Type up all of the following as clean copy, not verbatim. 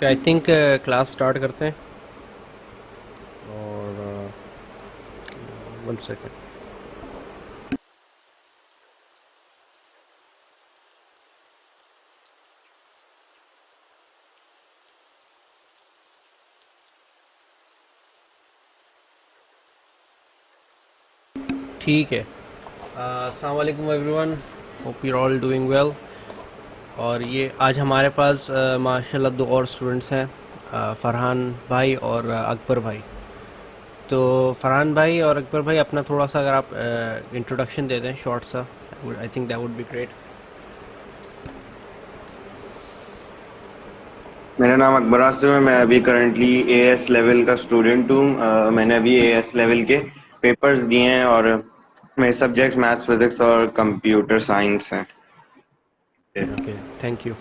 I think class start करते हैं। और 1 सेकेंड। ठीक है। अस्सलाम वालेकुम everyone, hope you all doing well. और ये आज हमारे पास माशाल्लाह दो और स्टूडेंट्स हैं, फरहान भाई और अकबर भाई। तो फरहान भाई और अकबर भाई अपना थोड़ा सा अगर आप इंट्रोडक्शन दे दें शॉर्ट सा, I think that would be great. मेरा नाम अकबर आसिम है। मैं अभी करंटली एएस लेवल का स्टूडेंट हूँ। मैंने अभी एएस लेवल के पेपर्स दिए हैं और मेरे सब्जेक्ट्स मैथ्स फिजिक्स और कंप्यूटर साइंस हैं। Okay, thank you.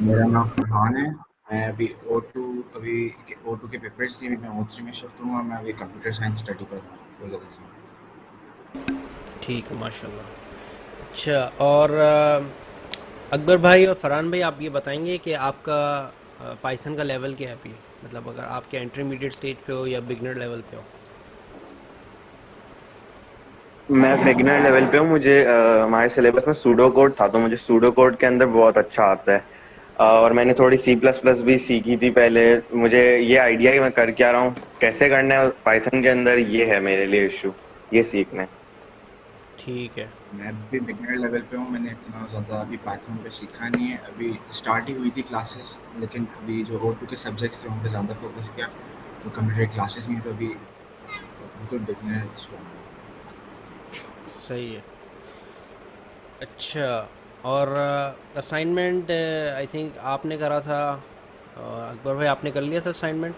मेरा नाम फरहान है। मैं अभी O2 अभी O2 के पेपर्स दिए, मैं O3 में शिफ्ट हुआ। मैं अभी कंप्यूटर साइंस स्टडी कर रहा हूँ O levels में। ठीक है, माशाल्लाह। अच्छा, और अकबर भाई और फरहान भाई, आप ये बताएंगे कि आपका पाइथन का लेवल क्या है अभी? मतलब अगर आपके इंटरमीडिएट स्टेज पे हो या बिगनर लेवल पे हो। मैं बिगिनर लेवल पे हूँ। मुझे हमारे सिलेबस में सूडो कोड था, तो मुझे सूडो कोड के अंदर बहुत अच्छा आता है। और मैंने थोड़ी सी प्लस प्लस भी सीखी थी पहले। मुझे ये आइडिया कि मैं कर क्या रहा हूँ, कैसे करना है पाइथन के अंदर, ये है मेरे लिए इशू, ये सीखना है। ठीक है। मैं भी बिगनर लेवल पे हूँ। मैंने इतना ज़्यादा अभी पाइथन पे सीखा नहीं है। अभी स्टार्ट ही हुई थी क्लासेस, लेकिन अभी जो O2 के सब्जेक्ट्स थे उन पे ज़्यादा फोकस किया। तो कंप्यूटर क्लासेस नहीं, तो अभी बिल्कुल बिगनर। सही है। अच्छा, और असाइनमेंट आई थिंक आपने करा था, अकबर भाई आपने कर लिया था असाइनमेंट?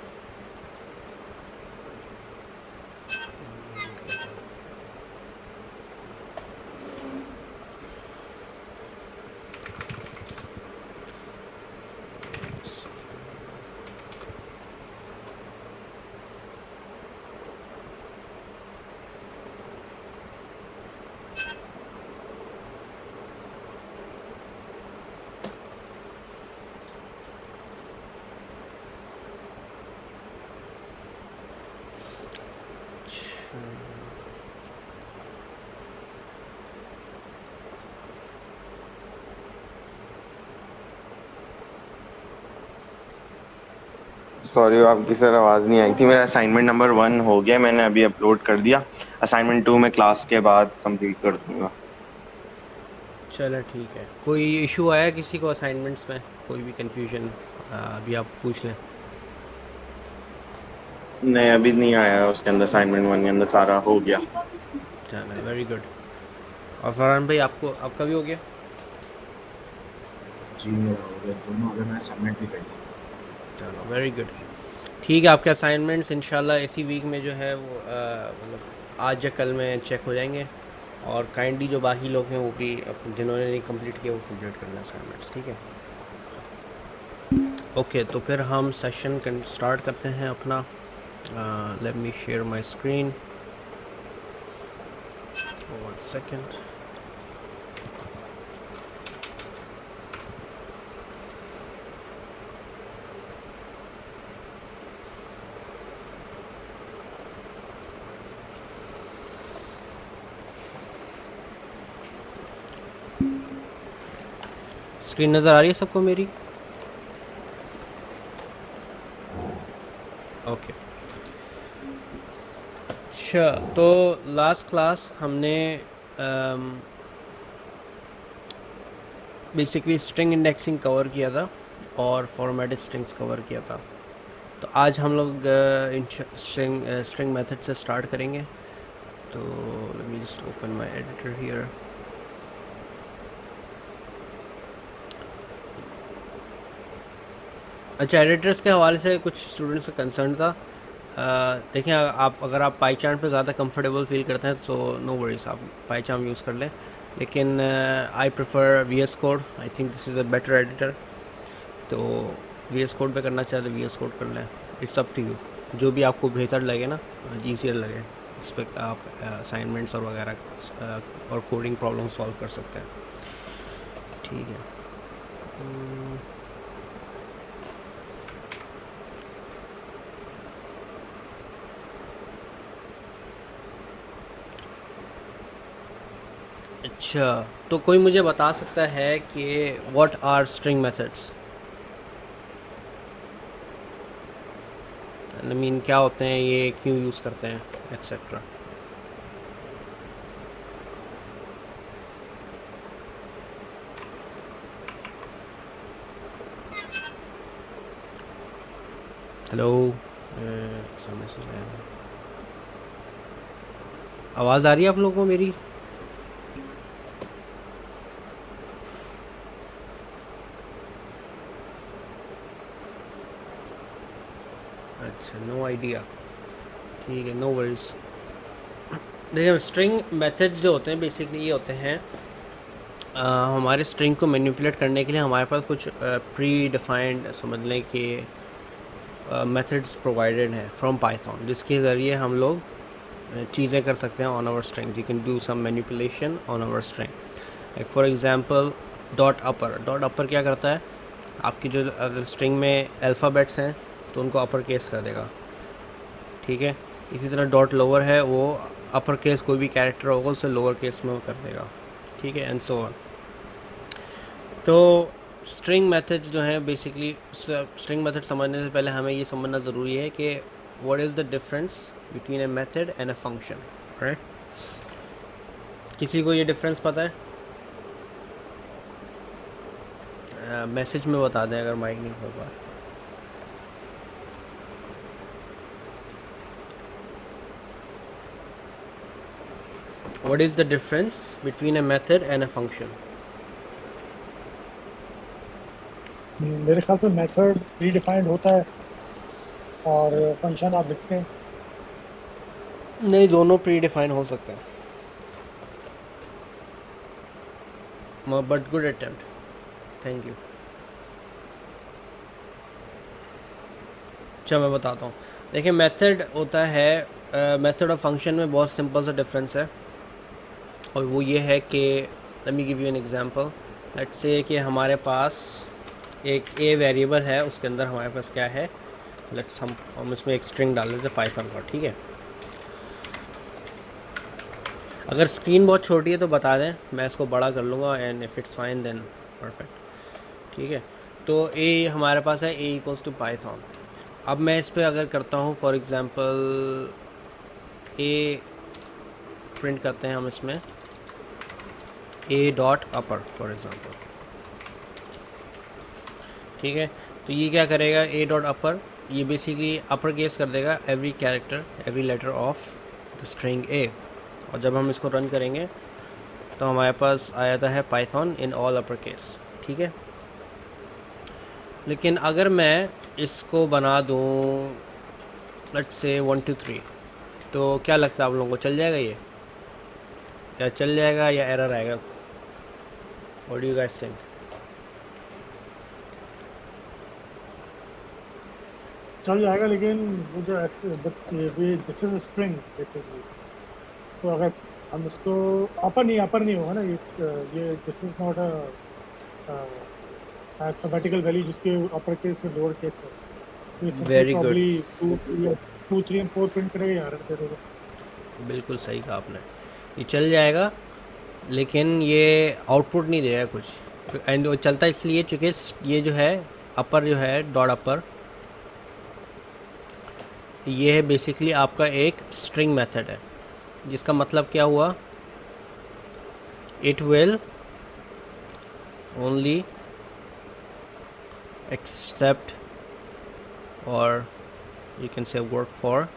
सॉरी, आपकी सर आवाज़ नहीं आई थी। मेरा असाइनमेंट नंबर 1 हो गया, मैंने अभी अपलोड कर दिया। असाइनमेंट 2 मैं क्लास के बाद कंप्लीट कर दूंगा। चलो ठीक है। कोई इशू आया किसी को असाइनमेंट्स में? कोई भी कन्फ्यूजन अभी आप पूछ लें। नहीं, अभी नहीं आया उसके अंदर। असाइनमेंट 1 के अंदर सारा हो गया। चलो, वेरी गुड। और फरहान भाई आपको, आपका भी हो गया? जी मेरा हो गया दोनों, अगर मैं सबमिट भी कर दिया। चलो, वेरी गुड। ठीक है, आपके असाइनमेंट्स इंशाल्लाह इसी वीक में जो है वो मतलब आज या कल में चेक हो जाएंगे। और काइंडली जो बाकी लोग हैं वो भी जिन्होंने नहीं कंप्लीट किया वो कंप्लीट करना असाइनमेंट्स, ठीक है। ओके, तो फिर हम सेशन स्टार्ट करते हैं अपना। Let me share my screen, 1 second. Screen नज़र आ रही है सबको मेरी? ओके। अच्छा, तो लास्ट क्लास हमने बेसिकली स्ट्रिंग इंडेक्सिंग कवर किया था और फॉर्मेटेड स्ट्रिंग्स कवर किया था। तो आज हम लोग स्ट्रिंग मेथड से स्टार्ट करेंगे। तो let me just open my editor here. अच्छा, एडिटर्स के हवाले से कुछ स्टूडेंट्स का कंसर्न था। देखें, आप अगर आप पाईचार्ट पे ज़्यादा कंफर्टेबल फील करते हैं तो नो वरीज, आप पाईचार्ट यूज़ कर लें। लेकिन I prefer V S code. I think this is a better editor. तो वी एस कोड पे करना चाहे तो वी एस कोड कर लें। इट्स अप टू यू, जो भी आपको बेहतर लगे ना, ईजियर लगे। इस पर आप असाइनमेंट्स और वगैरह और कोडिंग प्रॉब्लम सॉल्व कर सकते हैं, ठीक है। अच्छा, तो कोई मुझे बता सकता है कि what are string methods? I mean क्या होते हैं ये, क्यों यूज़ करते हैं, एक्सेट्रा। हेलो, मैसेज आया। आवाज़ आ रही है आप लोगों को मेरी? अच्छा, नो आइडिया। ठीक है, नो वरीज। देखिए, स्ट्रिंग मेथड्स जो होते हैं बेसिकली ये होते हैं हमारे स्ट्रिंग को मैनिपुलेट करने के लिए हमारे पास कुछ प्री डिफाइंड समझ लें कि मेथड्स प्रोवाइडेड हैं फ्रॉम पाइथन, जिसके ज़रिए हम लोग चीज़ें कर सकते हैं on our string. You can do some manipulation on our string. Like for example dot upper क्या करता है, आपकी जो अगर स्ट्रिंग में अल्फ़ाबेट्स हैं तो उनको अपर केस कर देगा, ठीक है। इसी तरह डॉट लोअर है, वो अपर केस कोई भी कैरेक्टर होगा उसे लोअर केस में कर देगा, ठीक है, एंड सो ऑन। तो स्ट्रिंग मेथड्स जो हैं बेसिकली, स्ट्रिंग मेथड समझने से पहले हमें ये समझना ज़रूरी है कि what is the difference between a method and a function, right. किसी को ये डिफरेंस पता है? मैसेज में बता दें अगर माइक नहीं हो पा। What is the difference between a method and a function? मेरे ख्याल से मेथड प्री डिफाइंड होता है और फंक्शन आप लिखते हैं। नहीं, दोनों प्री डिफाइन हो सकते हैं, but good attempt, thank you. अच्छा, मैं बताता हूँ। देखिए, मेथड होता है, मेथड और फंक्शन में बहुत सिंपल सा डिफरेंस है, और वो ये है कि let me give you an example. Let's से कि हमारे पास एक ए वेरिएबल है, उसके अंदर हमारे पास क्या है, लेट्स हम इसमें एक स्ट्रिंग डाल देते हैं पाइथन का, ठीक है। अगर स्क्रीन बहुत छोटी है तो बता दें, मैं इसको बड़ा कर लूँगा, and if it's fine then perfect, ठीक है। तो ए हमारे पास है ए इक्वल्स टू पाइथन। अब मैं इस पर अगर करता हूँ फॉर एग्ज़ाम्पल ए प्रिंट करते हैं हम इसमें ए डॉट अपर फॉर एग्ज़ाम्पल, ठीक है। तो ये क्या करेगा, ए डॉट अपर, ये बेसिकली अपर केस कर देगा every character, every letter of the string a, और जब हम इसको रन करेंगे तो हमारे पास आ जाता है Python in all upper case, ठीक है। लेकिन अगर मैं इसको बना दूँ लेट्स से 1 2 3, तो क्या लगता है आप लोगों को, चल जाएगा ये, या चल जाएगा या एरर आएगा? What do you guys think? चल जाएगा, लेकिन वो जो ऐसे दिस इज स्ट्रिंग बेसिकली, तो अगर हम इसको अपर नहीं होगा ना, ये this is not alphabetical value जिसके अपर केस में लोअर केस है, तो ये very good, probably 2 3 and 4 print करेगा या एरर दे देगा। बिल्कुल सही कहा आपने। ये चल जाएगा लेकिन ये आउटपुट नहीं देगा कुछ, एंड वो चलता इसलिए चूँकि ये जो है अपर जो है डॉट अपर, ये है बेसिकली आपका एक स्ट्रिंग मेथड है, जिसका मतलब क्या हुआ, इट विल ओनली एक्सेप्ट और you can say work for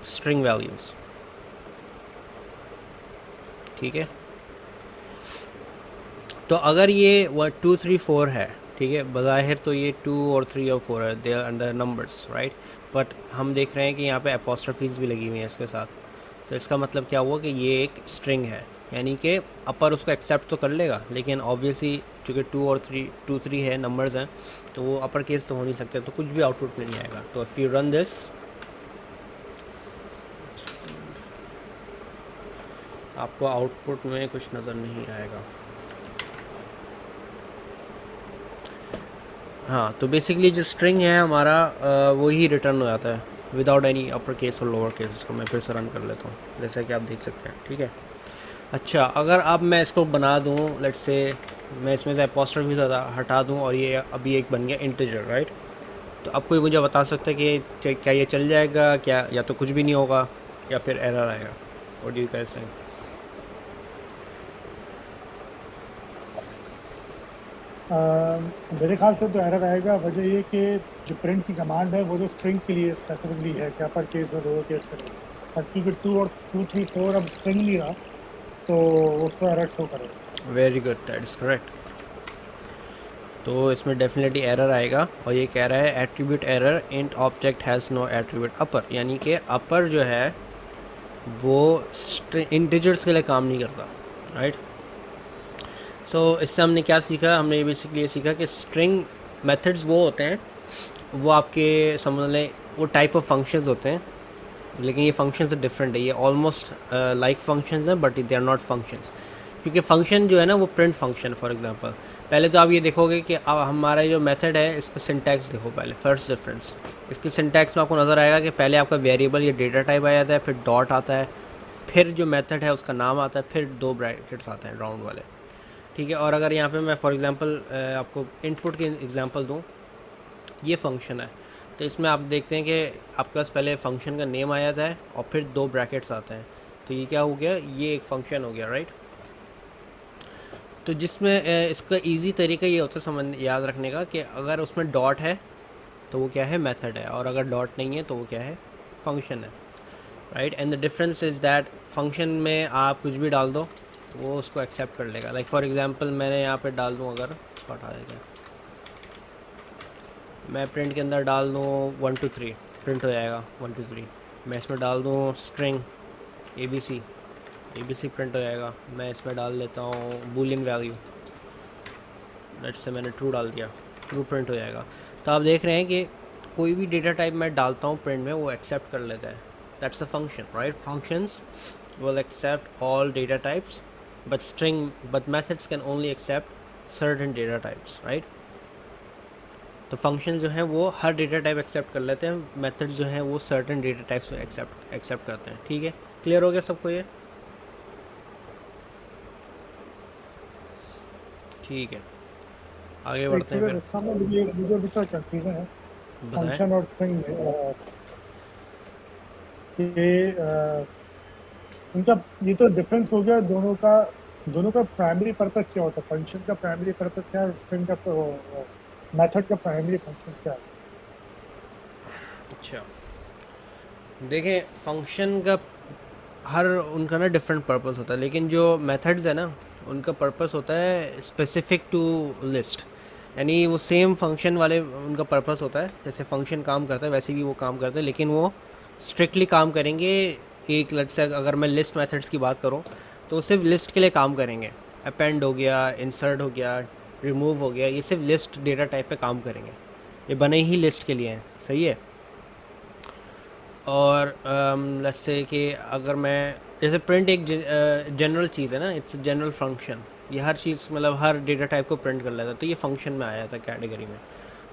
string values, ठीक है। तो अगर ये 1 2 3 4 है, ठीक है, बज़ाहिर तो ये 2 और 3 और 4 है, they are under numbers, right, but हम देख रहे हैं कि यहाँ पे अपोस्ट्रोफीज़ भी लगी हुई हैं इसके साथ, तो इसका मतलब क्या हुआ कि ये एक स्ट्रिंग है, यानी कि अपर उसको एक्सेप्ट तो कर लेगा, लेकिन ऑब्वियसली चूँकि 2 3 है, नंबर्स हैं, तो वो अपर केस तो हो नहीं सकते, तो कुछ भी आउटपुट नहीं आएगा। तो इफ़ यू रन दिस, आपको आउटपुट में कुछ नज़र नहीं आएगा। हाँ, तो बेसिकली जो स्ट्रिंग है हमारा वही रिटर्न हो जाता है विदाउट एनी अपर केस और लोअर केस। इसको मैं फिर से रन कर लेता हूँ, जैसा कि आप देख सकते हैं, ठीक है। अच्छा, अगर अब मैं इसको बना दूँ, लेट्स से मैं इसमें से अपॉस्ट्रोफी ज़्यादा हटा दूँ और ये अभी एक बन गया इंटीजर, राइट? तो अब कोई मुझे बता सकता है कि क्या ये चल जाएगा, क्या या तो कुछ भी नहीं होगा या फिर एरर आएगा? What do you guys think? मेरे ख्याल से तो एरर आएगा। वजह ये कि जो प्रिंट की कमांड है वो तो स्ट्रिंग के लिए स्पेसिफिकली है कि अपर केस और लोअर केस करेगा, और क्योंकि 2 और 2 3 4 अब स्ट्रिंग लिया तो उसको एरर शो करेगा। Very good, that is correct. तो इसमें डेफिनेटली एरर आएगा और ये कह रहा है attribute error int object has no attribute upper, यानी कि अपर जो है वो इंटीजर्स के लिए काम नहीं करता, राइट? सो इससे हमने क्या सीखा? हमने ये बेसिकली ये सीखा कि स्ट्रिंग मेथड्स वो होते हैं, वो आपके समझ लें वो टाइप ऑफ फंक्शंस होते हैं, लेकिन ये फंक्शन से डिफरेंट है। ये ऑलमोस्ट लाइक फंक्शंस हैं but they are not functions, क्योंकि फंक्शन जो है ना वो प्रिंट फंक्शन। फॉर एग्जांपल पहले तो आप ये देखोगे कि अब हमारा जो मेथड है इसका सिंटैक्स देखो पहले, फर्स्ट डिफरेंस। इसके सिंटैक्स में आपको नज़र आएगा कि पहले आपका वेरिएबल या डेटा टाइप आ जाता है, फिर डॉट आता है, फिर जो मेथड है उसका नाम आता है, फिर 2 ब्रैकेट्स आते हैं राउंड वाले, ठीक है? और अगर यहाँ पे मैं फॉर एग्जांपल आपको इनपुट की एग्जांपल दूँ, ये फंक्शन है, तो इसमें आप देखते हैं कि आपके पास पहले फंक्शन का नेम आ जाता है और फिर 2 ब्रैकेट्स आते हैं। तो ये क्या हो गया? ये एक फंक्शन हो गया, राइट? तो जिसमें इसका इजी तरीका ये होता है समझ याद रखने का कि अगर उसमें डॉट है तो वो क्या है? मेथड है, और अगर डॉट नहीं है तो वो क्या है? फंक्शन है, right? And the difference is that function में आप कुछ भी डाल दो वो उसको एक्सेप्ट कर लेगा। लाइक फॉर एग्जांपल मैंने यहाँ पे डाल दूँ, अगर इसको हटा देते हैं, मैं प्रिंट के अंदर डाल दूँ 1 2 3, प्रिंट हो जाएगा 1 2 3। मैं इसमें डाल दूँ स्ट्रिंग ABC प्रिंट हो जाएगा। मैं इसमें डाल देता हूँ बूलियन वैल्यू, लेट्स से मैंने ट्रू डाल दिया, ट्रू प्रिंट हो जाएगा। तो आप देख रहे हैं कि कोई भी डेटा टाइप मैं डालता हूँ प्रिंट में वो एक्सेप्ट कर लेता है। That's a function, right? Functions will accept all data types but methods can only accept certain data types, right? तो फंक्शन जो हैं वो हर डेटा टाइप एक्सेप्ट कर लेते हैं, मेथड्स जो हैं वो सर्टेन डेटा टाइप्स को एक्सेप्ट करते हैं, ठीक है? क्लियर हो गया सबको ये? ठीक है, आगे बढ़ते हैं फिर। मुझे भी तो कंफ्यूजन है बताएं। फंक्शन और स्ट्रिंग में कि उनका ये तो डिफरेंस हो गया दोनों का प्राइमरी पर्पस क्या होता है? फंक्शन का प्राइमरी पर्पस क्या है, स्ट्रिंग का मेथड का प्राइमरी फंक्शन क्या है? अच्छा, देखें फंक्शन का हर उनका ना डिफरेंट पर्पस होता है, लेकिन जो मेथड्स है ना उनका पर्पस होता है स्पेसिफिक टू लिस्ट, यानी वो सेम फंक्शन वाले उनका पर्पस होता है। जैसे फंक्शन काम करता है वैसे भी वो काम करते हैं, लेकिन वो स्ट्रिक्टली काम करेंगे एक लेट्स से अगर मैं लिस्ट मेथड्स की बात करूँ तो वो सिर्फ लिस्ट के लिए काम करेंगे। अपेंड हो गया, इंसर्ट हो गया, रिमूव हो गया, ये सिर्फ लिस्ट डेटा टाइप पे काम करेंगे, ये बने ही लिस्ट के लिए हैं, सही है? और लेट्स से कि अगर मैं जैसे प्रिंट एक जनरल चीज़ है ना, इट्स जनरल फंक्शन, ये हर चीज़ मतलब हर डेटा टाइप को प्रिंट कर लेता है, तो ये फंक्शन में आया था कैटेगरी में।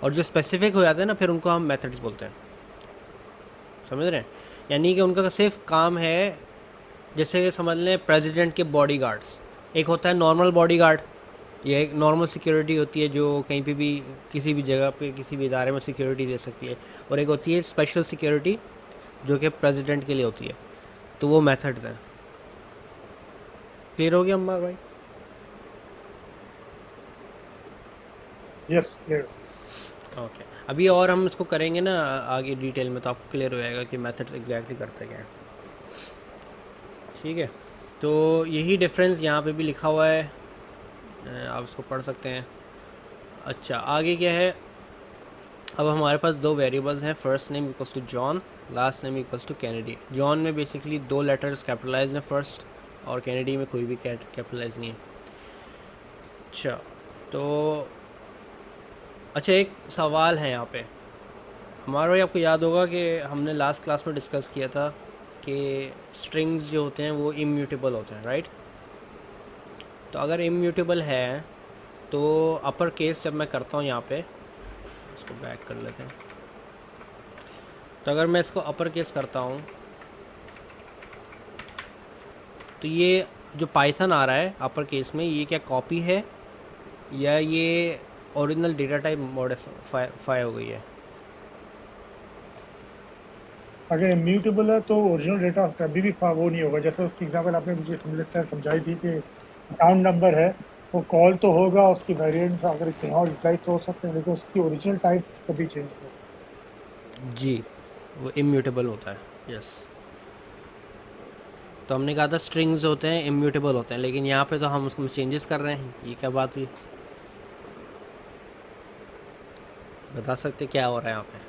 और जो स्पेसिफिक हो जाता है ना फिर उनको हम मेथड्स बोलते हैं, समझ रहे हैं? यानी कि उनका सिर्फ काम है, जैसे कि समझ लें प्रेसिडेंट के बॉडीगार्ड्स, एक होता है नॉर्मल बॉडीगार्ड, ये एक नॉर्मल सिक्योरिटी होती है जो कहीं पे भी किसी भी जगह पे किसी भी इदारे में सिक्योरिटी दे सकती है, और एक होती है स्पेशल सिक्योरिटी जो कि प्रेसिडेंट के लिए होती है। तो वो मेथड्स हैं। क्लियर हो गया अम्मा भाई? Yes, clear. ओके, अभी और हम इसको करेंगे ना आगे डिटेल में, तो आपको क्लियर हो जाएगा कि मेथड्स एग्जैक्टली करते क्या है, ठीक है? तो यही डिफरेंस यहाँ पे भी लिखा हुआ है, आप इसको पढ़ सकते हैं। अच्छा, आगे क्या है? अब हमारे पास 2 वेरिएबल्स हैं, first name equals to John, last name equals to Kennedy. John में बेसिकली 2 लेटर्स कैपिटलाइज हैं फर्स्ट, और कैनेडी में कोई भी कैपिटलाइज नहीं है। अच्छा, तो अच्छा एक सवाल है यहाँ पे हमारा भाई, आपको याद होगा कि हमने लास्ट क्लास में डिस्कस किया था कि स्ट्रिंग्स जो होते हैं वो इम्यूटेबल होते हैं, राइट? तो अगर इम्यूटेबल है तो अपर केस जब मैं करता हूँ यहाँ पे, इसको बैक कर लेते हैं, तो अगर मैं इसको अपर केस करता हूँ तो ये जो पाइथन आ रहा है अपर केस में, ये क्या कॉपी है या ये ओरिजिनल डेटा टाइप मॉडिफाई हो गई है? अगर इम्यूटेबल है तो ओरिजिनल डेटा कभी भी वो नहीं होगा। जैसे उसकी एग्जाम्पल आपने मुझे समझाई थी कि अकाउंट नंबर है, वो कॉल तो होगा, उसकी वेरिएंट्स अगर कहीं और यूटिलाइज हो सकते हैं, लेकिन उसकी ओरिजिनल टाइप कभी चेंज नहीं होगा। जी, वो इम्यूटेबल होता है। यस, तो हमने कहा था स्ट्रिंग्स होते हैं इम्यूटेबल होते हैं, लेकिन यहाँ पे तो हम उसमें चेंजेस कर रहे हैं। ये क्या बात हुई? बता सकते क्या हो रहा है यहाँ पे?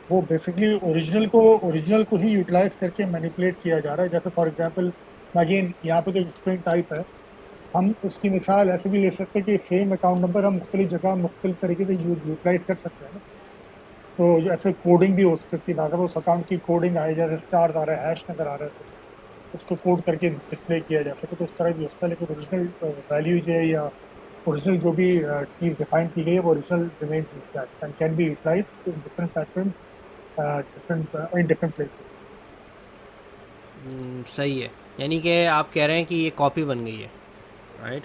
वो बेसिकली ओरिजिनल को ही यूटिलाइज करके मैनिपुलेट किया जा रहा है। जैसे फॉर एग्जांपल अगेन यहाँ पे जो स्ट्रिंग टाइप है, हम उसकी मिसाल ऐसे भी ले सकते हैं कि सेम अकाउंट नंबर हम मुख्तलिफ जगह मुख्तलिफ तरीके से यूटिलाइज कर सकते हैं ना। तो ऐसे कोडिंग भी हो सकती है। अगर उस अकाउंट की कोडिंग आए, जैसे स्टार आ रहा है, हैश नंबर आ रहा है, तो उसको कोड करके डिस्प्ले किया जा सके, तो उस तरह भी होता है। लेकिन ओरिजिनल वैल्यू जो है या ओरिजिनल जो भी चीज़ डिफाइन की गई है, वो original remains intact and can be utilize in different pattern, different in different places. सही है, यानी कि आप कह रहे हैं कि ये कॉपी बन गई है, राइट?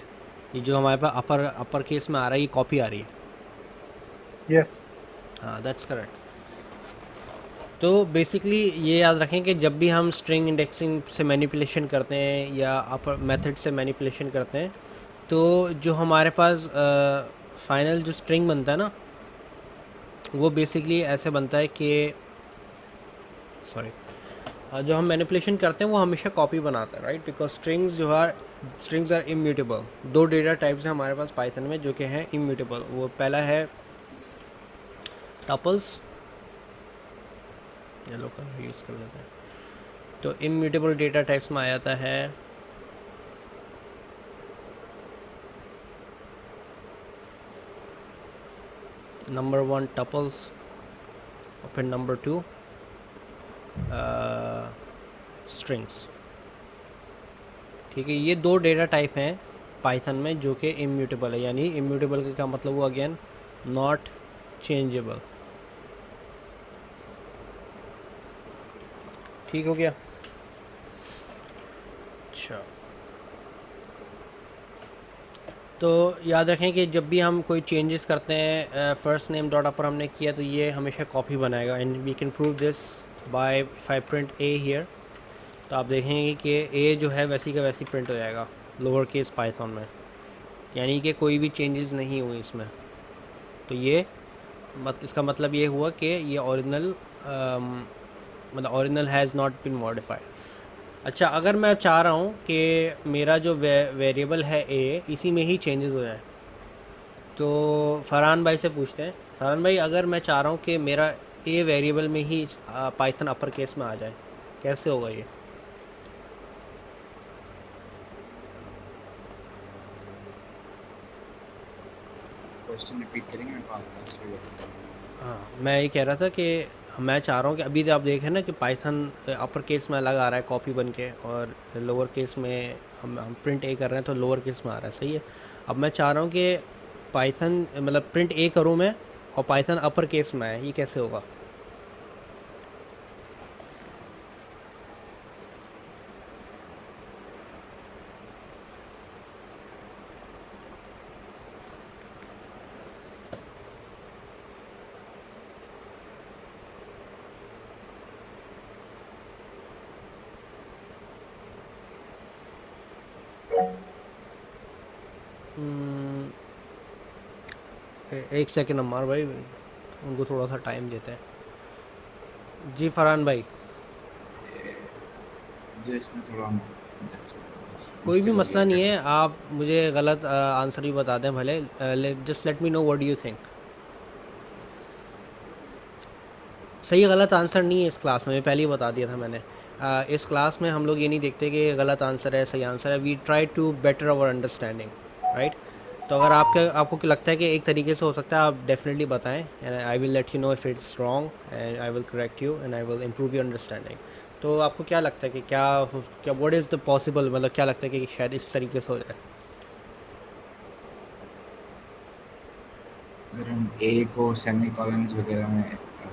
ये जो हमारे पास अपर अपर केस में आ रहा है, ये कॉपी आ रही है। यस। हाँ, दैट्स करेक्ट। तो बेसिकली ये याद रखें कि जब भी हम स्ट्रिंग इंडेक्सिंग से मैनिपुलेशन करते हैं या अपर मेथड से मैनिपुलेशन करते हैं, तो जो हमारे पास फाइनल जो स्ट्रिंग बनता है ना, वो बेसिकली ऐसे बनता है कि सॉरी, जो हम मैनिपुलेशन करते हैं वो हमेशा कॉपी बनाता है, right? Because strings are immutable. दो डेटा टाइप्स हैं हमारे पास पाइथन में जो कि हैं इम्यूटेबल। वो पहला है टपल्स, येलो कलर यूज़ कर लेते हैं। तो इम्यूटेबल डेटा टाइप्स में आ जाता है नंबर 1 टपल्स, और फिर नंबर 2 स्ट्रिंग्स। ठीक है, ये दो डेटा टाइप हैं पाइथन में जो कि इम्यूटेबल है। यानी इम्यूटेबल का क्या मतलब हुआ? Again, not changeable. ठीक हो गया? अच्छा, तो याद रखें कि जब भी हम कोई चेंजेस करते हैं, फर्स्ट नेम डॉट अपर हमने किया, तो ये हमेशा कॉपी बनाएगा। And we can prove this by if I print a here. तो आप देखेंगे कि ए जो है वैसी का वैसी प्रिंट हो जाएगा लोअर केस पाइथन में, यानी कि कोई भी चेंजेस नहीं हुए इसमें। तो ये इसका मतलब ये हुआ कि ये ओरिजिनल मतलब original has not been modified. अच्छा, अगर मैं चाह रहा हूँ कि मेरा जो वेरिएबल है ए, इसी में ही चेंजेस हो जाए, तो फरहान भाई से पूछते हैं। फरहान भाई, अगर मैं चाह रहा हूँ कि मेरा ए वेरिएबल में ही पाइथन अपर केस में आ जाए, कैसे होगा ये? क्वेश्चन रिपीट करेंगे, मैं पास हाँ, मैं ये कह रहा था कि मैं चाह रहा हूँ कि अभी तो आप देखें ना कि पाइथन अपर केस में अलग आ रहा है कॉपी बन के, और लोअर केस में हम प्रिंट ए कर रहे हैं तो लोअर केस में आ रहा है, सही है। अब मैं चाह रहा हूँ कि पाइथन मतलब प्रिंट ए करूँ मैं और पाइथन अपर केस में आए, ये कैसे होगा? एक सेकेंड अम्मार भाई, उनको थोड़ा सा टाइम देते हैं। जी फरहान भाई, जो इसमें थोड़ा कोई भी मुश्किल हो मसला गया। नहीं है, आप मुझे गलत आंसर भी बता दें भले। Just let me know what do you think. सही गलत आंसर नहीं है इस क्लास में, मैं पहले ही बता दिया था मैंने। इस क्लास में हम लोग ये नहीं देखते कि गलत आंसर है सही आंसर है। We try to better our understanding, right? तो अगर आपको क्या लगता है कि एक तरीके से हो सकता है, आप डेफिनेटली बताएं, and I will let you know if it's wrong and I will correct you and I will improve your understanding. तो आपको क्या लगता है कि क्या व्हाट इज़ द पॉसिबल, मतलब क्या लगता है कि शायद इस तरीके से हो जाए? अगर हम ए को सेमी कॉलन्स वगैरह में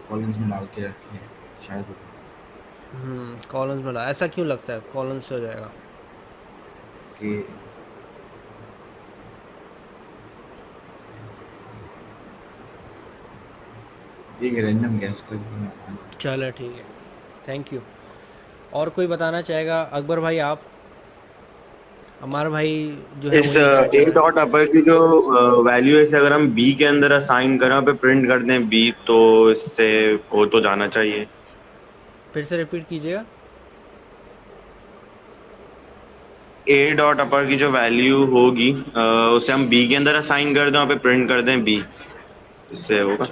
कॉलन्स में डाल के रखें शायद कॉलम्स में ऐसा क्यों लगता है कॉलम्स से हो जाएगा? कि एक रैंडम गैस तक। चलो ठीक है, थैंक यू। और कोई बताना चाहेगा? अकबर भाई आप, हमारा भाई जो है इस वही बताना चाह ए रहे हैं। डॉट अपर की जो वैल्यू है, इसे अगर हम बी के अंदर असाइन करें पे प्रिंट कर दें बी, तो इससे हो तो जाना चाहिए। फिर से रिपीट कीजिएगा। ए डॉट अपर की जो वैल्यू होगी, उसे हम बी के अंदर असाइन कर दें और पे प्रिंट कर दें बी, इससे होगा।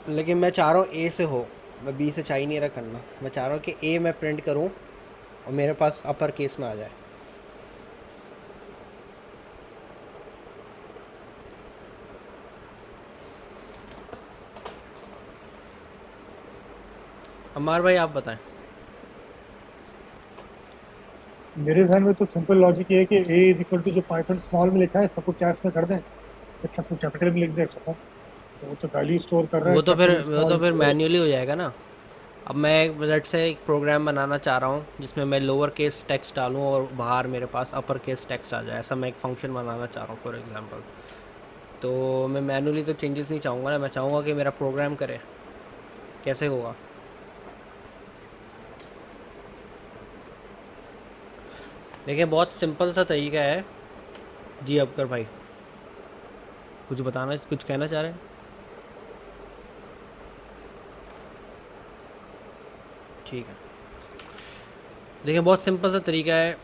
लेकिन मैं चाह रहा हूँ ए से हो, मैं बी से चाह ही नहीं रहा करना। मैं चाह रहा हूँ कि ए मैं प्रिंट करूँ और मेरे पास अपर केस में आ जाए। अमार भाई आप बताएं। मेरे ध्यान में तो सिंपल लॉजिक ये है कि ए इज इक्वल टू जो पाइथन स्मॉल में लिखा है सबको कैप्स में कर दें, फिर सबको कैपिटल में लिख दें, खत्म। तो वो तो वैल्यू स्टोर कर रहा है कैपिटल वो तो स्मॉल फिर तो। मैन्युअली हो जाएगा ना। अब मैं लेट से एक प्रोग्राम बनाना चाह रहा हूँ जिसमें मैं लोअर केस टेक्स्ट डालूँ और बाहर मेरे पास अपर केस टेक्स्ट आ जाए, ऐसा मैं एक फंक्शन बनाना चाह रहा हूँ फॉर एग्जांपल। तो मैं मैन्युअली तो चेंजेस नहीं चाहूँगा ना, मैं चाहूँगा कि मेरा प्रोग्राम करे। कैसे होगा? देखिए बहुत सिंपल सा तरीका है। जी अबकर भाई कुछ बताना, कुछ कहना चाह रहे हैं? ठीक है, देखिए बहुत सिंपल सा तरीका है।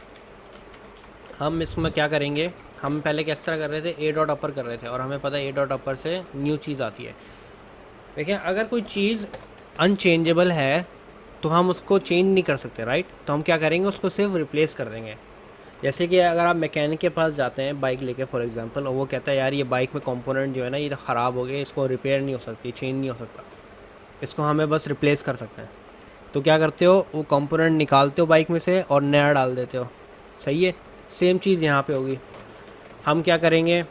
हम इसमें क्या करेंगे, हम पहले किस तरह कर रहे थे, ए डॉट अपर कर रहे थे और हमें पता है ए डॉट अपर से न्यू चीज़ आती है। देखिए अगर कोई चीज़ अनचेंजेबल है तो हम उसको चेंज नहीं कर सकते, राइट? तो हम क्या करेंगे, उसको सिर्फ रिप्लेस कर देंगे। जैसे कि अगर आप मैकेनिक के पास जाते हैं बाइक लेके फॉर एग्जांपल, और वो कहता है यार ये बाइक में कंपोनेंट जो है ना ये तो ख़राब हो गए, इसको रिपेयर नहीं हो सकती, चेंज नहीं हो सकता, इसको हमें बस रिप्लेस कर सकते हैं। तो क्या करते हो, वो कंपोनेंट निकालते हो बाइक में से और नया डाल देते हो। सही है, सेम चीज़ यहाँ पे होगी। हम क्या करेंगे,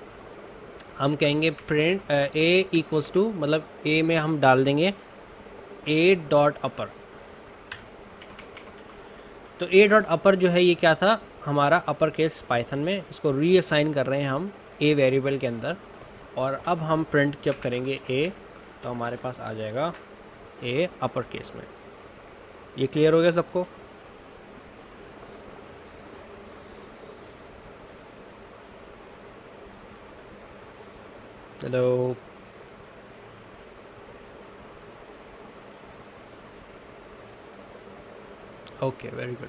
हम कहेंगे प्रिंट ए इक्वल्स टू, मतलब ए में हम डाल देंगे ए डॉट अपर। तो ए डॉट अपर जो है ये क्या था, हमारा अपर केस पाइथन में, इसको रीअसाइन कर रहे हैं हम ए वेरिएबल के अंदर। और अब हम प्रिंट जब करेंगे ए, तो हमारे पास आ जाएगा ए अपर केस में। ये क्लियर हो गया सबको? Hello, okay very good.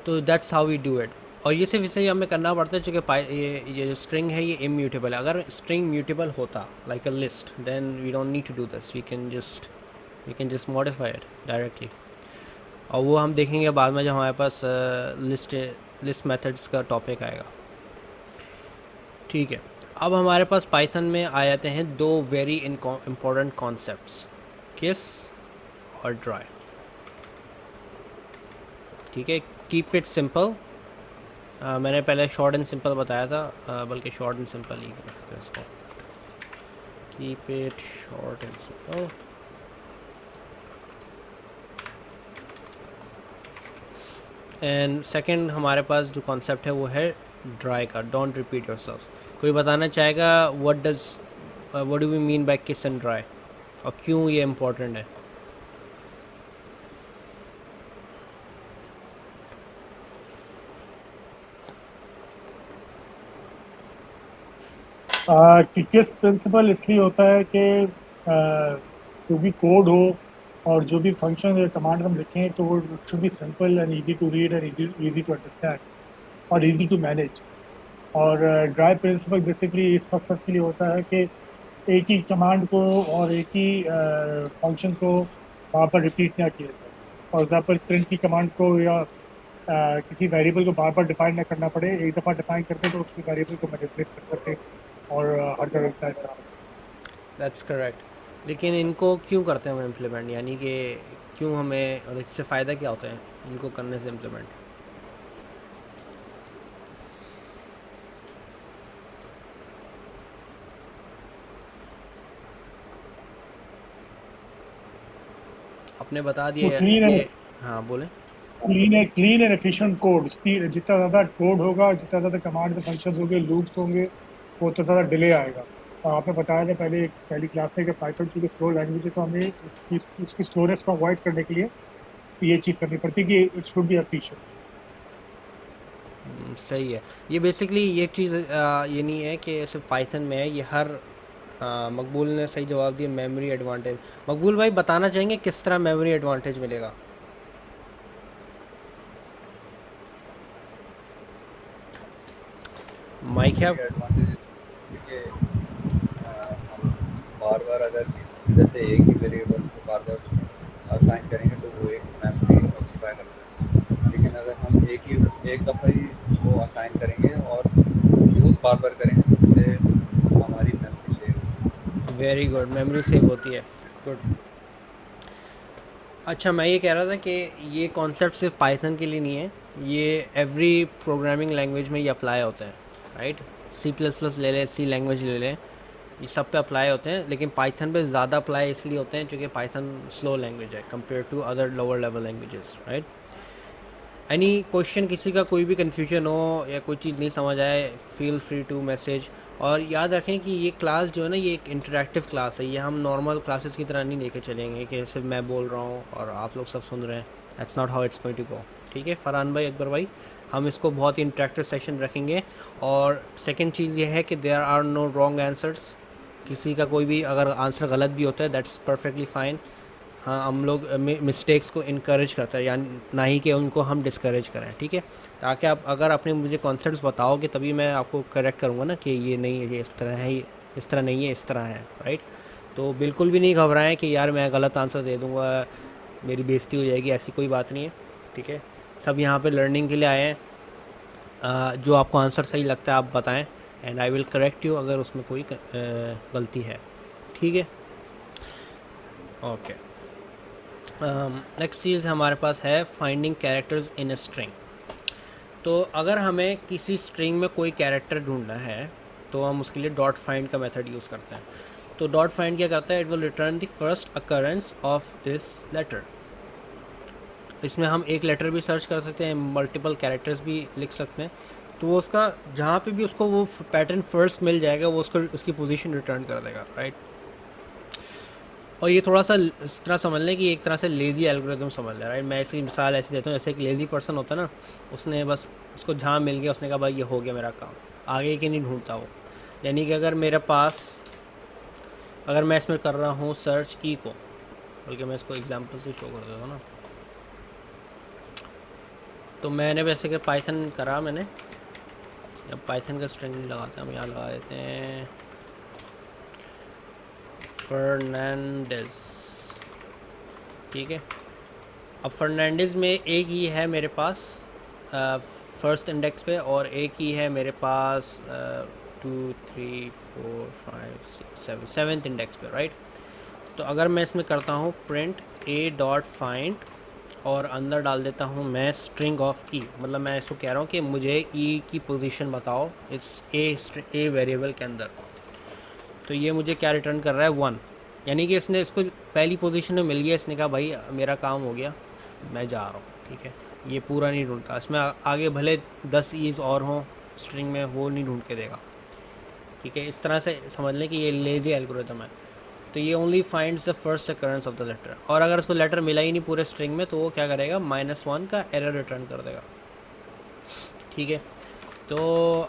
तो that's how we do it. और ये सिर्फ इसलिए हमें करना पड़ता है क्योंकि ये जो स्ट्रिंग है ये इम्यूटेबल है। अगर स्ट्रिंग म्यूटेबल होता like a list, then we don't need to do this, we can just modify it directly. और वो हम देखेंगे बाद में जब हमारे पास लिस्ट मेथड्स का टॉपिक आएगा। ठीक है, अब हमारे पास पाइथन में आ जाते हैं दो वेरी इंपॉर्टेंट कॉन्सेप्ट्स, किस और ड्राई। ठीक है, कीप इट सिंपल। मैंने पहले शॉर्ट एंड सिंपल बताया था, बल्कि शॉर्ट एंड सिंपल ही करते हैं इसको। Keep it short and simple. And second हमारे पास जो कॉन्सेप्ट है वो है ड्राई का, डोंट रिपीट योरसेल्फ। कोई बताना चाहेगा what do we mean by KISS and DRY और क्यों ये इम्पोर्टेंट है? कि किस प्रिंसिपल इसलिए होता है कि जो भी कोड हो और जो भी फंक्शन या कमांड हम लिखें तो वो should be simple and easy to read and easy to understand और इजी टू मैनेज। और ड्राई प्रिंसिपल बेसिकली इस मकसद के लिए होता है कि एक ही कमांड को और एक ही फंक्शन को वहाँ पर रिपीट ना किया जाए। फॉर एग्जाम्पल प्रिंट की कमांड को या किसी वेरिएबल को बार बार डिफाइन ना करना पड़े, एक दफ़ा डिफाइन करते तो उसकी वेरिएबल को मैनिपुलेट कर सकते और हर जगह का हिसाब। That's correct. लेकिन इनको क्यों करते हैं हम इम्प्लीमेंट, यानी कि क्यों हमें, और इससे फ़ायदा क्या होता है इनको करने से इम्प्लीमेंट? आपने बता वो दिया क्लीन कि, है। हाँ बोलें। Clean and efficient code. जितना ज़्यादा कोड होगा, जितना ज़्यादा कमांड फंक्शंस होंगे, लूप्स होंगे, वो उतना ज़्यादा डिले आएगा। और आपने बताया था पहले पहली क्लास में कि पाइथन चूंकि स्लो लैंग्वेज है, तो हमें इसकी स्लोनेस को अवॉइड करने के लिए ये चीज़ करनी पड़ती है कि इट शुड बी एफिशिएंट। सही है। ये बेसिकली ये चीज़ ये नहीं है कि सिर्फ पाइथन में है, ये हर मकबूल ने सही जवाब दिया, मेमोरी एडवांटेज। मकबूल भाई बताना चाहेंगे किस तरह मेमोरी एडवांटेज मिलेगा? माइक है मेमोरी आप? एडवांटेज देखिए, हम बार बार अगर जैसे एक ही वेरिएबल को बार बार असाइन करेंगे तो वो एक मेमोरी ऑक्यूपाई करता है। लेकिन अगर हम एक दफ़ा ही उसको असाइन करेंगे और यूज़ बार बार करेंगे तो उससे हमारी मेमोरी सेव होगी। वेरी गुड, मेमोरी सेव होती है। गुड। अच्छा, मैं ये कह रहा था कि ये कॉन्सेप्ट सिर्फ पाइथन के लिए नहीं है, ये एवरी प्रोग्रामिंग लैंग्वेज में ये अप्लाई होते हैं, राइट? सी प्लस प्लस ले लें, सी लैंग्वेज ले लें, ये सब पे अप्लाई होते हैं, लेकिन पाइथन पे ज़्यादा अप्लाई इसलिए होते हैं क्योंकि पाइथन स्लो लैंग्वेज है compare to other lower level languages, right? Any question, किसी का कोई भी कन्फ्यूजन हो या कोई चीज़ नहीं समझ आए, फील फ्री टू मैसेज। और याद रखें कि ये क्लास जो है ना, ये एक इंटरेक्टिव क्लास है, ये हम नॉर्मल क्लासेस की तरह नहीं लेके चलेंगे कि सिर्फ मैं बोल रहा हूँ और आप लोग सब सुन रहे हैं। That's not how it's going to go. ठीक है फरहान भाई, अकबर भाई, हम इसको बहुत ही इंटरेक्टिव सेशन रखेंगे। और सेकंड चीज़ ये है कि there are no wrong answers, किसी का कोई भी अगर आंसर गलत भी होता है दैट्स परफेक्टली फाइन। हाँ, हम लोग मिस्टेक्स को इनकरेज करते हैं, यानी ना ही कि उनको हम डिस्करेज करें, ठीक है? ताकि आप अगर आपने मुझे कॉन्सेप्ट्स बताओगे तभी मैं आपको करेक्ट करूँगा ना कि ये नहीं है, ये इस तरह है, ये इस तरह नहीं है, इस तरह है, राइट? तो बिल्कुल भी नहीं घबराएं कि यार मैं गलत आंसर दे दूँगा, मेरी बेइज्जती हो जाएगी, ऐसी कोई बात नहीं है, ठीक है? सब यहाँ पे लर्निंग के लिए आए हैं। जो आपको आंसर सही लगता है आप बताएं, and I will correct you अगर उसमें कोई गलती है, ठीक है? ओके। नेक्स्ट चीज़ हमारे पास है finding characters in a string. तो अगर हमें किसी स्ट्रिंग में कोई कैरेक्टर ढूंढना है तो हम उसके लिए डॉट फाइंड का मेथड यूज़ करते हैं। तो डॉट फाइंड क्या करता है? It will return the first occurrence of this letter. इसमें हम एक लेटर भी सर्च कर सकते हैं, मल्टीपल कैरेक्टर्स भी लिख सकते हैं। तो वो उसका जहाँ पे भी उसको वो पैटर्न फर्स्ट मिल जाएगा वो उसको उसकी पोजीशन रिटर्न कर देगा, राइट? और ये थोड़ा सा इस तरह समझ लें कि एक तरह से लेज़ी एल्गोरिदम समझ लें, राइट? मैं इसकी मिसाल ऐसी देता हूँ जैसे एक लेज़ी पर्सन होता है ना, उसने बस उसको जहाँ मिल गया उसने कहा भाई ये हो गया मेरा काम, आगे की नहीं ढूंढता वो। यानी कि अगर मेरे पास, अगर मैं इसमें कर रहा हूँ सर्च की को, बल्कि मैं इसको एग्जांपल से शो कर देता हूँ ना, तो मैंने वैसे कि पाइथन करा मैंने, अब पाइथन का स्ट्रिंग नहीं लगाते हम, यहाँ लगा देते हैं फर्नांडिस, ठीक है? अब फर्नांडिस में एक ही है मेरे पास फर्स्ट इंडेक्स पे, और एक ही है मेरे पास 2 3 4 5 6 7 सेवन्थ इंडेक्स पे, राइट? तो अगर मैं इसमें करता हूँ प्रिंट ए डॉट फाइंड और अंदर डाल देता हूँ मैं स्ट्रिंग ऑफ ई, मतलब मैं इसको कह रहा हूँ कि मुझे ई की पोजीशन बताओ इस ए वेरिएबल के अंदर, तो ये मुझे क्या रिटर्न कर रहा है? 1। यानी कि इसने इसको पहली पोजीशन में मिल गया, इसने कहा भाई मेरा काम हो गया, मैं जा रहा हूँ, ठीक है? ये पूरा नहीं ढूंढता, इसमें आगे भले 10 ईज और हों स्ट्रिंग में, वो नहीं ढूंढ के देगा, ठीक है? इस तरह से समझ लें कि ये लेज़ी एल्गोरिथम है। तो ये only finds the first occurrence of the letter, और अगर उसको लेटर मिला ही नहीं पूरे स्ट्रिंग में तो वो क्या करेगा? -1 का एरर रिटर्न कर देगा, ठीक है? तो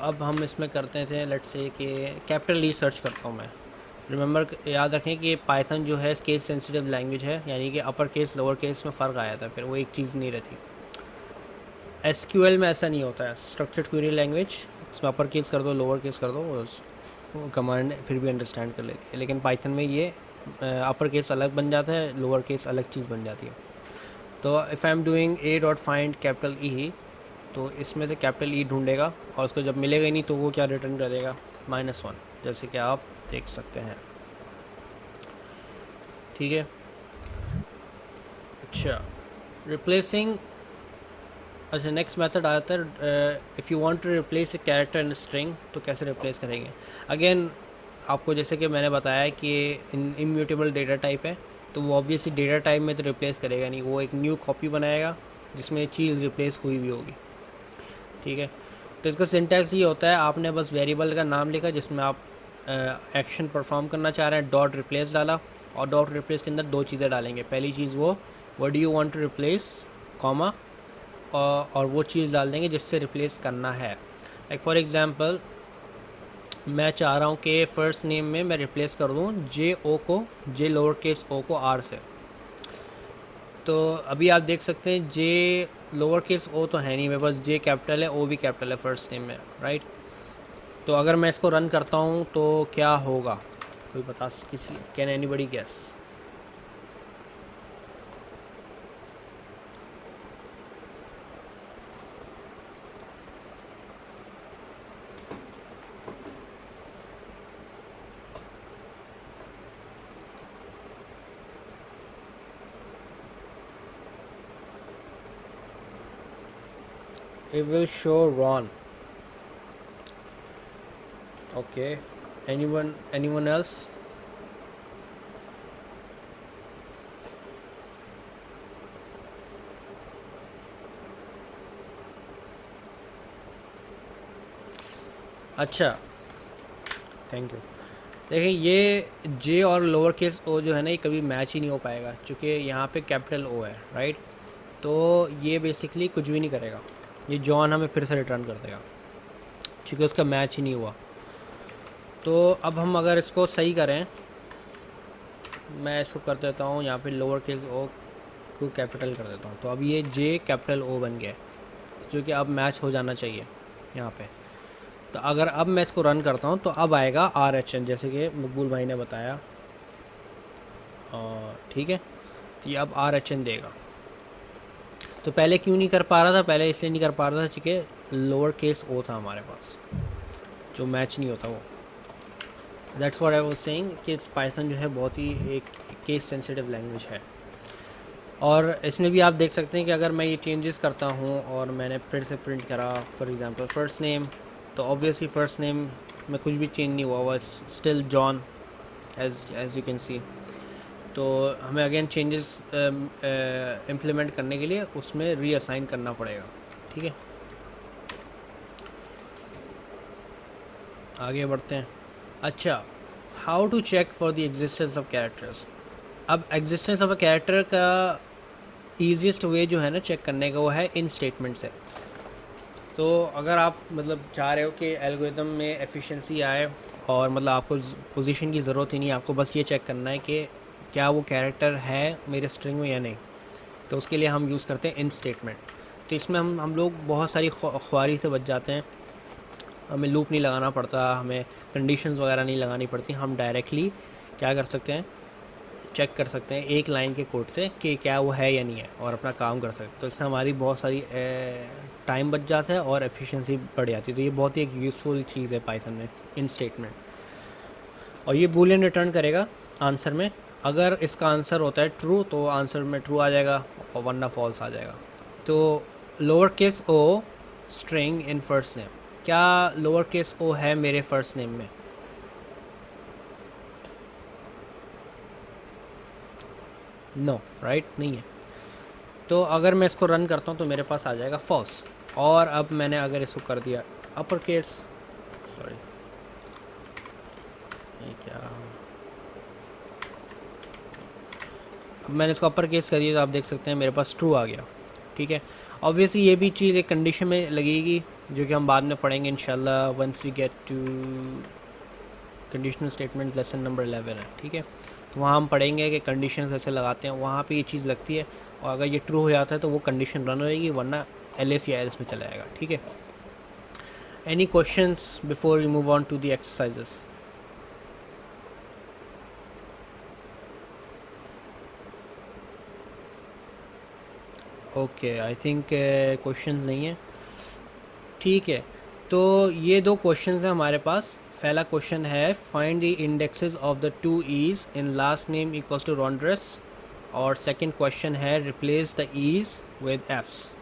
अब हम इसमें करते थे, लेट्स से कि कैपिटल ई सर्च करता हूँ मैं। रिमेंबर, याद रखें कि पाइथन जो है केस सेंसिटिव लैंग्वेज है, यानी कि अपर केस लोअर केस में फ़र्क आया था, फिर वो एक चीज़ नहीं रहती। एसक्यूएल में ऐसा नहीं होता है, स्ट्रक्चर्ड क्वेरी लैंग्वेज, इसमें अपर केस कर दो लोअर केस कर दो, वो कमांड फिर भी अंडरस्टैंड कर लेती है। लेकिन पाइथन में ये अपर केस अलग बन जाता है, लोअर केस अलग चीज़ बन जाती है। तो if I am doing a dot find capital E, तो इसमें से कैपिटल ई ढूंढेगा और उसको जब मिलेगा ही नहीं तो वो क्या रिटर्न कर देगा? -1, जैसे कि आप देख सकते हैं, ठीक है? अच्छा, रिप्लेसिंग, अच्छा नेक्स्ट मेथड आता है if you want to replace a character in string, तो कैसे रिप्लेस करेंगे? अगेन आपको जैसे कि मैंने बताया कि इम्यूटेबल डेटा टाइप है, तो वो ऑब्वियसली डेटा टाइप में तो रिप्लेस करेगा नहीं, वो एक न्यू कॉपी बनाएगा जिसमें चीज़ रिप्लेस हुई भी होगी, ठीक है। तो इसका सिंटैक्स ये होता है, आपने बस वेरिएबल का नाम लिखा जिसमें आप एक्शन परफॉर्म करना चाह रहे हैं, डॉट रिप्लेस डाला, और डॉट रिप्लेस के अंदर दो चीज़ें डालेंगे। पहली चीज़ वो what do you want to replace, comma, और वो चीज़ डाल देंगे जिससे रिप्लेस करना है। लाइक फॉर एग्ज़ाम्पल मैं चाह रहा हूँ कि फ़र्स्ट नेम में मैं रिप्लेस कर दूँ जे ओ को, जे लोअर केस ओ को आर से। तो अभी आप देख सकते हैं जे लोअर केस ओ तो है नहीं मेरे पास, जे कैपिटल है, ओ भी कैपिटल है फर्स्ट नेम में, राइट। तो अगर मैं इसको रन करता हूँ तो क्या होगा, कोई बता, किसी can anybody guess? It will show Ron. Okay. Anyone else? अच्छा, थैंक यू। देखिए ये जे और लोअर केस ओ जो है ना, ये कभी मैच ही नहीं हो पाएगा क्योंकि यहाँ पे कैपिटल ओ है, राइट। तो ये बेसिकली कुछ भी नहीं करेगा, ये जॉन हमें फिर से रिटर्न कर देगा क्योंकि उसका मैच ही नहीं हुआ। तो अब हम अगर इसको सही करें, मैं इसको कर देता हूँ यहाँ पे लोअर केस ओ को कैपिटल कर देता हूँ, तो अब ये जे कैपिटल ओ बन गया है, जो कि अब मैच हो जाना चाहिए यहाँ पे। तो अगर अब मैं इसको रन करता हूँ तो अब आएगा आर एच एन, जैसे कि मकबूल भाई ने बताया, ठीक है। तो ये अब आर एच एन देगा। तो पहले क्यों नहीं कर पा रहा था, पहले इसलिए नहीं कर पा रहा था क्योंकि लोअर केस ओ था हमारे पास, जो मैच नहीं होता वो। That's what I was saying कि पाइथन जो है बहुत ही एक केस सेंसिटिव लैंग्वेज है। और इसमें भी आप देख सकते हैं कि अगर मैं ये चेंजेस करता हूँ और मैंने फिर से प्रिंट करा फॉर एग्जांपल फर्स्ट नेम, तो ऑब्वियसली फ़र्स्ट नेम में कुछ भी चेंज नहीं हुआ हुआ, still John as you can see. तो हमें अगेन चेंजेस इम्प्लीमेंट करने के लिए उसमें रीअसाइन करना पड़ेगा, ठीक है। आगे बढ़ते हैं। अच्छा, how to check for the existence of characters. अब एग्जिस्टेंस ऑफ अ कैरेक्टर का ईजीएस्ट वे जो है ना चेक करने का, वो है इन स्टेटमेंट से। तो अगर आप मतलब चाह रहे हो कि एल्गोरिदम में एफिशिएंसी आए और मतलब आपको पोजीशन की ज़रूरत ही नहीं, आपको बस ये चेक करना है कि क्या वो कैरेक्टर है मेरे स्ट्रिंग में या नहीं, तो उसके लिए हम यूज़ करते हैं इन स्टेटमेंट। तो इसमें हम लोग बहुत सारी ख्वारी से बच जाते हैं, हमें लूप नहीं लगाना पड़ता, हमें कंडीशंस वगैरह नहीं लगानी पड़ती, हम डायरेक्टली क्या कर सकते हैं, चेक कर सकते हैं एक लाइन के कोड से कि क्या वो है या नहीं है, और अपना काम कर सकते हैं। तो इससे हमारी बहुत सारी टाइम बच जाता है और एफिशिएंसी बढ़ जाती है। तो ये बहुत ही एक यूज़फुल चीज़ है पाइथन में, इन स्टेटमेंट। और ये बूलियन रिटर्न करेगा आंसर में, अगर इसका आंसर होता है ट्रू तो आंसर में ट्रू आ जाएगा और वरना फॉल्स आ जाएगा। तो lower case O string in first name, क्या लोअर केस ओ है मेरे फर्स्ट नेम में? नो, राइट, नहीं है। तो अगर मैं इसको रन करता हूँ तो मेरे पास आ जाएगा फॉल्स। और अब मैंने अगर इसको कर दिया अपर केस, सॉरी ये क्या, अब मैंने इसको अपर केस कर दिया तो आप देख सकते हैं मेरे पास ट्रू आ गया, ठीक है। ऑब्वियसली ये भी चीज़ एक कंडीशन में लगेगी जो कि हम बाद में पढ़ेंगे इंशाल्लाह once we get to conditional statements, lesson number 11 है, ठीक है। तो वहाँ हम पढ़ेंगे कि कंडीशन कैसे लगाते हैं, वहाँ पे ये चीज़ लगती है। और अगर ये ट्रू हो जाता है तो वो कंडीशन रन रहेगी, वरना एलिफ या एल्स में चला जाएगा, ठीक है। Any questions before we move on to the exercises? Okay, I think questions नहीं है, ठीक है। तो ये दो क्वेश्चंस हैं हमारे पास। पहला क्वेश्चन है find the indexes of the two e's in last name equals to Rondress, और सेकंड क्वेश्चन है replace the e's with f's,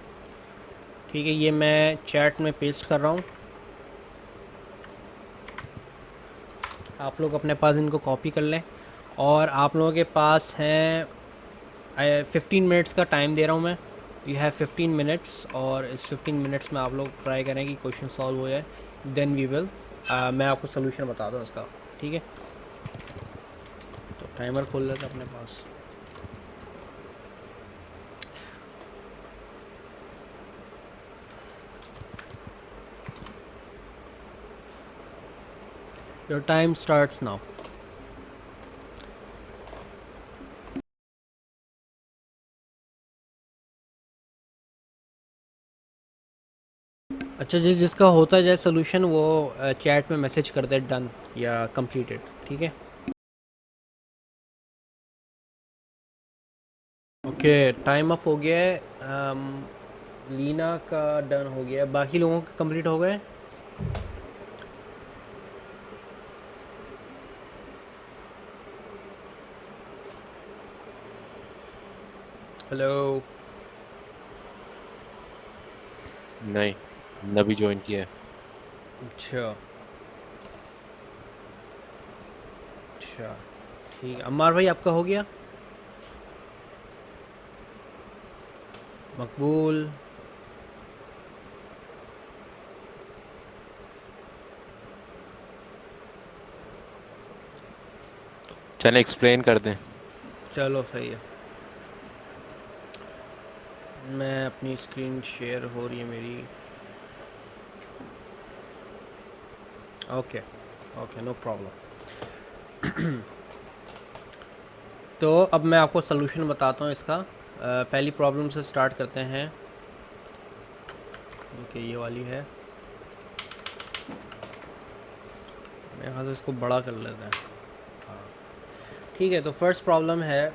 ठीक है। ये मैं चैट में पेस्ट कर रहा हूँ, आप लोग अपने पास इनको कॉपी कर लें। और आप लोगों के पास हैं 15 मिनट्स का टाइम दे रहा हूँ मैं, यू हैव 15 मिनट्स, और इस 15 मिनट्स में आप लोग ट्राई करें कि क्वेश्चन सॉल्व हो जाए, देन वी विल मैं आपको सोल्यूशन बता दूँ उसका, ठीक है। तो टाइमर खोल लेते हैं अपने पास। Your time starts now. अच्छा जी, जिसका होता जाए सोल्यूशन वो चैट में मैसेज कर दे डन या कंप्लीटेड, ठीक है। ओके, टाइम अप हो गया है। लीना का डन हो गया, बाकी लोगों के कंप्लीट हो गए। हेलो। नहीं, नबी ज्वाइन किया है। अच्छा अच्छा, ठीक है। अम्मार भाई आपका हो गया? मकबूल। चलें एक्सप्लेन कर दें। चलो सही है। मैं अपनी स्क्रीन शेयर हो रही है मेरी। Okay okay, no problem. तो अब मैं आपको सोल्यूशन बताता हूँ इसका। पहली प्रॉब्लम से स्टार्ट करते हैं। ओके, ये वाली है। मेरे ख्याल से इसको बड़ा कर लेते हैं। हाँ ठीक है। तो फर्स्ट प्रॉब्लम है,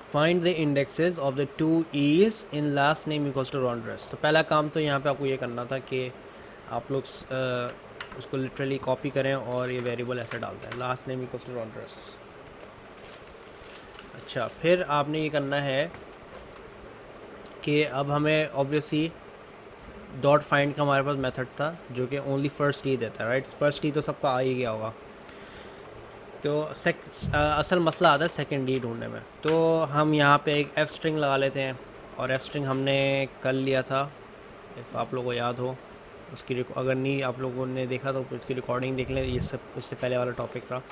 find the indexes of the two e's in last name equals to Rondress. तो पहला काम तो यहाँ पे आपको ये करना था कि आप लोग उसको लिटरली कॉपी करें और ये वेरिएबल ऐसे डालते हैं, last name equals to Rondress. अच्छा, फिर आपने ये करना है कि अब हमें ऑब्वियसली डॉट फाइंड का हमारे पास मेथड था जो कि ओनली फर्स्ट ई देता है, राइट। फर्स्ट ई तो सबका आ ही गया होगा। तो असल मसला आता है सेकंड ई ढूंढने में। तो हम यहाँ पे एक एफ स्ट्रिंग लगा लेते हैं, और एफ स्ट्रिंग हमने कर लिया था, इफ़ आप लोगों को याद हो। उसकी अगर नहीं आप लोगों ने देखा तो उसकी रिकॉर्डिंग देख लें, ये सब इससे पहले वाला टॉपिक था।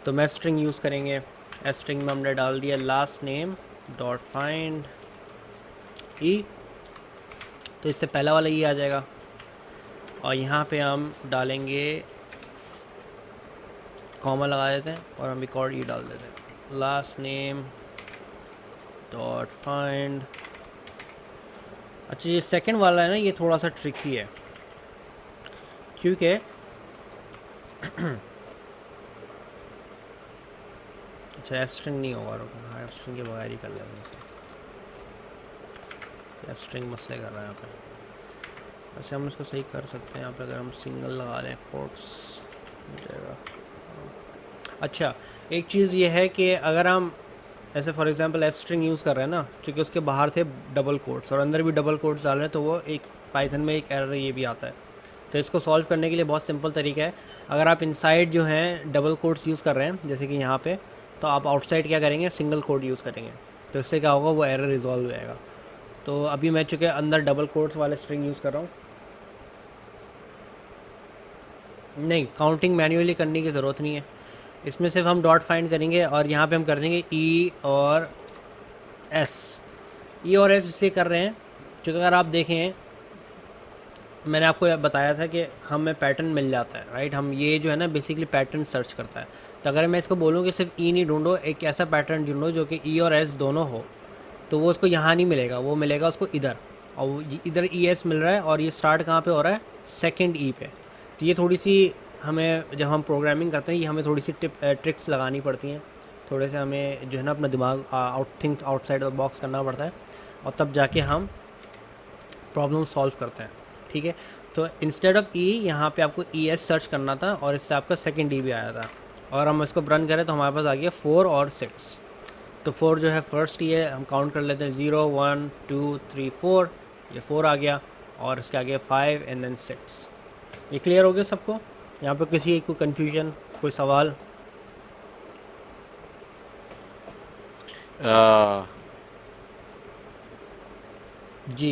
तो मैं एफ स्ट्रिंग यूज़ करेंगे। एफ स्ट्रिंग में हमने डाल दिया last name dot find E, तो इससे पहला वाला ई आ जाएगा। और यहाँ पे हम डालेंगे, कॉमा लगा देते हैं और हम एक और ई डाल देते हैं, लास्ट नेम डॉट फाइंड। अच्छा, ये सेकंड वाला है ना, ये थोड़ा सा ट्रिकी है क्योंकि अच्छा एफ स्ट्रिंग नहीं होगा, रुको, एफ स्ट्रिंग के बगैर ही कर लेते हैं इसे। एफ स्ट्रिंग मसले कर रहा है यहाँ पे। वैसे हम इसको सही कर सकते हैं यहाँ पे, अगर हम सिंगल लगा लें कोट्स हो जाएगा। अच्छा, एक चीज़ ये है कि अगर हम ऐसे for example F string use कर रहे हैं ना, क्योंकि उसके बाहर थे डबल कोट्स और अंदर भी डबल कोट्स डाल रहे हैं, तो वो एक पाइथन में एक एरर ये भी आता है। तो इसको सॉल्व करने के लिए बहुत सिंपल तरीका है। अगर आप इनसाइड जो हैं डबल कोट्स यूज़ कर रहे हैं जैसे कि यहाँ पे, तो आप आउटसाइड क्या करेंगे, सिंगल कोट यूज़ करेंगे। तो इससे क्या होगा, वो एरर रिजॉल्व हो जाएगा। तो अभी मैं चूँकि अंदर डबल कोट्स वाले स्ट्रिंग यूज़ कर रहा हूँ, नहीं काउंटिंग मैन्युअली करने की ज़रूरत नहीं है, इसमें सिर्फ हम डॉट फाइंड करेंगे और यहाँ पे हम कर देंगे ई और एस। ई और एस इसलिए कर रहे हैं क्योंकि अगर आप देखें, मैंने आपको बताया था कि हमें पैटर्न मिल जाता है, राइट। हम ये जो है ना बेसिकली पैटर्न सर्च करता है। तो अगर मैं इसको बोलूँ कि सिर्फ ई नहीं ढूंढो, एक ऐसा पैटर्न ढूंढो जो कि ई और एस दोनों हो, तो वो उसको यहाँ नहीं मिलेगा, वो मिलेगा उसको इधर। और इधर ई एस मिल रहा है और ये स्टार्ट कहाँ पे हो रहा है, सेकंड ई पे। तो ये थोड़ी सी हमें, जब हम प्रोग्रामिंग करते हैं, ये हमें थोड़ी सी ट्रिक्स लगानी पड़ती हैं। थोड़े से हमें जो है ना अपना दिमाग थिंक आउटसाइड ऑफ बॉक्स करना पड़ता है, और तब जाके हम प्रॉब्लम सॉल्व करते हैं, ठीक है। तो इंस्टेड ऑफ ई यहाँ पे आपको ई एस सर्च करना था और इससे आपका सेकंड ई भी आया था। और हम इसको रन करें तो हमारे पास आ गया 4 और 6। तो 4 जो है फर्स्ट ई है, हम काउंट कर लेते हैं 0 1 2 3 4, ये 4 आ गया, और इसके आगे 5 एंड देन 6। ये क्लियर हो गया सबको? यहाँ पे किसी को कन्फ्यूजन, कोई सवाल? जी।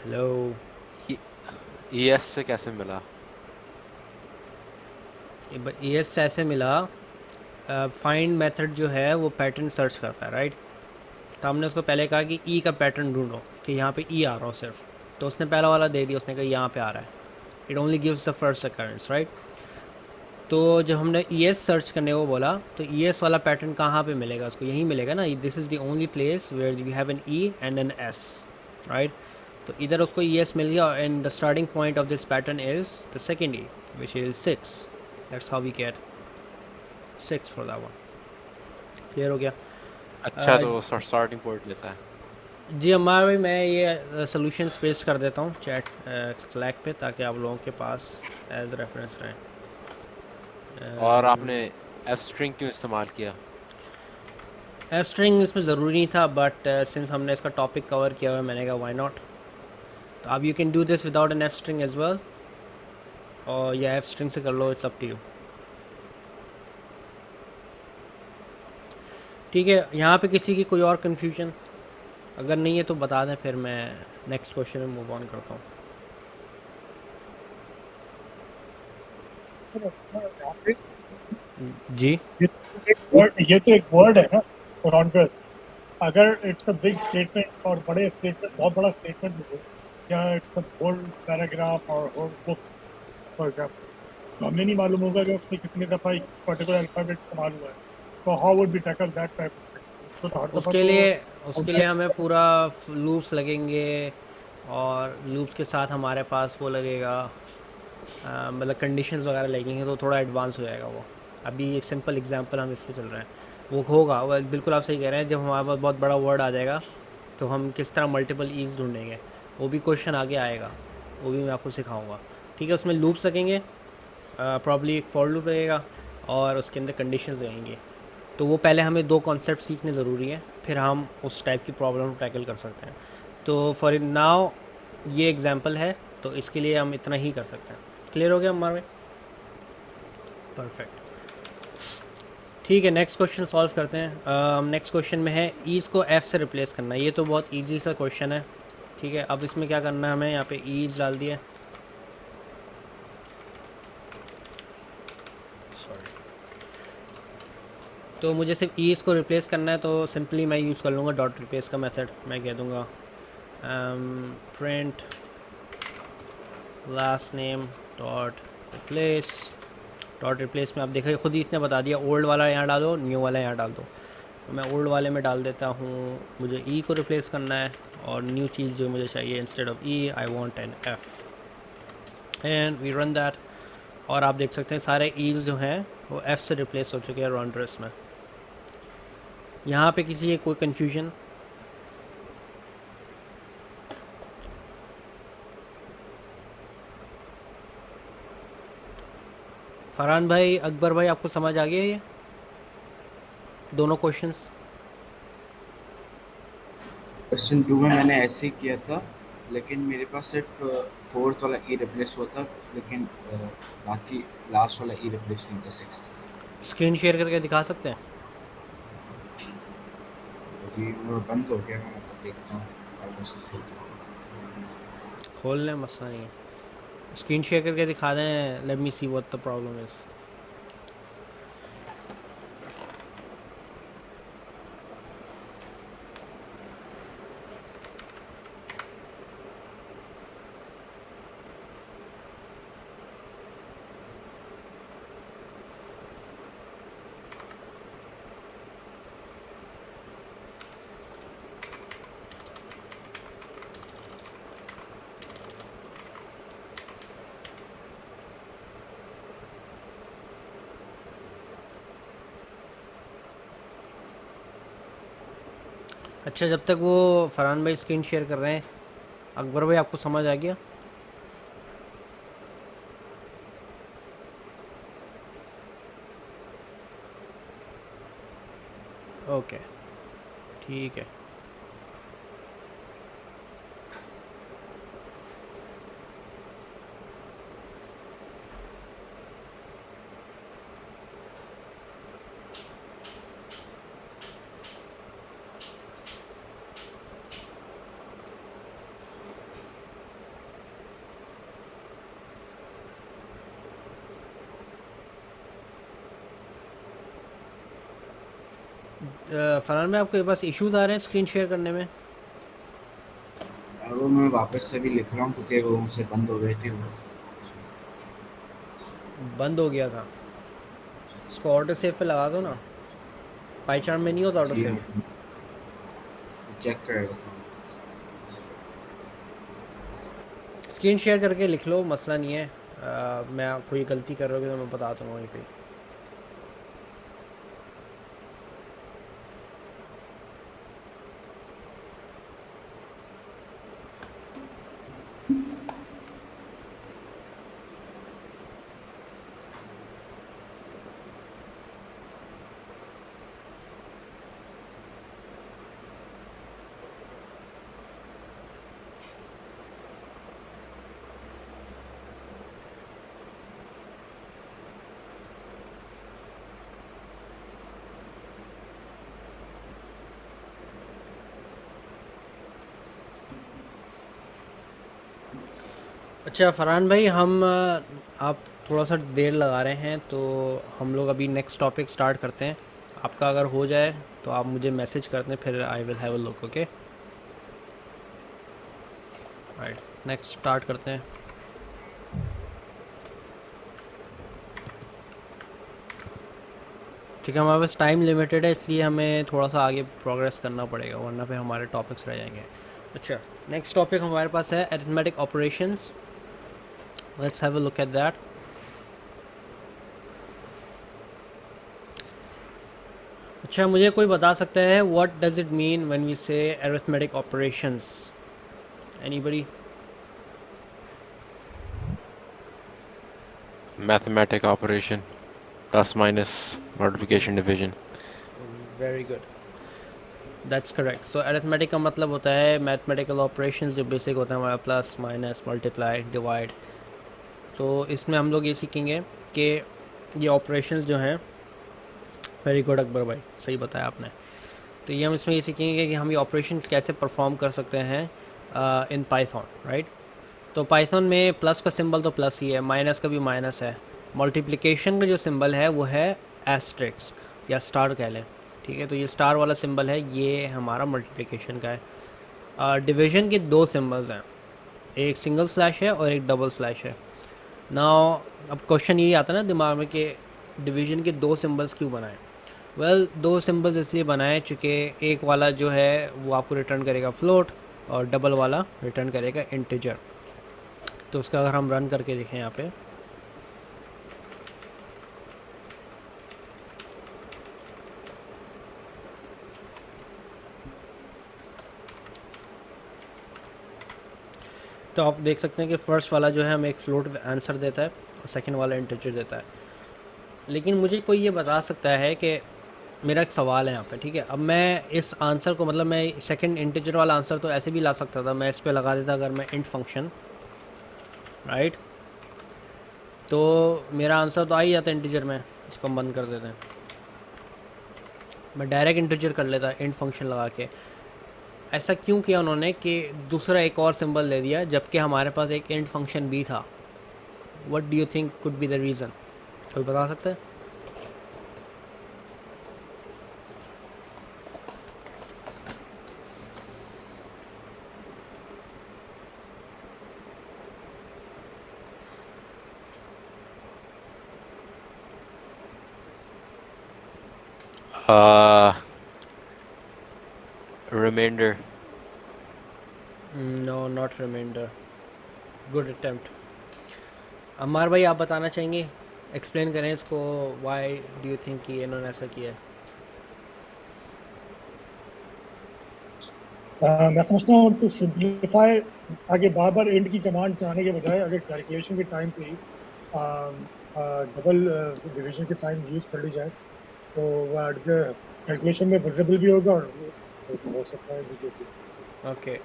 हेलो। ES से कैसे मिला? ES ऐसे मिला, फाइंड मेथड जो है वो पैटर्न सर्च करता है, राइट। तो हमने उसको पहले कहा कि ई का पैटर्न ढूंढो कि यहाँ पे ई आ रहा हो सिर्फ, तो उसने पहला वाला दे दिया, उसने कहा यहाँ पे आ रहा है, it only gives the first occurrence, right. तो जब हमने ई एस सर्च करने को बोला तो ई एस वाला पैटर्न कहाँ पे मिलेगा, उसको यहीं मिलेगा ना, this is the only place where you have an E and an S, right. तो इधर उसको ई एस मिल गया and the starting point of this pattern is the second E which is 6, that's how we get 6 for that one. Clear हो गया? अच्छा, तो starting point लेता है। जी हमारे भाई, मैं ये सोल्यूशन पेस्ट कर देता हूँ चैट स्लैक पे, ताकि आप लोगों के पास एज रेफरेंस रहें। और आपने F स्ट्रिंग क्यों इस्तेमाल किया? एफ स्ट्रिंग इसमें ज़रूरी नहीं था, बट सिंस हमने इसका टॉपिक कवर किया हुआ है, मैंने कहा व्हाई नॉट। तो अब you can do this without an F string as well, और या एफ स्ट्रिंग से कर लो, इट्स अप टू यू। ठीक है, यहाँ पे किसी की कोई और कन्फ्यूजन अगर नहीं है तो बता दें, फिर मैं नेक्स्ट क्वेश्चन में मूव ऑन करता हूँ। यहाँ पे जी। ये तो एक वर्ड है ना, रॉन्ड्रस। अगर इट्स अ बिग स्टेटमेंट और बड़े स्टेटमेंट, बहुत बड़ा स्टेटमेंट हो, या इट्स अ होल पैराग्राफ और होल बुक फॉर एग्जाम्पल, तो हमें नहीं मालूम होगा कि उसमें कितने दफ़ा एक पर्टिकुलर अल्फ़ाबेट इस्तेमाल हुआ है, तो how would be tackle that type of, तो हर दफ़ा उसके तो लिए उसके लिए हमें पूरा लूप्स लगेंगे, और लूप्स के साथ हमारे पास वो लगेगा, मतलब कंडीशंस वगैरह लगेंगे, तो थोड़ा एडवांस हो जाएगा वो। अभी सिंपल एग्जांपल हम इस पे चल रहे हैं, वो होगा, वो बिल्कुल आप सही कह रहे हैं। जब हमारे पास बहुत बड़ा वर्ड आ जाएगा तो हम किस तरह मल्टीपल ईव्स ढूंढेंगे, वो भी क्वेश्चन आगे आएगा, वो भी मैं आपको सिखाऊंगा। ठीक है, उसमें लूप्स लगेंगे, प्रॉब्ली एक फॉर लूप लगेगा, और उसके अंदर कंडीशंस लगेंगी। तो वो पहले हमें दो कॉन्सेप्ट सीखने ज़रूरी है, फिर हम उस टाइप की प्रॉब्लम टैकल कर सकते हैं। तो फॉर नाउ ये एग्जांपल है, तो इसके लिए हम इतना ही कर सकते हैं। क्लियर हो गया हमारे? परफेक्ट। ठीक है, नेक्स्ट क्वेश्चन सॉल्व करते हैं। नेक्स्ट क्वेश्चन में है ईज को एफ़ से रिप्लेस करना। ये तो बहुत इजी सा क्वेश्चन है। ठीक है, अब इसमें क्या करना है, हमें यहाँ पे ईज डाल दिया, सॉरी। तो मुझे सिर्फ ईज को रिप्लेस करना है, तो सिंपली मैं यूज़ कर लूँगा डॉट रिप्लेस का मेथड। मैं कह दूँगा print last name dot replace में आप देखिए खुद ही इसने बता दिया, ओल्ड वाला यहाँ डालो, न्यू वाला यहाँ डाल दो। तो मैं ओल्ड वाले में डाल देता हूँ, मुझे ई को रिप्लेस करना है, और न्यू चीज़ जो मुझे चाहिए, instead of E I want an F, and we run that. और आप देख सकते हैं सारे ईज जो हैं वो एफ़ से रिप्लेस हो चुके हैं रॉन्ड्रेस में। यहाँ पे किसी की कोई कन्फ्यूजन? फरहान भाई, अकबर भाई, आपको समझ आ गया ये दोनों क्वेश्चंस? क्वेश्चन 2 में मैंने ऐसे ही किया था, लेकिन मेरे पास सिर्फ फोर्थ वाला ई रिप्लेस हुआ था, लेकिन बाकी लास्ट वाला ई रिप्लेस नहीं था, सिक्स्थ। स्क्रीन शेयर करके दिखा सकते हैं? अभी वो बंद हो गया, मैं देखता हूँ वापस खोलता हूँ। खोल लें, मसला नहीं है। स्क्रीन शेयर करके दिखा दें, let me see what the problem is. अच्छा, जब तक वो फरहान भाई स्क्रीन शेयर कर रहे हैं, अकबर भाई आपको समझ आ गया? ओके, ठीक है। फरहान में आपके पास इश्यूज़ आ रहे हैं स्क्रीन शेयर करने में? वो मैं वापस से भी लिख रहा हूँ क्योंकि वो मुझसे बंद हो गई थी वो। बंद हो गया था, इसको ऑटो सेव पे लगा दो ना। पाई चार्ट में नहीं होता ऑटो जी सेव। मैं चेक कर रहा था। स्क्रीन शेयर करके लिख लो, मसला नहीं है। मैं कोई गलती कर रहा हूँ तो मैं बता दूँगा वहीं पे। अच्छा फरहान भाई, आप थोड़ा सा देर लगा रहे हैं तो हम लोग अभी नेक्स्ट टॉपिक स्टार्ट करते हैं। आपका अगर हो जाए तो आप मुझे मैसेज कर दें, फिर I will have a look. Okay right, next start करते हैं। ठीक है, हमारे पास टाइम लिमिटेड है इसलिए हमें थोड़ा सा आगे प्रोग्रेस करना पड़ेगा, वरना फिर हमारे टॉपिक्स रह जाएंगे। अच्छा, नेक्स्ट टॉपिक हमारे पास है arithmetic operations. Let's have a look at that. अच्छा, मुझे कोई बता सकता है what does it mean when we say arithmetic operations? Anybody? Mathematic operation, plus minus, multiplication, division. Very good, that's correct. So arithmetic का मतलब होता है मैथमेटिकल ऑपरेशंस जो बेसिक होता है हमारा, प्लस माइनस मल्टीप्लाई डिवाइड। तो इसमें हम लोग ये सीखेंगे कि ये ऑपरेशंस जो हैं, वेरी गुड अकबर भाई, सही बताया आपने। तो ये हम इसमें ये सीखेंगे कि हम ये ऑपरेशंस कैसे परफॉर्म कर सकते हैं इन पाइथन, राइट। तो पाइथन में प्लस का सिंबल तो प्लस ही है, माइनस का भी माइनस है। मल्टीप्लिकेशन का जो सिंबल है वो है एस्टेरिस्क या स्टार कह लें, ठीक है। तो ये स्टार वाला सिंबल है, ये हमारा मल्टीप्लिकेशन का है। डिवीजन के दो सिंबल्स हैं, एक सिंगल स्लैश है और एक डबल स्लैश है। नाउ अब क्वेश्चन यही आता है ना दिमाग में कि डिवीजन के दो सिंबल्स क्यों बनाएं? वेल, दो सिंबल्स इसलिए बनाए चूँकि एक वाला जो है वो आपको रिटर्न करेगा फ्लोट और डबल वाला रिटर्न करेगा इंटीजर। तो उसका अगर हम रन करके देखें यहाँ पे, तो आप देख सकते हैं कि फ़र्स्ट वाला जो है हमें एक फ्लोट आंसर देता है और सेकंड वाला इंटीजर देता है। लेकिन मुझे कोई ये बता सकता है कि मेरा एक सवाल है यहाँ पे, ठीक है। अब मैं इस आंसर को, मतलब मैं सेकंड इंटीजर वाला आंसर तो ऐसे भी ला सकता था, मैं इस पे लगा देता अगर मैं इंट फंक्शन, राइट। तो मेरा आंसर तो आ ही जाता इंटीजर में। इसको हम बंद कर देते हैं, मैं डायरेक्ट इंटीजर कर लेता इंट फंक्शन लगा के। ऐसा क्यों किया उन्होंने कि दूसरा एक और सिंबल दे दिया जबकि हमारे पास एक इंट फंक्शन भी था? What do you think could be the reason? कोई बता सकता है? Uh, Remainder. No, not remainder. Good attempt. Ammar भाई, आप बताना चाहेंगे, एक्सप्लेन करें इसको, व्हाई डू यू थिंक कि इन्होंने ऐसा किया है? मैं समझता हूँ टू सिंप्लीफाई, आगे बार बार एंड की कमांड चलाने के बजाय अगर कैलकुलेशन के टाइम पे ही डबल डिवीजन के साइन यूज कर ली जाए तो वह कैलकुलेशन में विजिबल भी होगा और हो सकता है भी। ओके,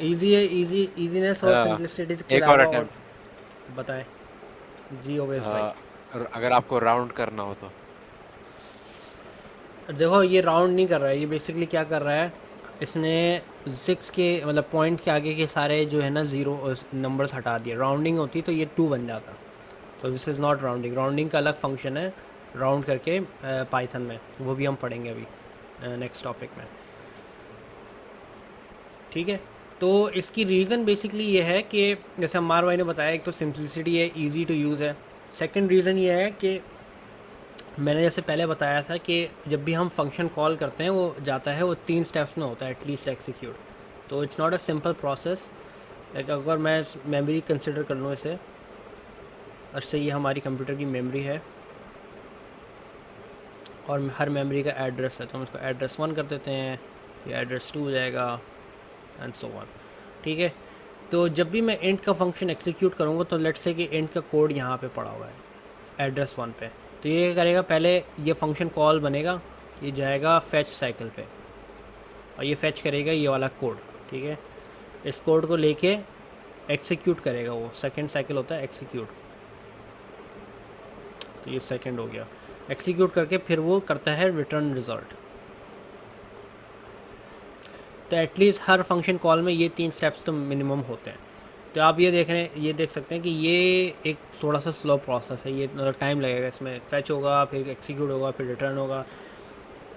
इजी है, इजीनेस और सिंपलिसिटी के एक और अलावा और अटेम्प्ट। बताएं जी ओवेस भाई। अगर आपको राउंड करना हो तो देखो, ये राउंड नहीं कर रहा है, ये बेसिकली क्या कर रहा है, इसने 6 के मतलब पॉइंट के आगे के सारे जो है ना ज़ीरो नंबर्स हटा दिए। राउंडिंग होती तो ये 2 बन जाता। तो this is not rounding. Rounding का अलग फंक्शन है राउंड करके पाइथन में, वो भी हम पढ़ेंगे अभी। नेक्स्ट टॉपिक में, ठीक है। तो इसकी रीज़न बेसिकली ये है कि जैसे अम्मार भाई ने बताया, एक तो सिंप्लिसिटी है, इजी टू यूज़ है। सेकंड रीज़न ये है कि मैंने जैसे पहले बताया था कि जब भी हम फंक्शन कॉल करते हैं वो जाता है, वो 3 स्टेप्स में होता है एटलीस्ट एग्जीक्यूट। तो it's not a simple process. Like अगर मैं मेमोरी कंसिडर कर लूँ इसे, अच्छा ये हमारी कंप्यूटर की मेमोरी है और हर मेमोरी का एड्रेस है, तो हम इसको एड्रेस 1 कर देते हैं, ये एड्रेस 2 हो जाएगा एंड सो ऑन, ठीक है। तो जब भी मैं इंट का फंक्शन एग्जीक्यूट करूँगा तो लेट्स से कि इंट का कोड यहाँ पे पड़ा हुआ है एड्रेस 1 पे, तो ये क्या करेगा, पहले ये फंक्शन कॉल बनेगा, ये जाएगा फैच साइकिल पे और ये फैच करेगा ये वाला कोड, ठीक है। इस कोड को लेके एग्जीक्यूट करेगा, वो सेकंड साइकिल होता है एग्जीक्यूट, तो ये सेकंड हो गया। एग्जीक्यूट करके फिर वो करता है रिटर्न रिज़ल्ट। तो एटलीस्ट हर फंक्शन कॉल में ये 3 स्टेप्स तो मिनिमम होते हैं। तो आप ये देख सकते हैं कि ये एक थोड़ा सा स्लो प्रोसेस है, ये मतलब टाइम लगेगा, इसमें फैच होगा, फिर एग्जीक्यूट होगा, फिर रिटर्न होगा,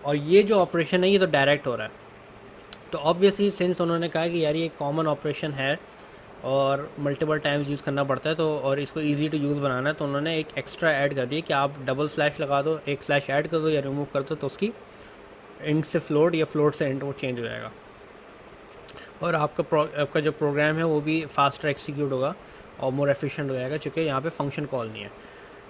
और ये जो ऑपरेशन है ये तो डायरेक्ट हो रहा है। तो ऑब्वियसली सिंस उन्होंने कहा कि यार ये कॉमन ऑपरेशन है और मल्टीपल टाइम्स यूज़ करना पड़ता है, तो और इसको इजी टू यूज़ बनाना है, तो उन्होंने एक एक्स्ट्रा ऐड कर दिया कि आप डबल स्लैश लगा दो, एक स्लैश ऐड कर दो या रिमूव कर दो, तो उसकी इंट से फ्लोट या फ्लोट से इंट वो चेंज हो जाएगा और आपका जो प्रोग्राम है वो भी फास्टर एक्सिक्यूट होगा और मोर एफिशिएंट हो जाएगा, क्योंकि यहाँ पे फंक्शन कॉल नहीं है।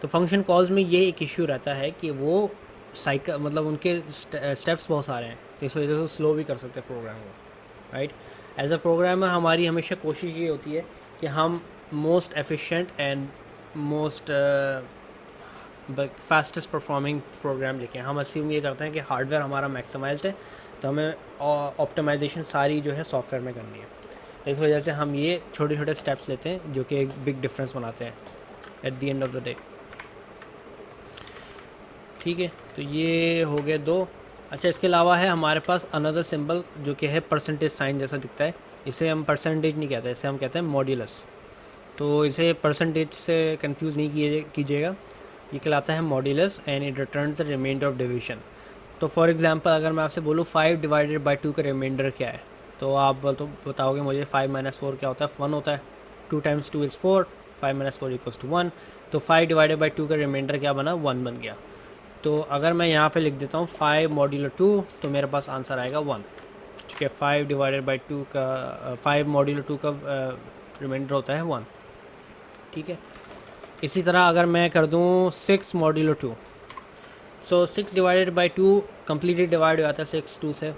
तो फंक्शन कॉल्स में ये एक इश्यू रहता है कि वो साइकिल मतलब उनके स्टेप्स बहुत सारे हैं, तो इस वजह से स्लो भी कर सकते हैं प्रोग्राम को, राइट। एज अ प्रोग्रामर हमारी हमेशा कोशिश ये होती है कि हम most efficient and most fastest performing program लिखें। हम अस्यूम ये करते हैं कि हार्डवेयर हमारा मैक्सिमाइज्ड है, तो हमें ऑप्टिमाइजेशन सारी जो है सॉफ्टवेयर में करनी है। तो इस वजह से हम ये छोटे छोटे स्टेप्स लेते हैं जो कि एक बिग डिफरेंस बनाते हैं at the end of the day, ठीक है। तो ये हो गए 2। अच्छा, इसके अलावा है हमारे पास अनदर सिंबल जो कि है परसेंटेज साइन जैसा दिखता है। इसे हम परसेंटेज नहीं कहते, इसे हम कहते हैं मॉड्यूलस। तो इसे परसेंटेज से कंफ्यूज नहीं कीजिएगा, ये कहलाता है modulus and it returns the remainder of division. तो फॉर एग्जांपल अगर मैं आपसे बोलूँ 5 डिवाइडेड बाई 2 का रिमाइंडर क्या है, तो आप तो बताओगे मुझे 5 - 4 क्या होता है, 1 होता है। 2 × 2 = 4, 5 - 4 = 1। तो 5 डिवाइडेड बाई 2 का रिमाइंडर क्या बना, 1 बन गया। तो अगर मैं यहाँ पे लिख देता हूँ 5 मॉड्यूलर 2, तो मेरे पास आंसर आएगा 1, ठीक है। 5 डिवाइडेड बाई 2 का 5 मॉड्यूलर 2 का रिमाइंडर होता है 1, ठीक है। इसी तरह अगर मैं कर दूँ 6 modular 2, so 6 divided by 2 completely divide हो जाता है 6 2 से,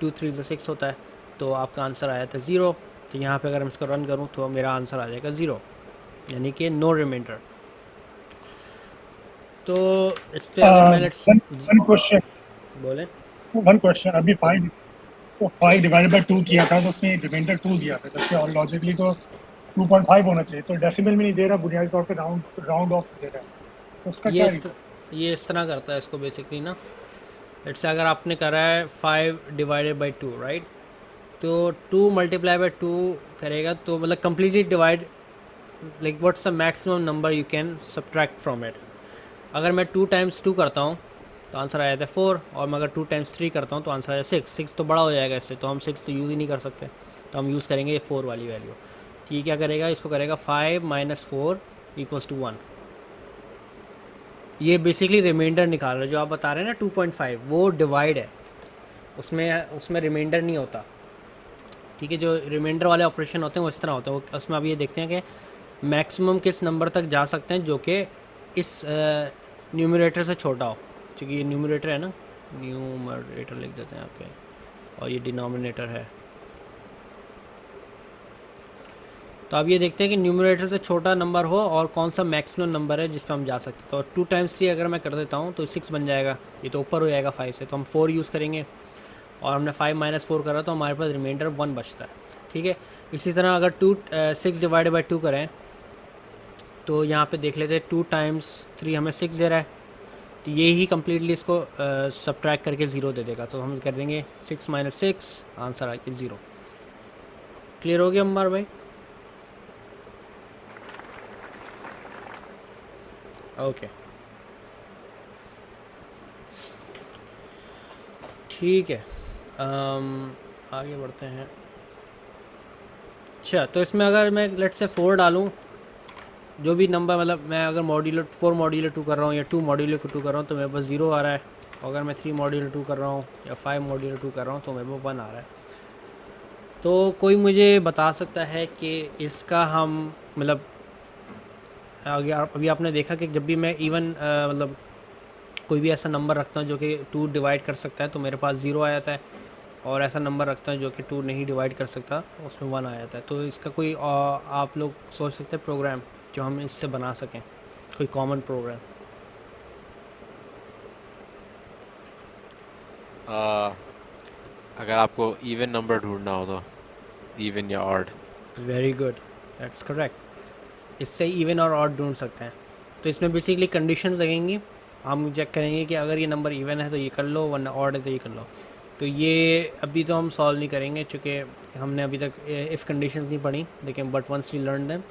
2 3 से 6 होता है, तो आपका आंसर आया था 0। तो यहाँ पे अगर मैं इसको रन करूँ तो मेरा आंसर आ जाएगा 0, यानी कि नो रिमाइंडर। तो इस पे अगर मैं लेट्स बोले वन क्वेश्चन अभी 5 डिवाइडेड बाय 2 किया था तो उसने रिमाइंडर 2 दिया था, जबकि और लॉजिकली तो 2.5 होना चाहिए, तो डेसिमल में नहीं दे रहा, बुनियादी तौर पे राउंड ऑफ दे रहा है, तो उसका क्या ये इस तरह करता है इसको बेसिकली ना। लेट्स से अगर आपने करा है 5 डिवाइडेड बाई 2, राइट, तो 2 मल्टीप्लाई बाई 2 करेगा, तो मतलब completely divide, like what's the maximum number you can subtract from it. अगर मैं 2 × 2 करता हूँ तो आंसर आ जाता है 4, और मैं अगर 2 × 3 करता हूँ तो आंसर आया 6। 6 तो बड़ा हो जाएगा इससे, तो हम 6 तो यूज़ ही नहीं कर सकते, तो हम यूज़ करेंगे ये 4 वाली वैल्यू। तो ये क्या करेगा, इसको करेगा 5 - 4 = 1। ये बेसिकली रिमाइंडर निकाल रहा है, जो आप बता रहे हैं ना 2.5, वो डिवाइड है, उसमें रिमाइंडर नहीं होता, ठीक है। जो रिमाइंडर वाले ऑपरेशन होते हैं वो इस तरह होते हैं, वो उसमें आप ये देखते हैं कि मैक्सिमम किस नंबर तक जा सकते हैं जो कि इस न्यूमरेटर से छोटा हो, क्योंकि ये न्यूमरेटर है ना, न्यूमरेटर लिख देते हैं यहाँ पे, और ये डिनोमिनेटर है। तो आप ये देखते हैं कि न्यूमरेटर से छोटा नंबर हो और कौन सा मैक्सिमम नंबर है जिस पर हम जा सकते हैं। तो 2 × 3 अगर मैं कर देता हूँ तो 6 बन जाएगा, ये तो ऊपर हो जाएगा 5 से, तो हम 4 यूज़ करेंगे, और हमने 5 - 4 करा तो हमारे पास रिमाइंडर 1 बचता है, ठीक है। इसी तरह अगर 6 डिवाइडेड बाई 2 करें तो यहाँ पे देख लेते हैं 2 × 3 हमें 6 दे रहा है, तो ये ही कम्प्लीटली इसको सब्ट्रैक्ट करके 0 दे देगा, तो हम कर देंगे 6 - 6, आंसर आ गया 0। क्लियर हो गया अम्मार भाई? ओके। ठीक है, आगे बढ़ते हैं। अच्छा, तो इसमें अगर मैं लेट से 4 डालूं, जो भी नंबर, मतलब मैं अगर मॉड्यूलर 4 मॉड्यूलर 2 कर रहा हूँ या 2 मॉड्यूलर 2 कर रहा हूँ तो मेरे पास 0 आ रहा है। अगर मैं 3 मॉड्यूलर 2 कर रहा हूँ या 5 मॉड्यूलर 2 कर रहा हूँ तो मेरे पास 1 आ रहा है। तो कोई मुझे बता सकता है कि इसका हम मतलब अभी आपने देखा कि जब भी मैं इवन मतलब कोई भी ऐसा नंबर रखता हूँ जो कि 2 डिवाइड कर सकता है तो मेरे पास 0 आ जाता है, और ऐसा नंबर रखता हूँ जो कि 2 नहीं डिवाइड कर सकता उसमें 1 आ जाता है। तो इसका कोई आप लोग सोच सकते हैं प्रोग्राम जो हम इससे बना सकें, कोई कॉमन प्रोग्राम? अगर आपको इवन नंबर ढूंढना हो तो इवन या odd. Very good, that's correct. इससे इवन और ऑड ढूंढ सकते हैं। तो इसमें बेसिकली कंडीशंस लगेंगी, हम चेक करेंगे कि अगर ये नंबर इवन है तो ये कर लो, वरना ऑड है तो ये कर लो। तो ये अभी तो हम सॉल्व नहीं करेंगे क्योंकि हमने अभी तक इफ़ कंडीशंस नहीं पढ़ी, लेकिन but once we learn them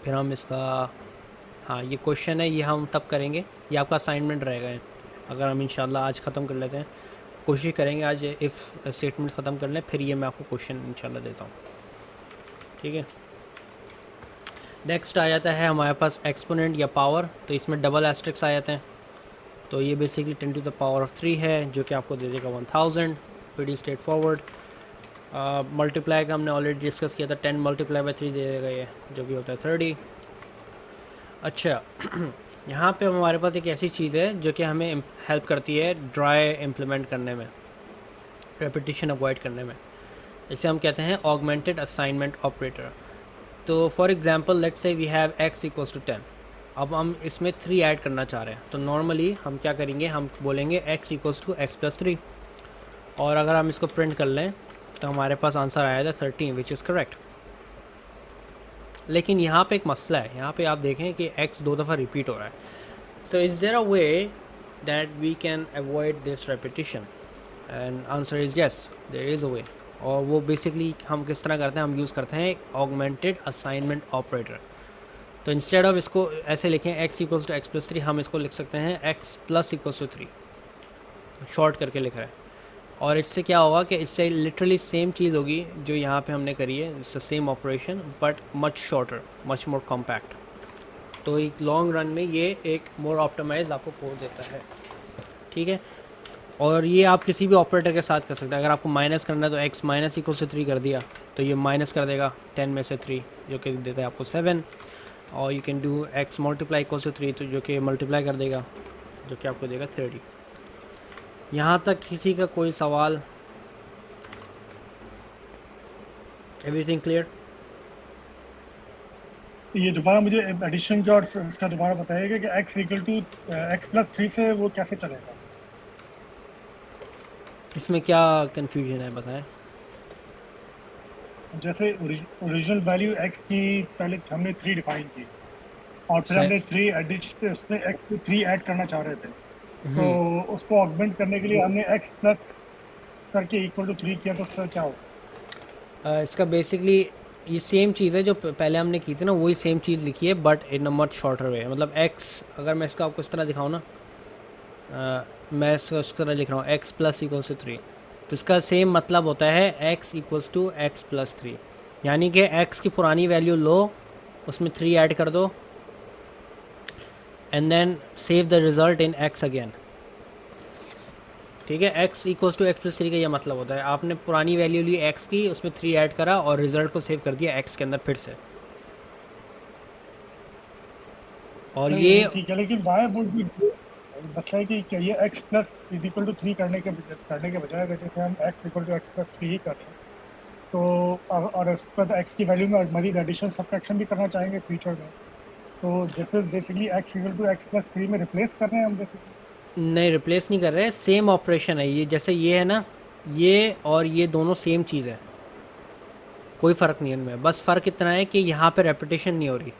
फिर हम इसका, हाँ ये क्वेश्चन है ये हम तब करेंगे, ये आपका असाइनमेंट रहेगा। अगर हम इंशाल्लाह आज ख़त्म कर लेते हैं, कोशिश करेंगे आज इफ़ स्टेटमेंट्स ख़त्म कर लें, फिर ये मैं आपको क्वेश्चन इंशाल्लाह देता हूँ, ठीक है। नेक्स्ट आ जाता है हमारे पास एक्सपोनेंट या पावर, तो इसमें डबल एस्ट्रिक्स आ जाते हैं। तो ये basically 10 to the power of 3 है जो कि आपको दे देगा 1000, प्रीटी स्ट्रेट फॉरवर्ड। मल्टीप्लाई का हमने ऑलरेडी डिस्कस किया था, 10 मल्टीप्लाई बाई 3 दे देगा ये, जो कि होता है 30। अच्छा यहाँ पे हमारे पास एक ऐसी चीज़ है जो कि हमें हेल्प करती है ड्राई इम्प्लीमेंट करने में, रेपिटिशन अवॉइड करने में। इसे हम कहते हैं ऑगमेंटेड असाइनमेंट ऑपरेटर। तो for example let's say we have x equals to 10। अब हम इसमें 3 ऐड करना चाह रहे हैं, तो नॉर्मली हम क्या करेंगे, हम बोलेंगे x equals to x plus 3, और अगर हम इसको प्रिंट कर लें तो हमारे पास आंसर आया था 13, विच इज़ करेक्ट। लेकिन यहाँ पे एक मसला है, यहाँ पे आप देखें कि x 2 दफ़ा रिपीट हो रहा है। So is there a way that we can avoid this repetition? And answer is yes, there is a way. और वो बेसिकली हम किस तरह करते हैं, हम यूज़ करते हैं ऑगमेंटेड असाइनमेंट ऑपरेटर। तो इंस्टेड ऑफ इसको ऐसे लिखें x equals to x plus 3, हम इसको लिख सकते हैं x plus equals to 3, short करके लिख रहा है। और इससे क्या होगा कि इससे लिटरली सेम चीज़ होगी जो यहाँ पे हमने करी है, it's the same operation but much shorter, much more compact. तो एक लॉन्ग रन में ये एक मोर ऑप्टिमाइज आपको कोड देता है, ठीक है। और ये आप किसी भी ऑपरेटर के साथ कर सकते हैं। अगर आपको माइनस करना है तो x माइनस इक्वल से 3 कर दिया तो ये माइनस कर देगा 10 में से 3, जो कि देता है आपको 7। और you can do x multiply equal से 3, तो जो कि मल्टीप्लाई कर देगा, जो कि आपको देगा 30। यहाँ तक किसी का कोई सवाल? Everything clear? ये दोबारा मुझे एडिशन का और इसका दोबारा बताइएगा कि x equal to x plus 3 से वो कैसे चलेगा? इसमें क्या कन्फ्यूजन है बताएं। जैसे ओरिजिनल वैल्यू x की पहले हमने 3 डिफाइन की, और फिर सही। हमने 3 एडिशन उसमें x पे 3 ऐड करना चाह रहे थे, तो उसको ऑगमेंट करने के लिए हमने x प्लस करके इक्वल टू 3 किया, तो उसका क्या होगा? इसका बेसिकली ये सेम चीज़ है जो पहले हमने की थी ना, वही सेम चीज़ लिखी है but in a much shorter वे। मतलब x, अगर मैं इसको आपको इस तरह दिखाऊँ ना, मैं इसको इस तरह लिख रहा हूँ x प्लस इक्वल्स टू 3, तो इसका सेम मतलब होता है x equals to x plus 3। यानी कि x की पुरानी वैल्यू लो, उसमें 3 ऐड कर दो, and then save the result in x again, ठीक है। x equals to x plus 3 का ये मतलब होता है आपने पुरानी वैल्यू ली x की, उसमें 3 ऐड करा और रिज़ल्ट को सेव कर दिया x के अंदर फिर से। और ये ठीक है, लेकिन वाई वुड बी बता है कि क्या ये x plus is equal to 3 करने के बजाय अगर जैसे हम x equal to x plus 3 ही कर रहे हैं, तो और उस पर x की वैल्यू में मजीद एडिशन सब्ट्रैक्शन भी करना चाहेंगे फ्यूचर में, तो जैसे basically x equal to x plus 3 में रिप्लेस कर रहे हैं हम बेसिकली? नहीं, रिप्लेस नहीं कर रहे, सेम ऑपरेशन है ये। जैसे ये है ना, ये और ये दोनों सेम चीज़ है, कोई फ़र्क नहीं है इनमें। बस फ़र्क इतना है कि यहाँ पे रेपिटेशन नहीं हो रही।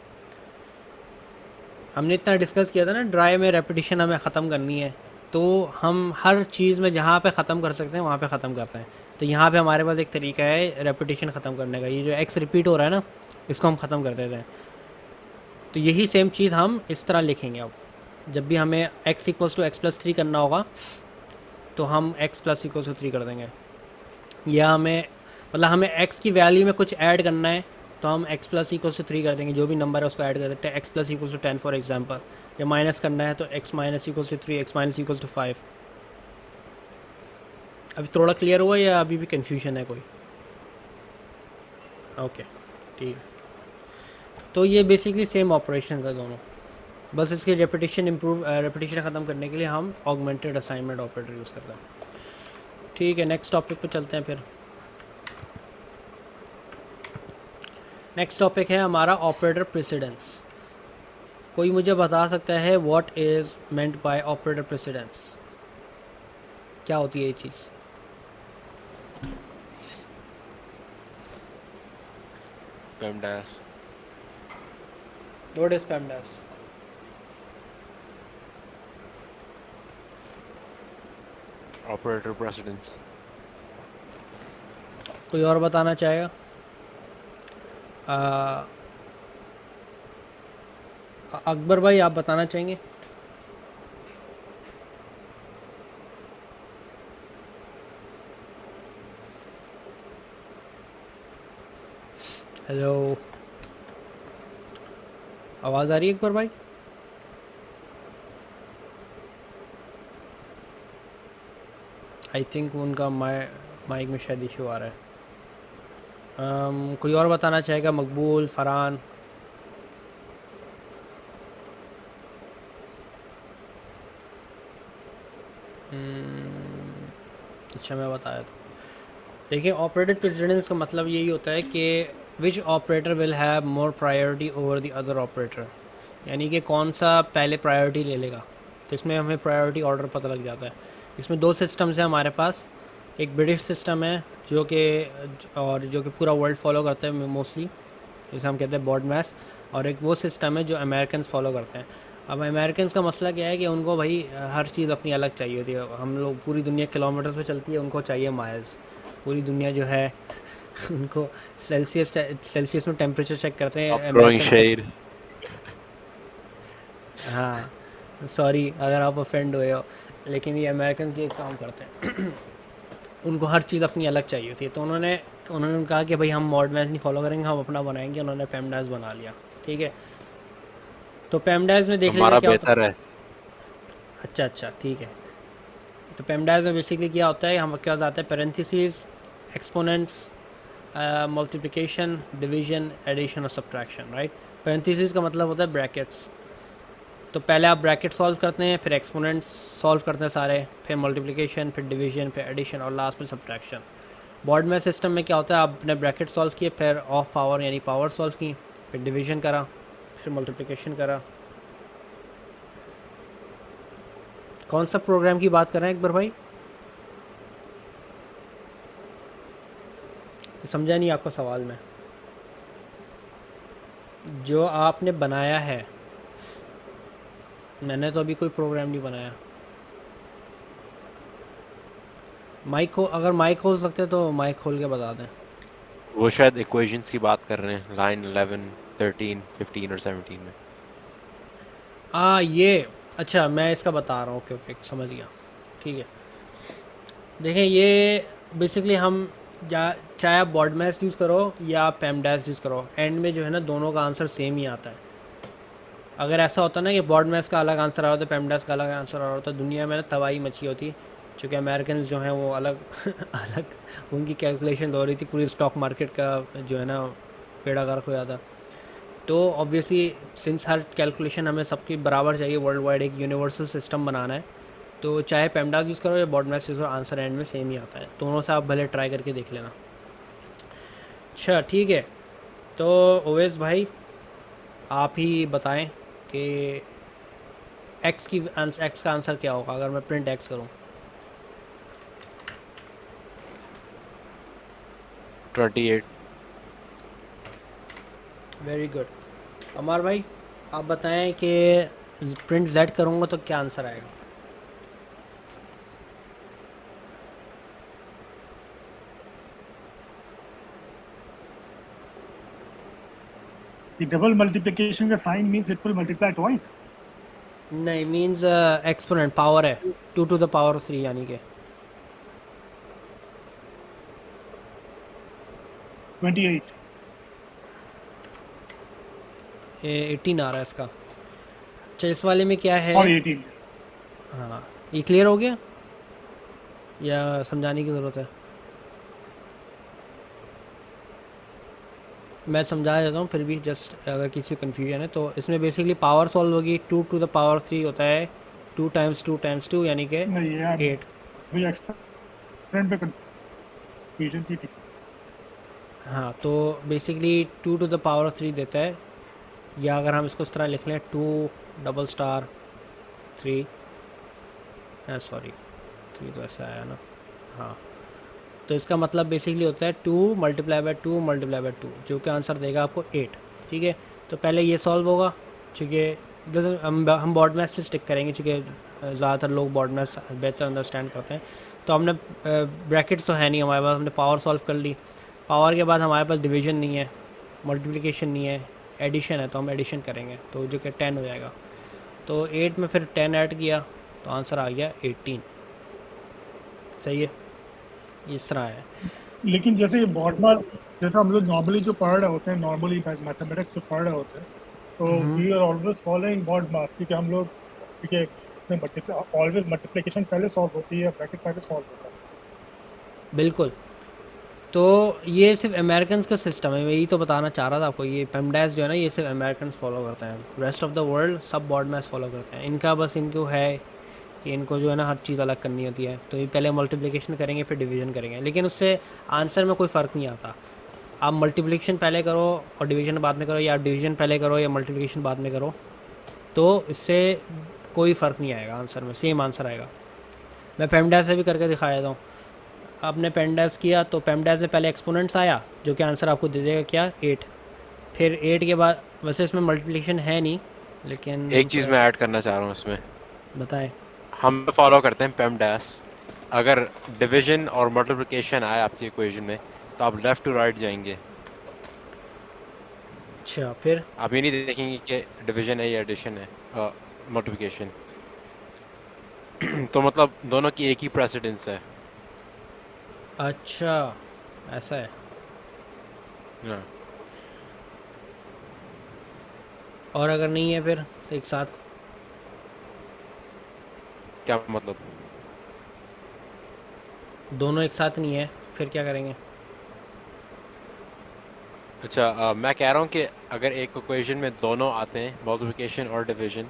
हमने इतना डिस्कस किया था ना, ड्राई में रेपिटेशन हमें ख़त्म करनी है, तो हम हर चीज़ में जहाँ पे ख़त्म कर सकते हैं वहाँ पे ख़त्म करते हैं। तो यहाँ पे हमारे पास एक तरीका है रेपिटेशन ख़त्म करने का। ये जो x रिपीट हो रहा है ना, इसको हम ख़त्म कर देते हैं। तो यही सेम चीज़ हम इस तरह लिखेंगे। अब जब भी हमें x equals to x plus 3 करना होगा तो हम x प्लस इक्वल टू 3 कर देंगे, या हमें मतलब हमें x की वैल्यू में कुछ ऐड करना है तो हम x प्लस इक्वल टू 3 कर देंगे, जो भी नंबर है उसको ऐड कर देते हैं, x plus equal to 10 for example, या माइनस करना है तो x minus equal to 3, x minus equal to 5। अभी थोड़ा क्लियर हुआ या अभी भी कन्फ्यूजन है कोई? ओके ठीक है, तो ये बेसिकली सेम ऑपरेशन है दोनों, बस इसकी रेपिटेशन ख़त्म करने के लिए हम ऑगमेंटेड असाइनमेंट ऑपरेटर यूज़ करते हैं। ठीक है, नेक्स्ट टॉपिक पे चलते हैं फिर। नेक्स्ट टॉपिक है हमारा ऑपरेटर प्रेसिडेंस। कोई मुझे बता सकता है what is meant by operator precedence, क्या होती है ये चीज़? PEMDAS. What is PEMDAS? Operator precedence. कोई और बताना चाहेगा? अकबर भाई आप बताना चाहेंगे? हेलो, आवाज़ आ रही है अकबर भाई? आई थिंक उनका माइक में शायद इशू आ रहा है। कोई और बताना चाहेगा? मकबूल, फरहान? अच्छा मैं बताया था। देखिए, ऑपरेटेड प्रेसिडेंस का मतलब यही होता है कि which operator will have more priority over the other operator, यानी कि कौन सा पहले प्रायोरिटी ले लेगा। तो इसमें हमें प्रायोरिटी ऑर्डर पता लग जाता है। इसमें दो सिस्टम्स हैं हमारे पास, एक ब्रिटिश सिस्टम है जो कि पूरा वर्ल्ड फॉलो करता है मोस्टली, जिसे हम कहते हैं बॉड मैस, और एक वो सिस्टम है जो अमेरिकन फॉलो करते हैं। अब अमेरिकन का मसला क्या है कि उनको भाई हर चीज़ अपनी अलग चाहिए होती है। हम लोग पूरी दुनिया किलोमीटर्स पे चलती है, उनको चाहिए माइल्स। पूरी दुनिया जो है उनको सेल्सियस में टेम्परेचर चेक करते हैं Stop throwing अमेरिकन। shade. हाँ सॉरी अगर आप ऑफेंड हुए हो, लेकिन ये अमेरिकन ये काम करते हैं उनको हर चीज़ अपनी अलग चाहिए होती है। तो उन्होंने कहा कि भाई हम मॉड मैच नहीं फॉलो करेंगे, हम अपना बनाएंगे। उन्होंने पेमडास बना लिया, ठीक है। तो पेमडास में देख लीजिए हमारा क्या होता है। बेहतर है। अच्छा ठीक है। तो पेमडास में बेसिकली क्या होता है, हम क्या आता है parenthesis, exponents, multiplication, division, addition और सब्ट्रैक्शन, राइट। पेरेंथेसिस का मतलब होता है ब्रैकेट्स। तो पहले आप ब्रैकेट सॉल्व करते हैं, फिर एक्सपोनेंट्स सॉल्व करते हैं सारे, फिर मल्टीप्लिकेशन, फिर डिवीजन, फिर एडिशन और लास्ट में सब्ट्रैक्शन। बॉड मैथ सिस्टम में क्या होता है, आपने ब्रैकेट सॉल्व किए, फिर ऑफ पावर यानी पावर सॉल्व की, फिर डिवीजन करा, फिर मल्टीप्लिकेशन करा। कौन सा प्रोग्राम की बात कर रहे हैं अकबर भाई? समझा नहीं आपका सवाल में। जो आपने बनाया है, मैंने तो अभी कोई प्रोग्राम नहीं बनाया। अगर माइक खोल सकते तो माइक खोल के बता दें। वो शायद इक्वेशंस की बात कर रहे हैं, लाइन 11, 13, 15 और 17 में। ये अच्छा मैं इसका बता रहा हूँ। ओके समझ गया, ठीक है। देखें, ये बेसिकली हम चाहे आप बॉड मैथ यूज़ करो या आप पेमडास यूज़ करो, एंड में जो है ना दोनों का आंसर सेम ही आता है। अगर ऐसा होता ना कि बॉड मैथ का अलग आंसर आ रहा होता, पेमडास का अलग आंसर आ रहा होता, दुनिया में ना तबाही मची होती। चूँकि अमेरिकन जो हैं वो अलग अलग उनकी कैलकुलेशन हो रही थी, पूरी स्टॉक मार्केट का जो है ना बेड़ा गर्क हो जाता। तो ऑब्वियसली सिंस हर कैलकुलेशन हमें सबकी बराबर चाहिए, वर्ल्ड वाइड एक यूनिवर्सल सिस्टम बनाना है, तो चाहे पेमडास यूज़ करो या बॉड मैथ यूज़ करो, आंसर एंड में सेम ही आता है। दोनों से आप भले ट्राई करके देख लेना। अच्छा ठीक है, तो ओवैस भाई आप ही बताएं कि एक्स का आंसर क्या होगा अगर मैं प्रिंट एक्स करूं? 28। Very good. अमर भाई आप बताएं कि प्रिंट जेड करूंगा तो क्या आंसर आएगा? The double multiplication का sign means it will multiply twice. नहीं, मीन्स एक्सपोनेंट पावर है 2 to the power 3 यानी कि 28 18 आ रहा है इसका। अच्छा इस वाले में क्या है? और 18 हाँ ये क्लियर हो गया या समझाने की ज़रूरत है? मैं समझा देता हूँ फिर भी, जस्ट अगर किसी कन्फ्यूजन है तो। इसमें बेसिकली पावर सॉल्व होगी, 2 टू द पावर 3 होता है 2 टाइम्स 2 टाइम्स 2 यानी कि नहीं यार 8। भाई एक्सपेरिमेंट पे कंफ्यूजन थी। हाँ तो बेसिकली 2 टू द पावर 3 देता है, या अगर हम इसको इस तरह लिख लें 2 डबल स्टार 3, सॉरी 3 तो ऐसा आया ना। हाँ तो इसका मतलब बेसिकली होता है 2 मल्टीप्लाई बाय 2 मल्टीप्लाई बाय 2, जो कि आंसर देगा आपको 8। ठीक है तो पहले ये सॉल्व होगा, चूँकि जैसे हम बॉड मैथ्स पे स्टिक करेंगे, चूँकि ज़्यादातर लोग बॉड मैथ्स बेहतर अंडरस्टैंड करते हैं। तो हमने ब्रैकेट्स तो है नहीं हमारे पास, हमने पावर सॉल्व कर ली। पावर के बाद हमारे पास डिवीजन नहीं है, मल्टीप्लिकेशन नहीं है, एडिशन है, तो हम एडिशन करेंगे तो जो कि 10 हो जाएगा। तो 8 में फिर 10 ऐड किया तो आंसर आ गया 18। सही है, इस तरह है। लेकिन जैसे ये बॉड मास, जैसे हम लोग नॉर्मली जो पढ़ रहे होते हैं, नॉर्मली मैथमेटिक्स जो पढ़ रहे होते हैं, तो we are always following BODMAS, क्योंकि हम लोग ठीक है ऑलवेज मल्टीप्लिकेशन पहले सॉल्व होती है, ब्रैकेट पहले सॉल्व होता है। बिल्कुल। तो ये सिर्फ अमेरिकन का सिस्टम है, मैं यही तो बताना चाह रहा था आपको। ये पेमडैस जो है ना, ये सिर्फ अमेरिकन फॉलो करते हैं, रेस्ट ऑफ द वर्ल्ड सब बॉड मैथ्स फॉलो करते हैं। इनका बस इनको है कि इनको जो है ना हर चीज़ अलग करनी होती है। तो ये पहले मल्टीप्लिकेशन करेंगे फिर डिवीजन करेंगे, लेकिन उससे आंसर में कोई फ़र्क नहीं आता। आप मल्टीप्लिकेशन पहले करो और डिवीजन बाद में करो, या डिवीजन पहले करो या मल्टीप्लिकेशन बाद में करो, तो इससे कोई फ़र्क नहीं आएगा आंसर में, सेम आंसर आएगा। मैं पेमडैस से भी करके दिखा देता हूँ। आपने पेमडैस किया तो पेमडैस से पहले एक्सपोनेंट्स आया, जो कि आंसर आपको दे देगा क्या 8। फिर 8 के बाद, वैसे इसमें मल्टीप्लिकेशन है नहीं, लेकिन एक चीज़ मैं ऐड करना चाह रहा हूँ इसमें। बताएं। हम फॉलो करते हैं पेमडैस। अगर डिवीजन और मल्टीप्लिकेशन आए आपकी इक्वेशन में तो आप लेफ़्ट टू राइट जाएंगे। अच्छा फिर आप ये नहीं देखेंगे कि डिवीजन है या एडिशन है, मल्टीप्लिकेशन। तो मतलब दोनों की एक ही प्रेसिडेंस है। अच्छा ऐसा है। हाँ। और अगर नहीं है फिर तो एक साथ? क्या मतलब? दोनों एक साथ नहीं है फिर क्या करेंगे? अच्छा, मैं कह रहा हूँ कि अगर एक इक्वेशन में दोनों आते हैं, मल्टीप्लिकेशन और डिवीजन,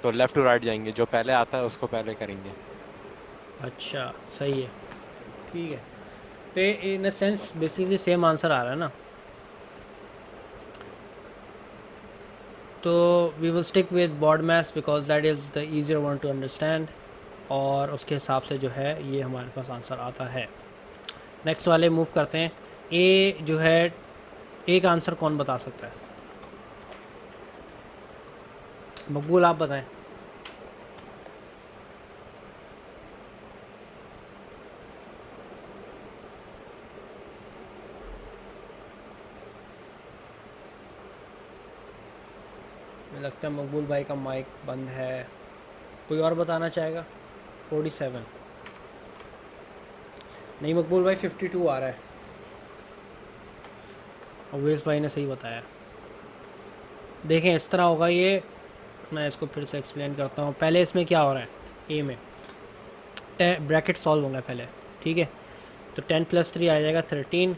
तो लेफ़्ट टू राइट जाएंगे, जो पहले आता है उसको पहले करेंगे। अच्छा सही है, ठीक है। तो in a sense basically same answer आ रहा है ना। तो we will stick with BODMAS because that is the easier one to understand, और उसके हिसाब से जो है ये हमारे पास आंसर आता है। नेक्स्ट वाले मूव करते हैं। ए जो है, एक आंसर कौन बता सकता है? मकबूल आप बताएं। मुझे लगता है मकबूल भाई का माइक बंद है। कोई और बताना चाहेगा? 47 नहीं, मकबूल भाई 52 आ रहा है। अवेश भाई ने सही बताया। देखें इस तरह होगा ये, मैं इसको फिर से एक्सप्लेन करता हूँ। पहले इसमें क्या हो रहा है, ए में ब्रैकेट सॉल्व होगा पहले, ठीक है। तो 10 + 3 आ जाएगा 13,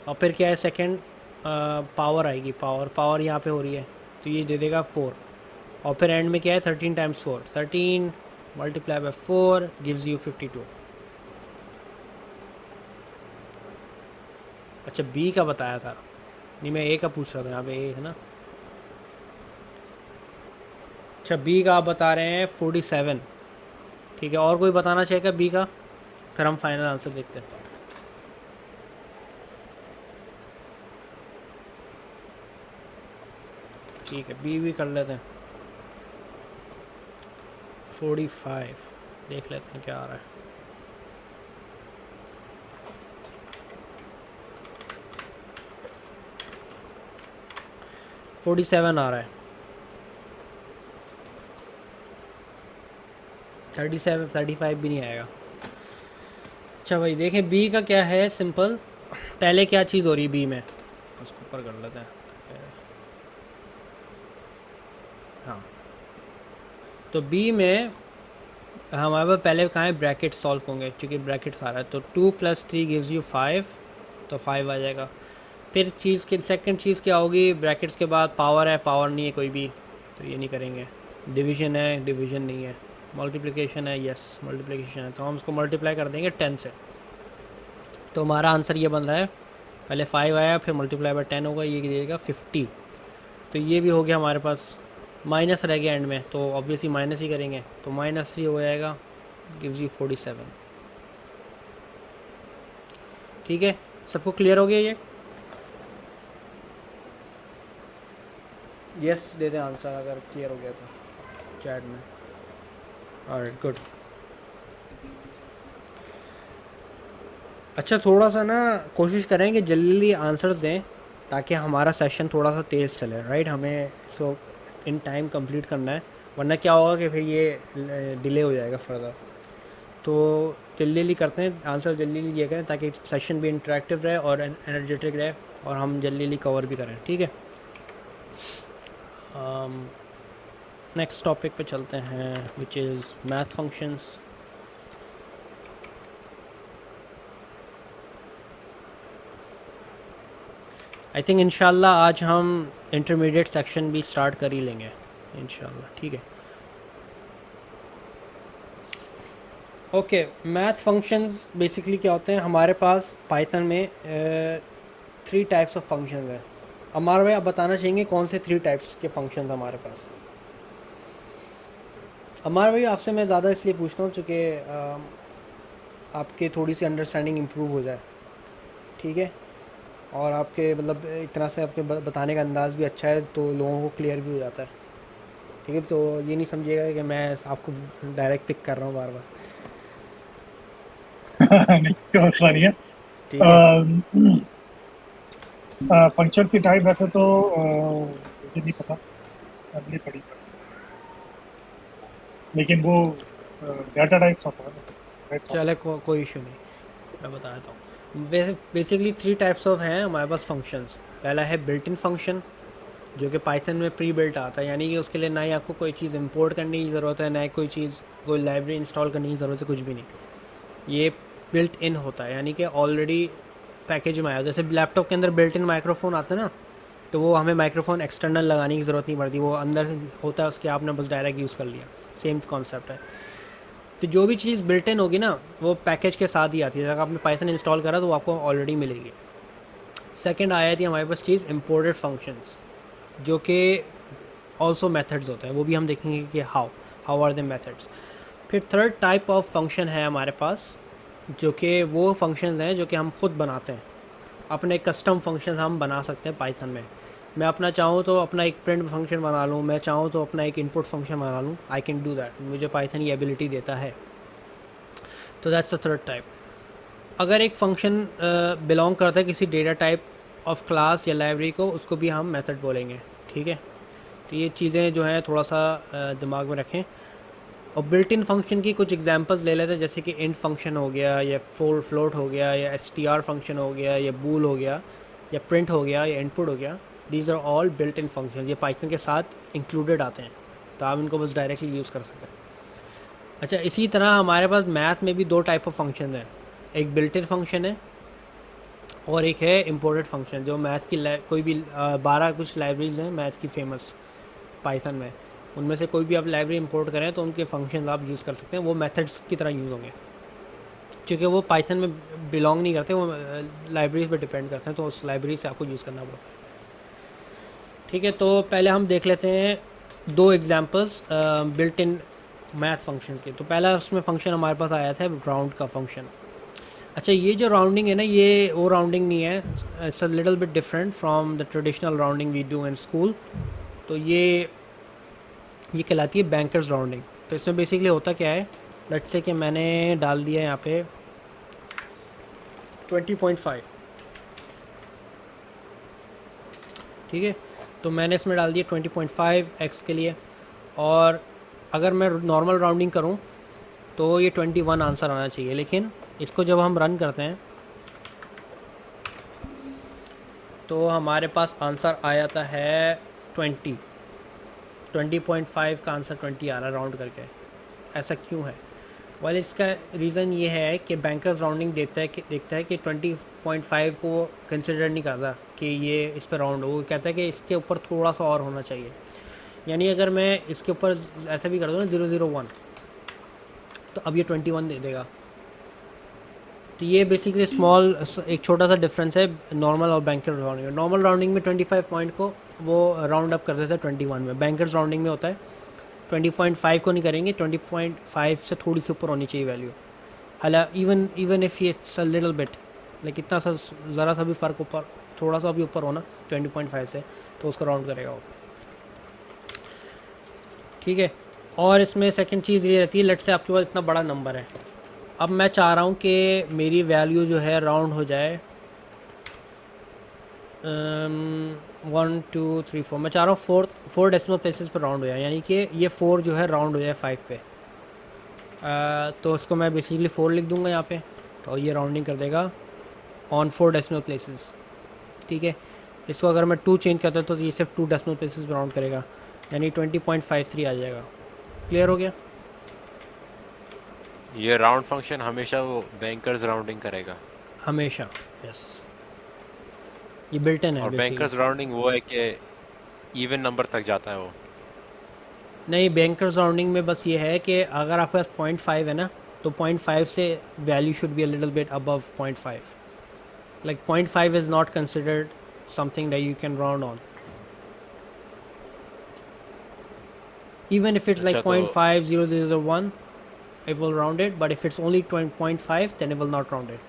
और फिर क्या है सेकंड पावर आएगी, पावर यहाँ पे हो रही है तो ये दे देगा 4, और फिर एंड में क्या है 13 times 4, 13 multiply by 4 gives you 52। अच्छा बी का बताया था, नहीं मैं ए का पूछ रहा था, यहाँ पे ए है ना। अच्छा बी का आप बता रहे हैं 47, ठीक है। और कोई बताना चाहेगा बी का, फिर हम फाइनल आंसर देखते हैं। ठीक है बी भी कर लेते हैं। 45 देख लेते हैं क्या आ रहा है। $47 आ रहा है। 37 35 भी नहीं आएगा। अच्छा भाई देखें बी का क्या है, सिंपल पहले क्या चीज़ हो रही है बी में, उसको ऊपर कर लेते हैं। हाँ, तो बी में हमारे पास पहले कहाँ है, ब्रैकेट सॉल्व होंगे क्योंकि ब्रैकेट्स आ रहा है। तो 2 + 3 गिव्स यू 5, तो 5 आ जाएगा। फिर चीज़ की सेकंड चीज़ क्या होगी, ब्रैकेट्स के बाद पावर है, पावर नहीं है कोई भी, तो ये नहीं करेंगे। डिवीज़न है, डिवीज़न नहीं है। मल्टीप्लिकेशन है, यस मल्टीप्लिकेशन है, तो हम उसको मल्टीप्लाई कर देंगे 10 से। तो हमारा आंसर ये बन रहा है, पहले 5 आया, फिर मल्टीप्लाई बाय 10 होगा, ये देगा 50। तो ये भी हो गया हमारे पास। माइनस रह गया एंड में, तो ऑब्वियसली माइनस ही करेंगे, तो -3 हो जाएगा, गिव्स यू 47। ठीक है, सबको क्लियर हो गया ये? यस दे दें आंसर अगर क्लियर हो गया तो चैट में। Alright, good. अच्छा, थोड़ा सा ना कोशिश करें कि जल्दी आंसर्स दें ताकि हमारा सेशन थोड़ा सा तेज़ चले, राइट? हमें सो इन टाइम कंप्लीट करना है, वरना क्या होगा कि फिर ये डिले हो जाएगा फर्दर। तो जल्दी जल्दी करते हैं, आंसर जल्दी जल्दी दिया करें ताकि सेशन भी इंटरेक्टिव रहे और एनर्जेटिक रहे और हम जल्दी जल्दी कवर भी करें, ठीक है? नेक्स्ट टॉपिक पे चलते हैं, which is math functions. I think इंशाल्लाह आज हम इंटरमीडिएट सेक्शन भी स्टार्ट कर ही लेंगे इंशाल्लाह, ठीक है? ओके, मैथ फंक्शंस बेसिकली क्या होते हैं हमारे पास पाइथन में 3 टाइप्स ऑफ फंक्शंस हैं। अमर भाई आप बताना चाहेंगे कौन से 3 टाइप्स के फंक्शंस हमारे पास? अमर भाई आपसे मैं ज़्यादा इसलिए पूछता हूँ क्योंकि आपके थोड़ी सी अंडरस्टैंडिंग इम्प्रूव हो जाए, ठीक है? और आपके मतलब एक तरह से आपके बताने का अंदाज़ भी अच्छा है तो लोगों को क्लियर भी हो जाता है, ठीक है? तो ये नहीं समझिएगा कि मैं आपको डायरेक्ट पिक कर रहा हूँ बार बार, नहीं, कोई मसला नहीं है। ठीक है? फंक्शन की टाइप वैसे तो मुझे नहीं पता, अगली पड़ी है। लेकिन वो डाटा टाइप्स होता है ना, चले कोई इशू नहीं, मैं बता देता हूँ। बेसिकली 3 टाइप्स ऑफ हैं हमारे पास फंक्शंस। पहला है बिल्ट इन फंक्शन जो कि पाइथन में प्री बिल्ट आता है, यानी कि उसके लिए ना ही आपको कोई चीज़ इंपोर्ट करने की ज़रूरत है, ना ही कोई लाइब्रेरी इंस्टॉल करने की ज़रूरत है, कुछ भी नहीं। ये बिल्ट इन होता है, यानी कि ऑलरेडी पैकेज में आया। जैसे लैपटॉप के अंदर बिल्ट इन माइक्रोफोन आता है ना, तो वो हमें माइक्रोफोन एक्सटर्नल लगाने की ज़रूरत नहीं पड़ती, वो अंदर होता है उसके, आपने बस डायरेक्ट यूज़ कर लिया। सेम कॉन्सेप्ट है। तो जो भी चीज़ बिल्ट इन होगी ना वो पैकेज के साथ ही आती है। अगर आपने पाइथन इंस्टॉल करा तो वो आपको ऑलरेडी मिलेगी। सेकंड आया थी हमारे पास चीज़ इम्पोर्टेड फंक्शंस, जो कि ऑल्सो मेथड्स होते हैं, वो भी हम देखेंगे कि हाउ आर द मेथड्स। फिर थर्ड टाइप ऑफ फंक्शन है हमारे पास जो कि वो फंक्शंस हैं जो कि हम खुद बनाते हैं, अपने कस्टम फंक्शन हम बना सकते हैं पाइथन में। मैं अपना चाहूँ तो अपना एक प्रिंट फंक्शन बना लूँ, मैं चाहूँ तो अपना एक इनपुट फंक्शन बना लूँ, आई कैन डू दैट, मुझे पाइथन ये एबिलिटी देता है। तो दैट्स द थर्ड टाइप। अगर एक फंक्शन बिलोंग करता है किसी डेटा टाइप ऑफ क्लास या लाइब्रेरी को, उसको भी हम मेथड बोलेंगे, ठीक है? तो ये चीज़ें जो हैं थोड़ा सा दिमाग में रखें। और बिल्ट इन फंक्शन की कुछ एग्जांपल्स ले लेते हैं, जैसे कि इंट फंक्शन हो गया, या फ्लोट हो गया, या str फंक्शन हो गया, या बूल हो गया, या प्रिंट हो गया, या इनपुट हो गया। These are all built in function, ये पाइथन के साथ इंक्लूडेड आते हैं, तो आप इनको बस डायरेक्टली यूज़ कर सकते हैं। अच्छा, इसी तरह हमारे पास मैथ में भी 2 टाइप ऑफ फंक्शन हैं, एक बिल्ट इन फंक्शन है और एक है इम्पोर्टेड फंक्शन। जो मैथ की कोई भी 12 कुछ लाइब्रेरीज हैं मैथ की फेमस पाइथन में, उनमें से कोई भी आप लाइब्रेरी इंपोर्ट करें तो उनके फंक्शन आप यूज़ कर सकते हैं, वो मेथड्स की तरह यूज़ होंगे क्योंकि वो पाइथन में बिलोंग नहीं करते, वो लाइब्रेरीज पे डिपेंड करते हैं, तो उस लाइब्रेरी से आपको यूज़ करना पड़ता है, ठीक है? तो पहले हम देख लेते हैं 2 examples built in math functions के। तो पहला उसमें फंक्शन हमारे पास आया था राउंड का फंक्शन। अच्छा, ये जो राउंडिंग है ना, ये वो राउंडिंग नहीं है, it's a little bit different from the traditional rounding we do in school. तो ये कहलाती है बैंकर्स राउंडिंग। तो इसमें बेसिकली होता क्या है, लेट्स से कि मैंने डाल दिया यहाँ पे 20.5, ठीक है? तो मैंने इसमें डाल दिया 20.5 x के लिए, और अगर मैं नॉर्मल राउंडिंग करूँ तो ये 21 आंसर आना चाहिए, लेकिन इसको जब हम रन करते हैं तो हमारे पास आंसर आ जाता है 20.5 का आंसर 20 आ रहा है राउंड करके। ऐसा क्यों है? वाल इसका रीज़न ये है कि बैंकर्स राउंडिंग देखता है कि 20.5 को कंसिडर नहीं करता कि ये इस पर राउंड हो, वो कहता है कि इसके ऊपर थोड़ा सा और होना चाहिए। यानी अगर मैं इसके ऊपर ऐसा भी कर दूँ ना 001, तो अब ये 21 दे देगा। तो ये बेसिकली स्मॉल एक छोटा सा डिफरेंस है नॉर्मल और बैंकर्स राउंडिंग में। नॉर्मल राउंडिंग में 25 पॉइंट को वो राउंड अप कर देते हैं 21 में। बैंकर्स राउंडिंग में होता है 20.5 को नहीं करेंगे, 20.5 से थोड़ी सी ऊपर होनी चाहिए वैल्यू। हालांकि even if it's a little bit, like इतना सा ज़रा सा भी फ़र्क ऊपर, थोड़ा सा भी ऊपर होना 20.5 से, तो उसको राउंड करेगा वो। ठीक है। और इसमें सेकंड चीज़ ये रहती है, लेट से आपके पास इतना बड़ा नंबर है, अब मैं चाह रहा हूँ कि मेरी वैल्यू जो है राउंड हो जाए 1 2 3 4, मैं चाह रहा हूँ 4 डेसिमल प्लेसेस पर राउंड हो जाए, यानी कि ये 4 जो है राउंड हो जाए 5 पे। तो उसको मैं बेसिकली 4 लिख दूँगा यहाँ पे, तो ये राउंडिंग कर देगा ऑन 4 डेसिमल प्लेसेस। ठीक है। इसको अगर मैं 2 चेंज करता तो ये सिर्फ 2 डेसिमल प्लेसेस पर राउंड करेगा, यानी 20.53 आ जाएगा। क्लियर हो गया? ये राउंड फंक्शन हमेशा वो बैंकर्स राउंडिंग करेगा, हमेशा। यस, ये बिल्ट इन है और बेसिकली। बैंकर्स राउंडिंग वो है कि इवन नंबर तक जाता है वो। नहीं, बैंकर्स राउंडिंग में बस ये है कि अगर आपके पास 0.5 है ना, तो 0.5 से value should be a little bit above 0.5। Like 0.5 is not considered something that you can round on, even if it's like अच्छा, तो 0.5001 it will round it, but if it's only 0.5 then it will not round it.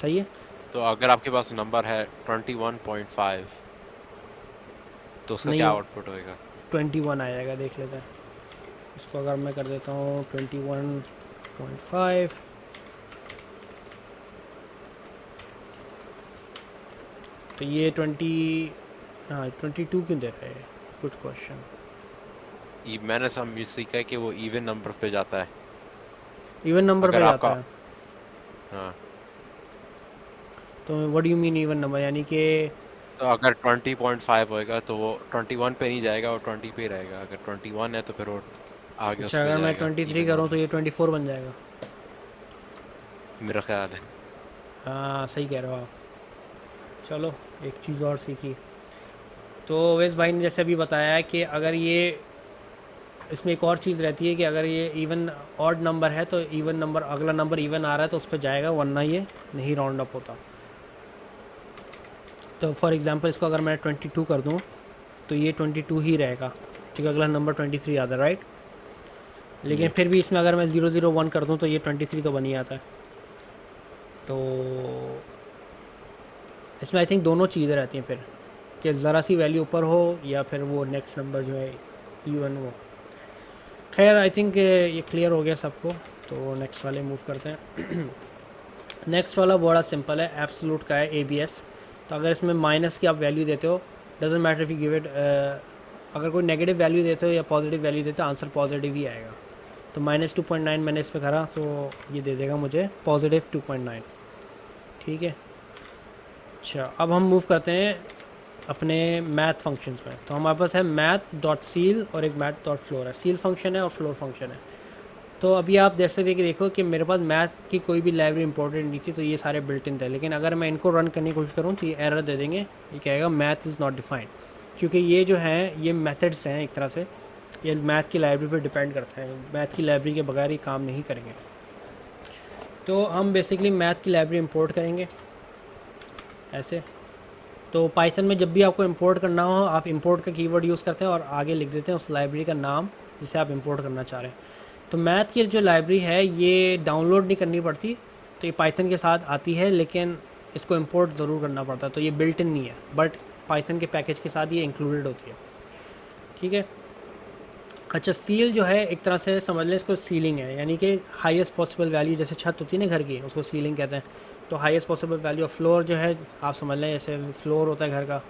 सही है? तो अगर आपके पास number है 21.5 तो उसका नहीं, क्या आउटपुट होएगा? 21 आ जाएगा, देख लेते हैं इसको। अगर मैं कर देता हूँ 21.5, तो ये 22 क्यों दे रहा है? Good question. मैंने ये सीखा है कि वो इवन नंबर पे जाता है इवन नंबर अगर पे जाता आपका। है? हाँ, तो what do you mean even number? यानी कि तो अगर 20.5 होएगा तो वो 21 पे नहीं जाएगा, वो 20 पे ही रहेगा। अगर 21 है तो फिर वो आगे उस अच्छा, पे अगर मैं जाएगा 23 इवन करूँ तो नंबर, ये 24 बन जाएगा। मेरा ख्याल है। हाँ, सही कह रहे हो आप। चलो, एक चीज़ और सीखी। तो अवैस भाई ने जैसे अभी बताया है कि अगर ये, इसमें एक और चीज़ रहती है कि अगर ये इवन ऑड नंबर है तो इवन नंबर, अगला नंबर इवन आ रहा है तो उस पर जाएगा, वरना ये नहीं राउंड अप होता। तो फॉर एग्जांपल इसको अगर मैं 22 कर दूं तो ये 22 ही रहेगा, क्योंकि अगला नंबर 23 आता है, राइट? लेकिन फिर भी इसमें अगर मैं 001 कर दूं तो ये 23 तो बन ही आता है। तो इसमें आई थिंक दोनों चीज़ें रहती हैं फिर, कि ज़रा सी वैल्यू ऊपर हो या फिर वो नेक्स्ट नंबर जो है इवन हो। खैर, आई थिंक ये क्लियर हो गया सबको, तो नेक्स्ट वाले मूव करते हैं। नेक्स्ट वाला बड़ा सिंपल है, एब्सोल्यूट का है, ABS। तो अगर इसमें माइनस की आप वैल्यू देते हो, doesn't matter if you give it, अगर कोई नेगेटिव वैल्यू देते हो या पॉजिटिव वैल्यू देते हो, आंसर पॉजिटिव ही आएगा। तो -2.9 मैंने इस पर करा तो ये दे देगा मुझे +2.9। ठीक है। अच्छा, अब हम मूव करते हैं अपने मैथ फंक्शंस में। तो हमारे पास है math.seal और एक math.floor है। सील फंक्शन है और फ्लोर फंक्शन है। तो अभी आप जैसे देखो कि मेरे पास मैथ की कोई भी लाइब्रेरी इंपॉर्टेंट नहीं थी, तो ये सारे बिल्ट इन थे। लेकिन अगर मैं इनको रन करने की कोशिश करूँ तो ये एरर दे देंगे, ये कहेगा मैथ इज़ नॉट डिफाइंड, क्योंकि ये जो हैं ये मेथड्स हैं, एक तरह से ये मैथ की लाइब्रेरी पर डिपेंड करते हैं। मैथ की लाइब्रेरी के बगैर ये काम नहीं करेंगे। तो हम बेसिकली मैथ की लाइब्रेरी इंपोर्ट करेंगे ऐसे। तो पाइथन में जब भी आपको इंपोर्ट करना हो, आप इंपोर्ट का कीवर्ड यूज़ करते हैं और आगे लिख देते हैं उस लाइब्रेरी का नाम जिसे आप इंपोर्ट करना चाह रहे हैं। तो मैथ की जो लाइब्रेरी है ये डाउनलोड नहीं करनी पड़ती, तो ये पाइथन के साथ आती है, लेकिन इसको इंपोर्ट ज़रूर करना पड़ता है। तो ये बिल्ट इन नहीं है, बट पाइथन के पैकेज के साथ ये इंक्लूडेड होती है। ठीक है। अच्छा, सील जो है एक तरह से समझ लें इसको सीलिंग है, यानी कि हाईएस्ट पॉसिबल वैल्यू, जैसे छत होती है ना घर की, उसको सीलिंग कहते हैं। तो highest possible value of floor जो है आप समझ लें, जैसे फ्लोर होता है घर का,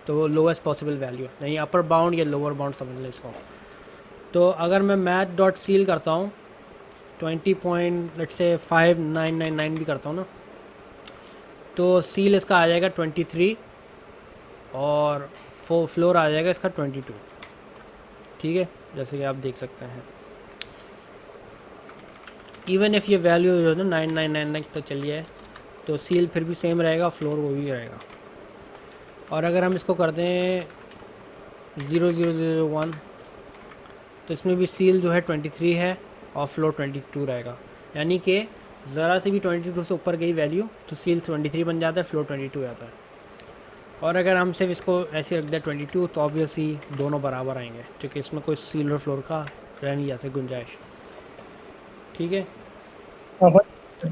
तो लोएस्ट पॉसिबल वैल्यू, नहीं अपर बाउंड या लोअर बाउंड समझ लें इसको। तो अगर मैं math.seal करता हूँ 20.5999 भी करता हूँ ना, तो सील इसका आ जाएगा 23 और फ्लोर आ जाएगा इसका 22। ठीक है, जैसे कि आप देख सकते हैं। इवन इफ़ ये वैल्यू जो है ना 9999 तक चली है तो सील फिर भी सेम रहेगा, फ्लोर वो भी रहेगा। और अगर हम इसको कर दें 0001 तो इसमें भी सील जो है 23 है और फ्लोर 22 रहेगा। यानी कि ज़रा से भी 22 से ऊपर गई वैल्यू तो सील 23 बन जाता है, फ्लोर 22 आता है। और अगर हम सिर्फ इसको ऐसे रख दें 22 तो ऑब्वियसली दोनों बराबर आएंगे, क्योंकि इसमें कोई सील और फ्लोर का रह नहीं जाता गुंजाइश। ठीक है, हाँ भाई,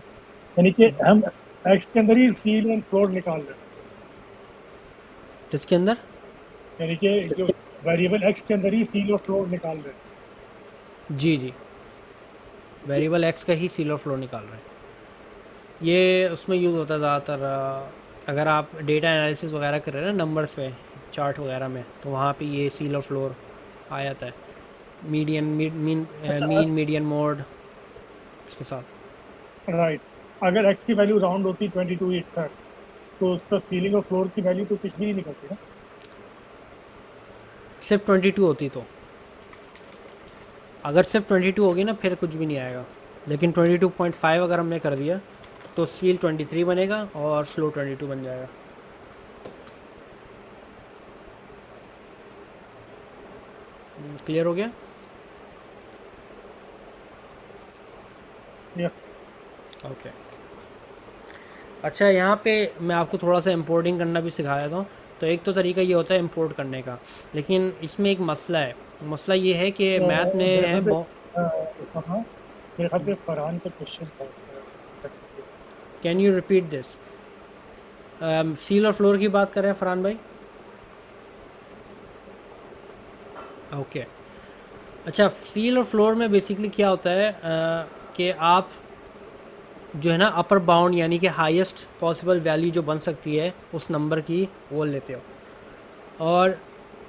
यानी कि हम एक्स के अंदर ही सील एंड फ्लोर निकाल रहे हैं, जिसके अंदर यानी कि जो वेरिएबल एक्स के अंदर ही सील और फ्लोर निकाल रहे हैं। जी वेरिएबल एक्स का ही सील और फ्लोर निकाल रहे हैं। ये उसमें यूज़ होता है ज़्यादातर अगर आप डेटा एनालिसिस वगैरह कर रहे हैं ना नंबर्स पे, चार्ट वगैरह में, तो वहाँ पे ये सील और फ्लोर आ जाता है। मीन मीडियन मोड इसके साथ। राइट, अगर एक्स की वैल्यू राउंड होती 22 तक तो उसका सीलिंग और फ्लोर की वैल्यू तो कुछ भी नहीं निकलती ना। सिर्फ 22 होती तो, अगर सिर्फ 22 होगी ना फिर कुछ भी नहीं आएगा। लेकिन 22.5 अगर हमने कर दिया तो सील 23 बनेगा और फ्लोर 22 बन जाएगा। क्लियर हो गया? या ओके। अच्छा, यहाँ पे मैं आपको थोड़ा सा इंपोर्टिंग करना भी सिखा देता हूँ। तो एक तो तरीका ये होता है इंपोर्ट करने का, लेकिन इसमें एक मसला है। मसला ये है कि मैथ ने मेरे है ख्याल से हाँ, मेरे ख्याल से फरहान का क्वेश्चन था। Can you repeat this? Seal और फ्लोर की बात कर रहे हैं फरहान भाई? ओके। अच्छा, सील और फ्लोर में बेसिकली क्या होता है कि आप जो है ना अपर बाउंड यानी कि हाईएस्ट पॉसिबल वैल्यू जो बन सकती है उस नंबर की वो लेते हो, और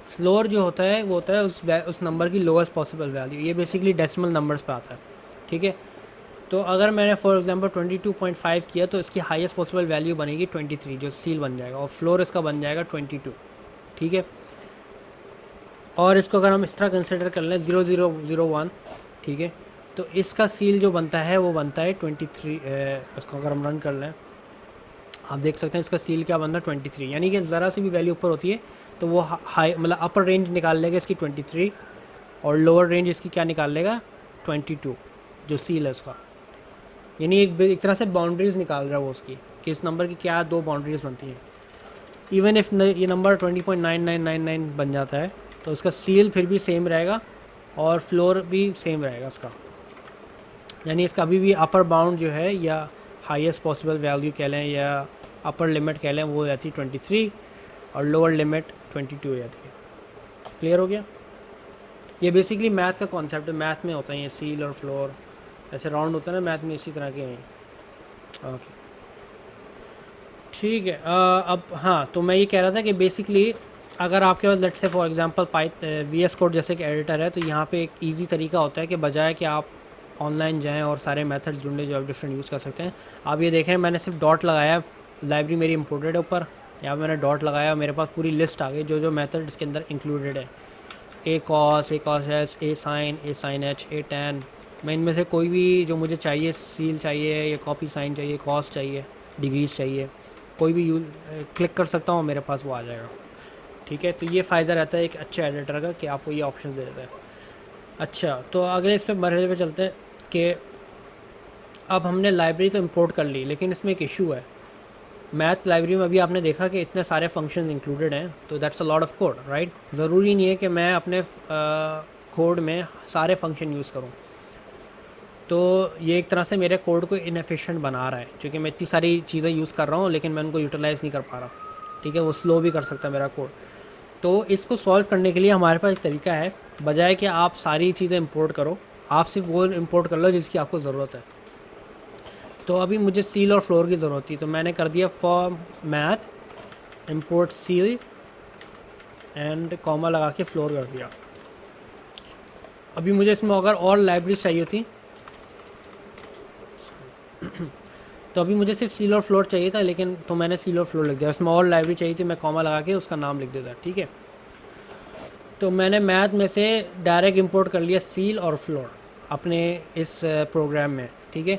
फ्लोर जो होता है वो होता है उस नंबर की लोएस्ट पॉसिबल वैल्यू। ये बेसिकली डेसिमल नंबर्स पे आता है। ठीक है, तो अगर मैंने फॉर एग्जांपल 22.5 किया तो इसकी हाईएस्ट पॉसिबल वैल्यू बनेगी 23 जो सील बन जाएगा, और फ्लोर इसका बन जाएगा 22। ठीक है, और इसको अगर हम इस तरह कंसिडर कर लें 0001, ठीक है, तो इसका सील जो बनता है वो बनता है 23। इसको अगर हम रन कर लें आप देख सकते हैं इसका सील क्या बनता है 23। यानी कि ज़रा सी भी वैल्यू ऊपर होती है तो वो हाई मतलब अपर रेंज निकाल लेगा इसकी 23, और लोअर रेंज इसकी क्या निकाल लेगा 22 जो सील है उसका। यानी एक तरह से बाउंड्रीज़ निकाल रहा है वो उसकी कि इस नंबर की क्या दो बाउंड्रीज़ बनती हैं। इवन इफ़ ये नंबर 20.9999 बन जाता है तो इसका सील फिर भी सेम रहेगा और फ्लोर भी सेम रहेगा इसका। यानी इसका अभी भी अपर बाउंड जो है या हाईएस्ट पॉसिबल वैल्यू कह लें या अपर लिमिट कह लें वो रहती है 23 और लोअर लिमिट 22 हो जाती है। क्लियर हो गया? ये बेसिकली मैथ का कॉन्सेप्ट है। मैथ में होता है ये सील और फ्लोर ऐसे राउंड होता है ना मैथ में, इसी तरह के हैं। ओके, ठीक है। अब हाँ, तो मैं ये कह रहा था कि बेसिकली अगर आपके पास let's say for example VS code जैसे कि एडिटर है, तो यहाँ पे एक इजी तरीका होता है कि बजाय कि आप ऑनलाइन जाएं और सारे मेथड्स ढूंढें जो आप डिफरेंट यूज़ कर सकते हैं, आप ये देखें मैंने सिर्फ डॉट लगाया, लाइब्रेरी मेरी इंपोर्टेड है ऊपर, यहाँ पे मैंने डॉट लगाया, मेरे पास पूरी लिस्ट आ गई जो मेथड इसके अंदर इंक्लूडेड है। ए कॉस एस, ए साइन एच, ए टैन। मैं इनमें से कोई भी जो मुझे चाहिए, सील चाहिए या कॉपी साइन चाहिए, कॉस चाहिए, डिग्रीज चाहिए, कोई भी क्लिक कर सकता हूँ, मेरे पास वो आ जाएगा। ठीक है, तो ये फ़ायदा रहता है एक अच्छे एडिटर का कि आपको ये ऑप्शन दे देता है। अच्छा, तो अगले इस पर मरहले पे चलते हैं कि अब हमने लाइब्रेरी तो इंपोर्ट कर ली, लेकिन इसमें एक इशू है। मैथ लाइब्रेरी में अभी आपने देखा कि इतने सारे फंक्शंस इंक्लूडेड हैं, तो that's a lot of code, right. ज़रूरी नहीं है कि मैं अपने कोड में सारे फंक्शन यूज़ करूँ। तो ये एक तरह से मेरे कोड को इनएफिशिएंट बना रहा है, क्योंकि मैं इतनी सारी चीज़ें यूज़ कर रहा हूँ लेकिन मैं उनको यूटिलाइज़ नहीं कर पा रहा। ठीक है, वो स्लो भी कर सकता है मेरा कोड। तो इसको सॉल्व करने के लिए हमारे पास एक तरीका है, बजाय कि आप सारी चीज़ें इंपोर्ट करो, आप सिर्फ वो इंपोर्ट कर लो जिसकी आपको ज़रूरत है। तो अभी मुझे सील और फ्लोर की ज़रूरत थी, तो मैंने कर दिया for math import seal and comma लगा के फ्लोर कर दिया। अभी मुझे इसमें अगर और लाइब्रेरी चाहिए होती तो अभी मुझे सिर्फ सील और फ्लोर चाहिए था, लेकिन तो मैंने सील और फ्लोर लिख दिया। उसमें और लाइब्रेरी चाहिए थी, मैं कॉमा लगा के उसका नाम लिख देता, ठीक है। तो मैंने मैथ में से डायरेक्ट इंपोर्ट कर लिया सील और फ्लोर अपने इस प्रोग्राम में, ठीक है।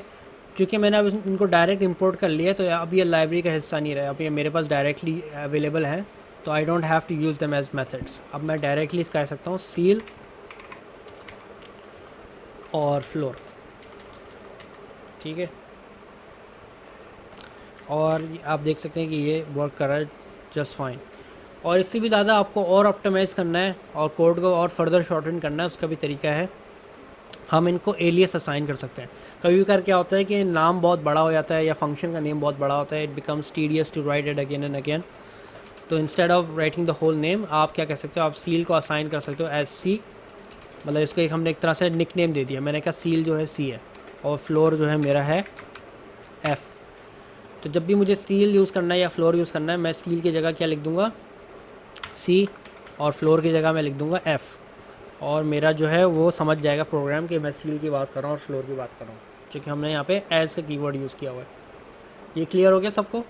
क्योंकि मैंने अब इनको डायरेक्ट इंपोर्ट कर लिया, तो अब ये लाइब्रेरी का हिस्सा नहीं रहा, अब ये मेरे पास डायरेक्टली अवेलेबल है, तो I don't have to use them as methods. अब मैं डायरेक्टली कह सकता हूँ सील और फ्लोर, ठीक है। और आप देख सकते हैं कि ये वर्क कर रहा है जस्ट फाइन। और इससे भी ज़्यादा आपको और ऑप्टिमाइज़ करना है और कोड को और फर्दर शॉर्टन करना है, उसका भी तरीका है। हम इनको एलियस असाइन कर सकते हैं। कभी कभी क्या होता है कि नाम बहुत बड़ा हो जाता है या फंक्शन का नेम बहुत बड़ा होता है, it becomes tedious to write it again and again. तो instead of writing the whole name, आप क्या कह सकते हो, आप सील को असाइन कर सकते हो एज सी, मतलब इसको एक हमने एक तरह से निक नेम दे दिया। मैंने कहा सील जो है सी है और फ्लोर जो है मेरा है एफ़। तो जब भी मुझे सील यूज़ करना है या फ्लोर यूज़ करना है, मैं सील की जगह क्या लिख दूँगा, सी, और फ्लोर की जगह मैं लिख दूँगा एफ़, और मेरा जो है वो समझ जाएगा प्रोग्राम कि मैं सील की बात कर रहा हूँ और फ्लोर की बात कर रहा हूँ, क्योंकि हमने यहाँ पे एज का कीवर्ड यूज़ किया हुआ है। ये क्लियर हो गया सबको?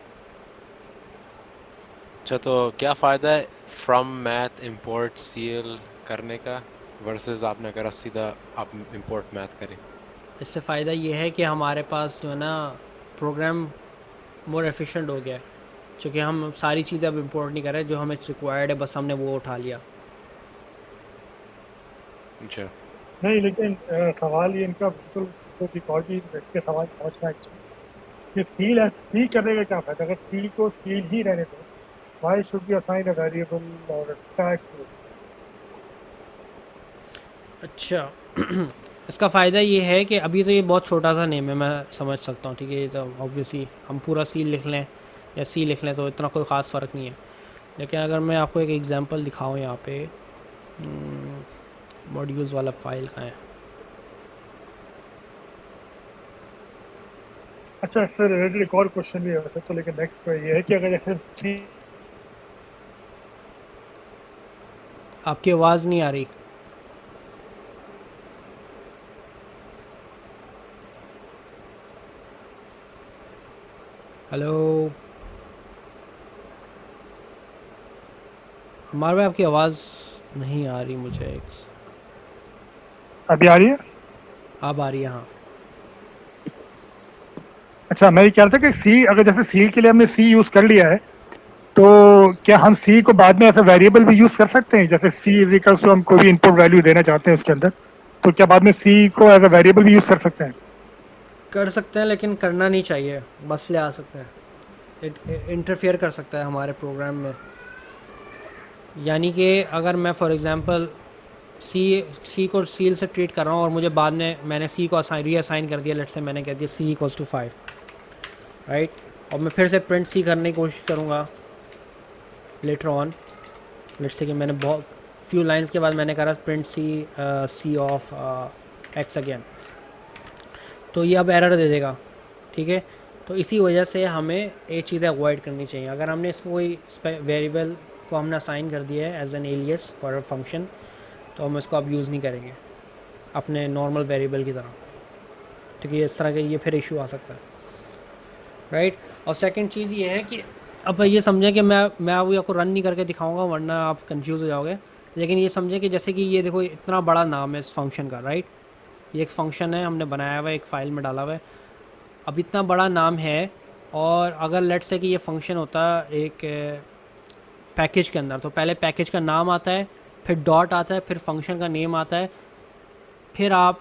अच्छा, तो क्या फ़ायदा है फ्रॉम मैथ इंपोर्ट सीएल करने का वर्सेस आपने अगर सीधा आप इंपोर्ट मैथ करें? इससे फ़ायदा ये है कि हमारे पास जो है ना प्रोग्राम मोर एफिशिएंट हो गया है, क्योंकि हम सारी चीज़ें अब इंपोर्ट नहीं कर रहे, जो हमें रिक्वायर्ड है बस हमने वो उठा लिया। अच्छा, नहीं, लेकिन सवाल ये इनका बिल्कुल तो रिकॉर्ड ही के सवाल समझना चाहिए कि सील है, सी करने का क्या फायदा? अगर सील को सील ही रहने दो, why should be assign a variable और टैग टू? अच्छा इसका फ़ायदा ये है कि अभी तो ये बहुत छोटा सा नेम है, मैं समझ सकता हूँ, ठीक है। ये तो ऑब्वियसली हम पूरा सी लिख लें या सी लिख लें तो इतना कोई ख़ास फ़र्क नहीं है। लेकिन अगर मैं आपको एक एग्जांपल दिखाऊँ यहाँ पे, मॉड्यूल्स वाला फाइल कहाँ है? अच्छा, इससे रिलेटेड एक और क्वेश्चन भी है वैसे तो, लेकिन नेक्स्ट ये है कि अगर जैसे सी, आपकी आवाज़ नहीं आ रही। हेलो हमारे भाई, आपकी आवाज़ नहीं आ रही मुझे। अभी आ रही है? अब आ रही है, हाँ। अच्छा, मैं ये कह रहा था कि सी, अगर जैसे सी के लिए हमने सी यूज़ कर लिया है, तो क्या हम सी को बाद में ऐसा वेरिएबल भी यूज़ कर सकते हैं? जैसे सी इज इक्वल्स टू, हम कोई भी इनपुट वैल्यू देना चाहते हैं उसके अंदर, तो क्या बाद में सी को एज अ वेरिएबल भी यूज़ कर सकते हैं? कर सकते हैं, लेकिन करना नहीं चाहिए, बस ले आ सकते हैं। इंटरफेयर कर सकता है हमारे प्रोग्राम में। यानी कि अगर मैं फॉर एग्जांपल सी को सील से ट्रीट कर रहा हूँ और मुझे बाद में मैंने सी को रीअसाइन कर दिया, लेट से मैंने कह दिया सी इक्वल्स टू 5, राइट, और मैं फिर से प्रिंट सी करने की कोशिश करूँगा लेटर ऑन, लेट से कि मैंने बहुत फ्यू लाइंस के बाद मैंने कहा print C of X again, तो ये अब एरर दे देगा, ठीक है। तो इसी वजह से हमें ये चीज़ें अवॉइड करनी चाहिए। अगर हमने इसको कोई वेरिएबल को हमने असाइन कर दिया है as an alias for a function, तो हम इसको अब यूज़ नहीं करेंगे अपने नॉर्मल वेरिएबल की तरह, क्योंकि इस तरह का ये फिर इशू आ सकता है, राइट। और सेकंड चीज़ ये है कि अब ये समझें कि मैं आपको रन नहीं करके दिखाऊंगा वरना आप कंफ्यूज हो जाओगे, लेकिन ये समझें कि जैसे कि ये देखो इतना बड़ा नाम है इस फंक्शन का, राइट, ये एक फ़ंक्शन है हमने बनाया हुआ है, एक फ़ाइल में डाला हुआ है। अब इतना बड़ा नाम है, और अगर लेट से कि ये फंक्शन होता एक पैकेज के अंदर, तो पहले पैकेज का नाम आता है, फिर डॉट आता है, फिर फंक्शन का नेम आता है, फिर आप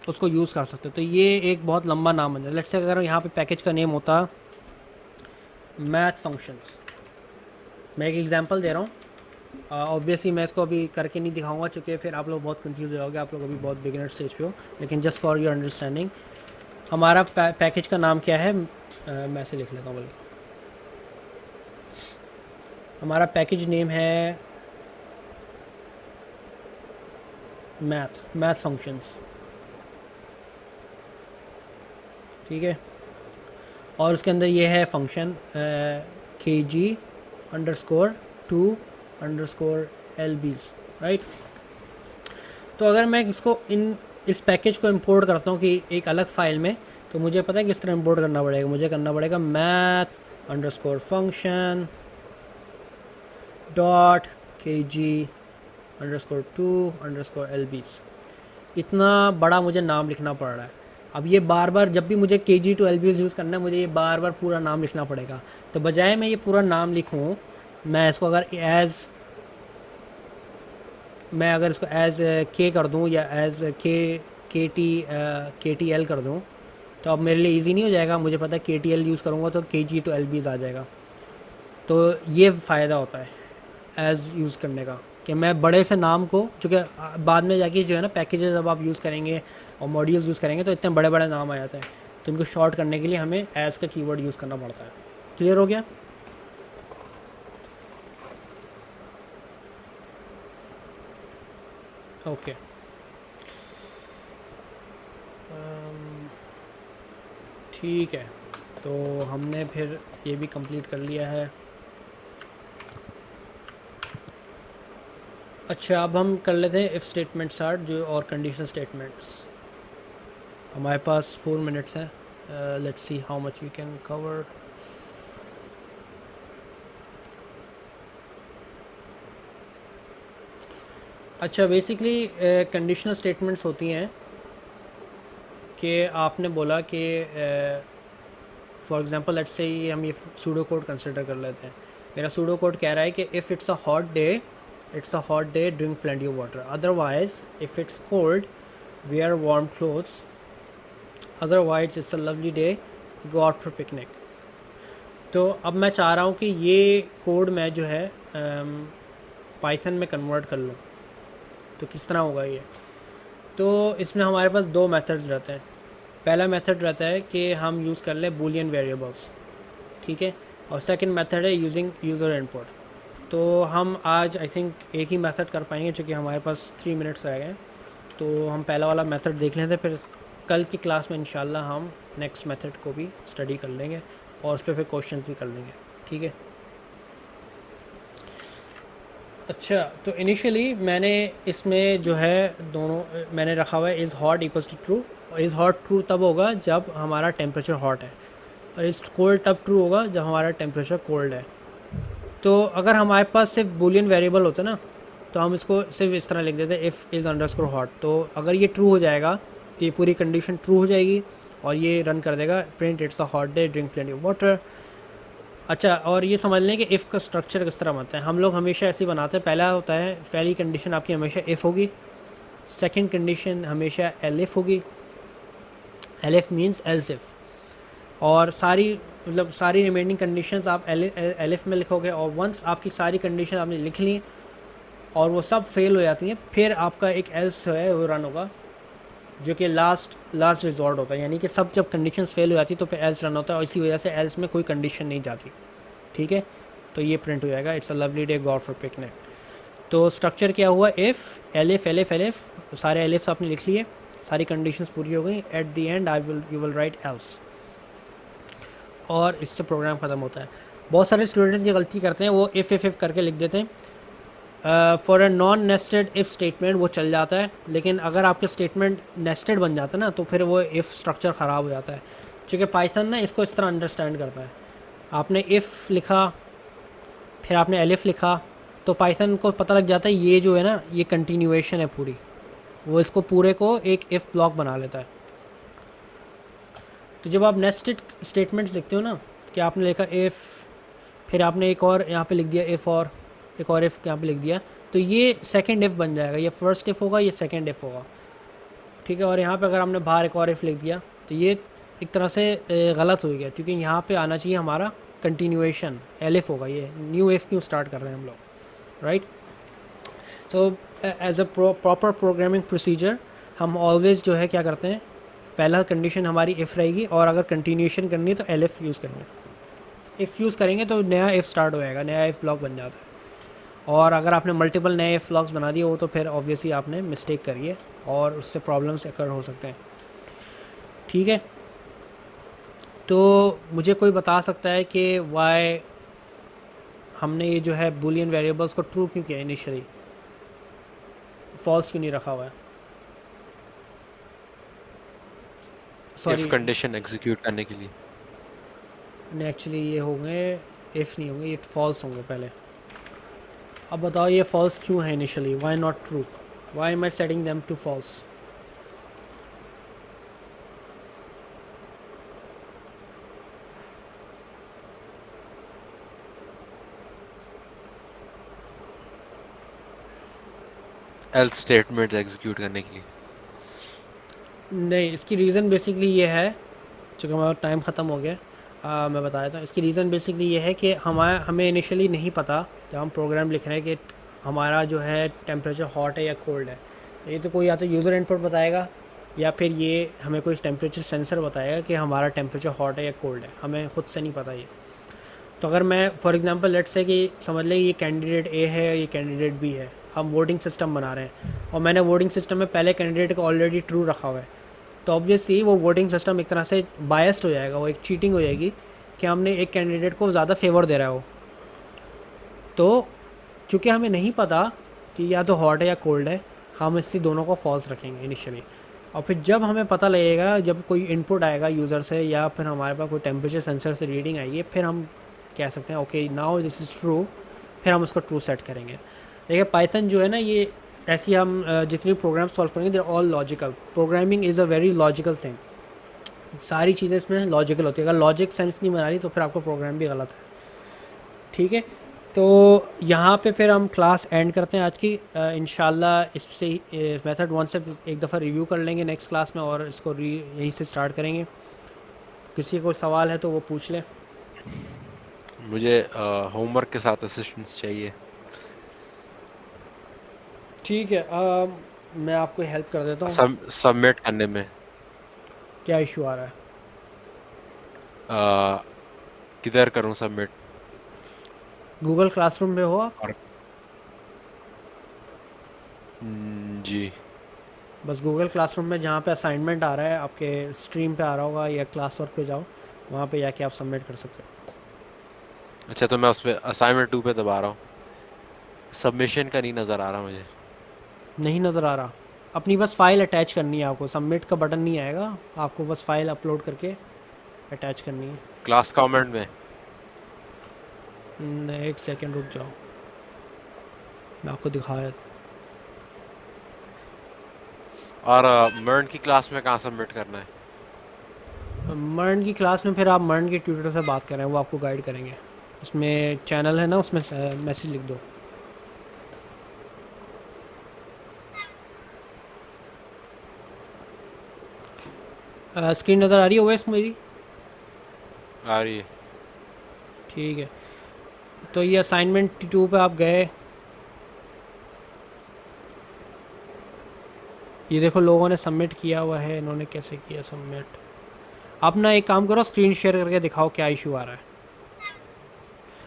उसको यूज़ कर सकते हो। तो ये एक बहुत लंबा नाम है। लेट से अगर यहाँ पे पैकेज का नेम होता मैथ फंक्शंस, मैं एक एग्जांपल दे रहा हूँ, ऑब्वियसली मैं इसको अभी करके नहीं दिखाऊंगा क्योंकि फिर आप लोग बहुत कंफ्यूज हो जाओगे, आप लोग अभी बहुत बिगिनर स्टेज पे हो, लेकिन जस्ट फॉर योर अंडरस्टैंडिंग हमारा पैकेज का नाम क्या है, मैं ऐसे लिख लेता हूँ बल्कि, हमारा पैकेज नेम है मैथ फंक्शंस, ठीक है। और उसके अंदर ये है फंक्शन kg_2_lbs, राइट। तो अगर मैं इसको इस पैकेज को इंपोर्ट करता हूँ कि एक अलग फ़ाइल में, तो मुझे पता है किस तरह इंपोर्ट करना पड़ेगा, मुझे करना पड़ेगा मैथ अंडरस्कोर फंक्शन डॉट के जी अंडरस्कोर टू अंडरस्कोर एल बीस। इतना बड़ा मुझे नाम लिखना पड़ रहा है। अब ये बार बार जब भी मुझे के जी टू एल बीस यूज़ करना है, मुझे ये बार बार पूरा नाम लिखना पड़ेगा। तो बजाय मैं ये पूरा नाम लिखूँ, मैं इसको अगर इसको एज़ के कर दूँ या एज़ के टी एल कर दूँ, तो अब मेरे लिए इजी नहीं हो जाएगा। मुझे पता है के टी एल यूज़ करूँगा तो के जी टू एल बीस आ जाएगा। तो ये फ़ायदा होता है एज़ यूज़ करने का, कि मैं बड़े से नाम को, चूँकि बाद में जाके जो है ना पैकेजेस जब आप यूज़ करेंगे और मॉड्यूल्स यूज़ करेंगे तो इतने बड़े बड़े नाम आ जाते हैं, तो इनको शॉर्ट करने के लिए हमें एज़ का कीवर्ड यूज़ करना पड़ता है। क्लियर हो गया? ओके ठीक है, तो हमने फिर ये भी कंप्लीट कर लिया है। अच्छा, अब हम कर लेते हैं इफ़ स्टेटमेंट स्टार्ट जो और कंडीशनल स्टेटमेंट्स। हमारे पास 4 मिनट्स हैं। Let's see how much we can cover. अच्छा, बेसिकली कंडीशनल स्टेटमेंट्स होती हैं कि आपने बोला कि फॉर एग्जांपल लेट्स से हम ये सूडो कोड कंसिडर कर लेते हैं। मेरा सूडो कोड कह रहा है कि if it's a hot day drink plenty of water, otherwise if it's cold wear warm clothes, otherwise it's a lovely day, go out for picnic। तो अब मैं चाह रहा हूँ कि ये कोड मैं जो है पाइथन में कन्वर्ट कर लूँ, तो किस तरह होगा ये? तो इसमें हमारे पास 2 मेथड्स रहते हैं। पहला मेथड रहता है कि हम यूज़ कर लें बूलियन वेरिएबल्स, ठीक है, और सेकंड मेथड है यूजिंग यूज़र इनपुट। तो हम आज आई थिंक एक ही मेथड कर पाएंगे क्योंकि हमारे पास 3 मिनट्स रह गए। तो हम पहला वाला मेथड देख लेते हैं, फिर कल की क्लास में इंशाल्लाह हम नेक्स्ट मेथड को भी स्टडी कर लेंगे और उस पर फिर क्वेश्चंस भी कर लेंगे, ठीक है। अच्छा, तो इनिशियली मैंने इसमें जो है दोनों मैंने रखा हुआ है is hot equals to true. Is hot true तब होगा जब हमारा टेम्परेचर हॉट है, और इज़ कोल्ड तब ट्रू होगा जब हमारा टेम्परेचर कोल्ड है। तो अगर हमारे पास सिर्फ बूलियन वेरिएबल होता ना, तो हम इसको सिर्फ इस तरह लिख देते इफ़ इज़ अंडरस्कोर हॉट। तो अगर ये ट्रू हो जाएगा तो ये पूरी कंडीशन ट्रू हो जाएगी और ये रन कर देगा print it's a hot day drink plenty of water. अच्छा, और ये समझ लें कि इफ़ का स्ट्रक्चर किस तरह बनता है। हम लोग हमेशा ऐसे ही बनाते हैं। पहला होता है, पहली कंडीशन आपकी हमेशा इफ़ होगी, सेकंड कंडीशन हमेशा एलिफ होगी। एलिफ मीन्स एल्स इफ़, और सारी रिमेनिंग कंडीशंस आप एलिफ में लिखोगे। और वंस आपकी सारी कंडीशन आपने लिख ली और वो सब फेल हो जाती हैं, फिर आपका एक एल्स है वो रन होगा, जो कि लास्ट रिजॉर्ट होता है। यानी कि सब जब कंडीशंस फेल हो जाती तो फिर एल्स रन होता है, और इसी वजह से एल्स में कोई कंडीशन नहीं जाती, ठीक है। तो ये प्रिंट हो जाएगा it's a lovely day, go out for picnic. तो स्ट्रक्चर क्या हुआ, इफ़ एलिफ एलिफ एलिफ, सारे एलिफ्स आपने लिख लिए, सारी कंडीशंस पूरी हो गई। At the end you will write else, और इससे प्रोग्राम ख़त्म होता है। बहुत सारे स्टूडेंट्स ये गलती करते हैं, वो इफ़ करके लिख देते हैं। For a non nested if statement वो चल जाता है, लेकिन अगर आपके स्टेटमेंट नेस्टेड बन जाता है ना, तो फिर वो इफ़ स्ट्रक्चर ख़राब हो जाता है। क्योंकि पाइथन ना इसको इस तरह अंडरस्टैंड करता है। आपने इफ़ लिखा, फिर आपने एलिफ लिखा, तो पाइथन को पता लग जाता है ये जो है ना ये कंटिन्यूएशन है पूरी, वो इसको पूरे को एक इफ़ ब्लॉक बना लेता है। तो जब आप नेस्टेड स्टेटमेंट्स लिखते हो ना, कि आपने लिखा इफ़, फिर आपने एक और यहाँ पे लिख दिया इफ़, और एक और इफ़ यहाँ पे लिख दिया, तो ये सेकंड इफ़ बन जाएगा। ये फर्स्ट इफ़ होगा, ये सेकंड इफ़ होगा, ठीक है। और यहाँ पे अगर हमने बाहर एक और इफ़ लिख दिया तो ये एक तरह से गलत हो गया, क्योंकि यहाँ पे आना चाहिए हमारा कंटिन्यूएशन, एलिफ होगा। ये न्यू इफ़ क्यों स्टार्ट कर रहे हैं हम लोग, right. So as a proper programming procedure हम ऑलवेज़ जो है क्या करते हैं, पहला कंडीशन हमारी इफ़ रहेगी, और अगर कंटिन्यूएशन करनी है तो एलिफ यूज़ करेंगे। इफ़ यूज़ करेंगे तो नया इफ़ स्टार्ट हो जाएगा, नया इफ़ ब्लॉक बन जाता है। और अगर आपने मल्टीपल नए इफ़ ब्लॉक्स बना दिए वो तो फिर ऑब्वियसली आपने मिस्टेक करी है और उससे प्रॉब्लम्स अकर हो सकते हैं, ठीक है। तो मुझे कोई बता सकता है कि वाई हमने ये जो है बूलियन वेरिएबल्स को ट्रू क्यों किया, इनिशियली फॉल्स क्यों नहीं रखा हुआ है? सॉरी कंडीशन एग्जीक्यूट करने के लिए। नहीं, एक्चुअली ये होंगे, इफ़ नहीं होंगे, ये फॉल्स होंगे पहले। अब बताओ ये फॉल्स क्यों है initially, why not true, why am I setting them to false? Else statements execute करने के लिए। नहीं, इसकी रीज़न बेसिकली ये है, चूँकि हमारा टाइम ख़त्म हो गया, मैं बता देता हूँ। इसकी रीज़न बेसिकली ये है कि हमें इनिशियली नहीं पता जब हम प्रोग्राम लिख रहे हैं कि हमारा जो है टेम्परेचर हॉट है या कोल्ड है। ये तो कोई या तो यूज़र इनपुट बताएगा या फिर ये हमें कोई टेम्परेचर सेंसर बताएगा कि हमारा टेम्परेचर हॉट है या कोल्ड है, हमें खुद से नहीं पता ये। तो अगर मैं फॉर एग्जांपल लेट्स से कि समझ लें ये कैंडिडेट ए है, ये कैंडिडेट बी है, हम वोटिंग सिस्टम बना रहे हैं और मैंने वोटिंग सिस्टम में पहले कैंडिडेट को ऑलरेडी ट्रू रखा हुआ है, तो ऑब्वियसली वो वोटिंग सिस्टम एक तरह से बायस्ड हो जाएगा, वो एक चीटिंग हो जाएगी कि हमने एक कैंडिडेट को ज़्यादा फेवर दे रहा है वो। तो चूँकि हमें नहीं पता कि या तो हॉट है या कोल्ड है, हम इससे दोनों को फॉल्स रखेंगे इनिशियली। और फिर जब हमें पता लगेगा, जब कोई इनपुट आएगा यूज़र से या फिर हमारे पास कोई टेम्परेचर सेंसर से रीडिंग आएगी, फिर हम कह सकते हैं okay now this is true, फिर हम उसको ट्रू सेट करेंगे। देखिए पाइथन जो है ना, ये ऐसी हम जितनी प्रोग्राम सॉल्व करेंगे they are all logical. Programming is a very logical thing, सारी चीज़ें इसमें लॉजिकल होती है। अगर लॉजिक सेंस नहीं बना रही तो फिर आपका प्रोग्राम भी गलत है, ठीक है। तो यहाँ पे फिर हम क्लास एंड करते हैं आज की। इंशाल्लाह इससे मेथड 1 से एक दफ़ा रिव्यू कर लेंगे नेक्स्ट क्लास में और इसको यहीं से स्टार्ट करेंगे। किसी को सवाल है तो वो पूछ लें। मुझे होमवर्क के साथ असिस्टेंस चाहिए। ठीक है, मैं आपको हेल्प कर देता हूँ। सबमिट करने में क्या इशू आ रहा है? किधर करूँ सबमिट? गूगल क्लासरूम में हो आप? और जी बस गूगल क्लासरूम में जहाँ पे असाइनमेंट आ रहा है, आपके स्ट्रीम पे आ रहा होगा या क्लास वर्क पे जाओ, वहाँ पे जाके आप सबमिट कर सकते हो। अच्छा, तो मैं उस पर असाइनमेंट 2 पे दबा रहा हूँ, सबमिशन का नहीं नज़र आ रहा मुझे। नहीं नज़र आ रहा? अपनी बस फाइल अटैच करनी है आपको, सबमिट का बटन नहीं आएगा, आपको बस फाइल अपलोड करके अटैच करनी है। क्लास कमेंट में एक सेकंड रुक जाओ, मैं आपको दिखाया था। और मर्न की क्लास में कहाँ सबमिट करना है? मर्न की क्लास में फिर आप मर्न के ट्यूटर से बात करें, वो आपको गाइड करेंगे। उसमें चैनल है ना, उसमें मैसेज लिख दो। स्क्रीन नज़र आ रही है ओवैस मेरी? आ रही है। ठीक है, तो ये असाइनमेंट 2 पे आप गए, ये देखो लोगों ने सबमिट किया हुआ है। इन्होंने कैसे किया सबमिट? आप ना एक काम करो, स्क्रीन शेयर करके दिखाओ क्या इशू आ रहा है।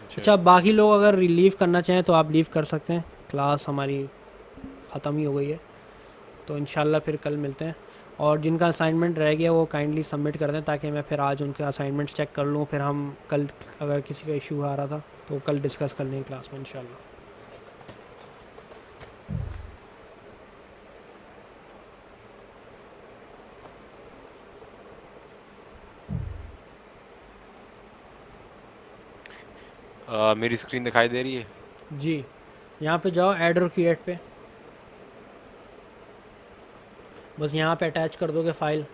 अच्छा, बाकी लोग अगर लीव करना चाहें तो आप लीव कर सकते हैं, क्लास हमारी ख़त्म ही हो गई है। तो इंशाल्लाह फिर कल मिलते हैं, और जिनका असाइनमेंट रह गया वो काइंडली सबमिट कर दें ताकि मैं फिर आज उनके असाइनमेंट्स चेक कर लूँ। फिर हम कल अगर किसी का इशू आ रहा था तो कल डिस्कस कर लेंगे क्लास में इंशाल्लाह। मेरी स्क्रीन दिखाई दे रही है? जी, यहाँ पे जाओ ऐड और क्रिएट पे, बस यहाँ पे अटैच कर दोगे फाइल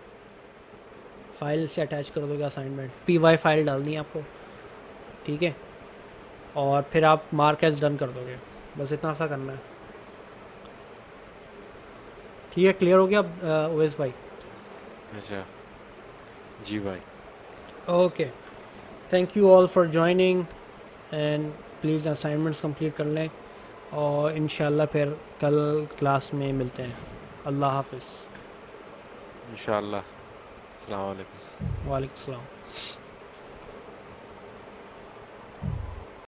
से अटैच कर दोगे असाइनमेंट, py फाइल डालनी है आपको, ठीक है। और फिर आप मार्क एज डन कर दोगे, बस इतना सा करना है। ठीक है, क्लियर हो गया ओवैस भाई? अच्छा जी भाई। Okay, thank you all for joining and please assignments complete कर लें और इंशाल्लाह फिर कल क्लास में मिलते हैं। अल्लाह हाफिज़। इंशाल्लाह। अस्सलाम वालेकुम। वालेकुम सलाम।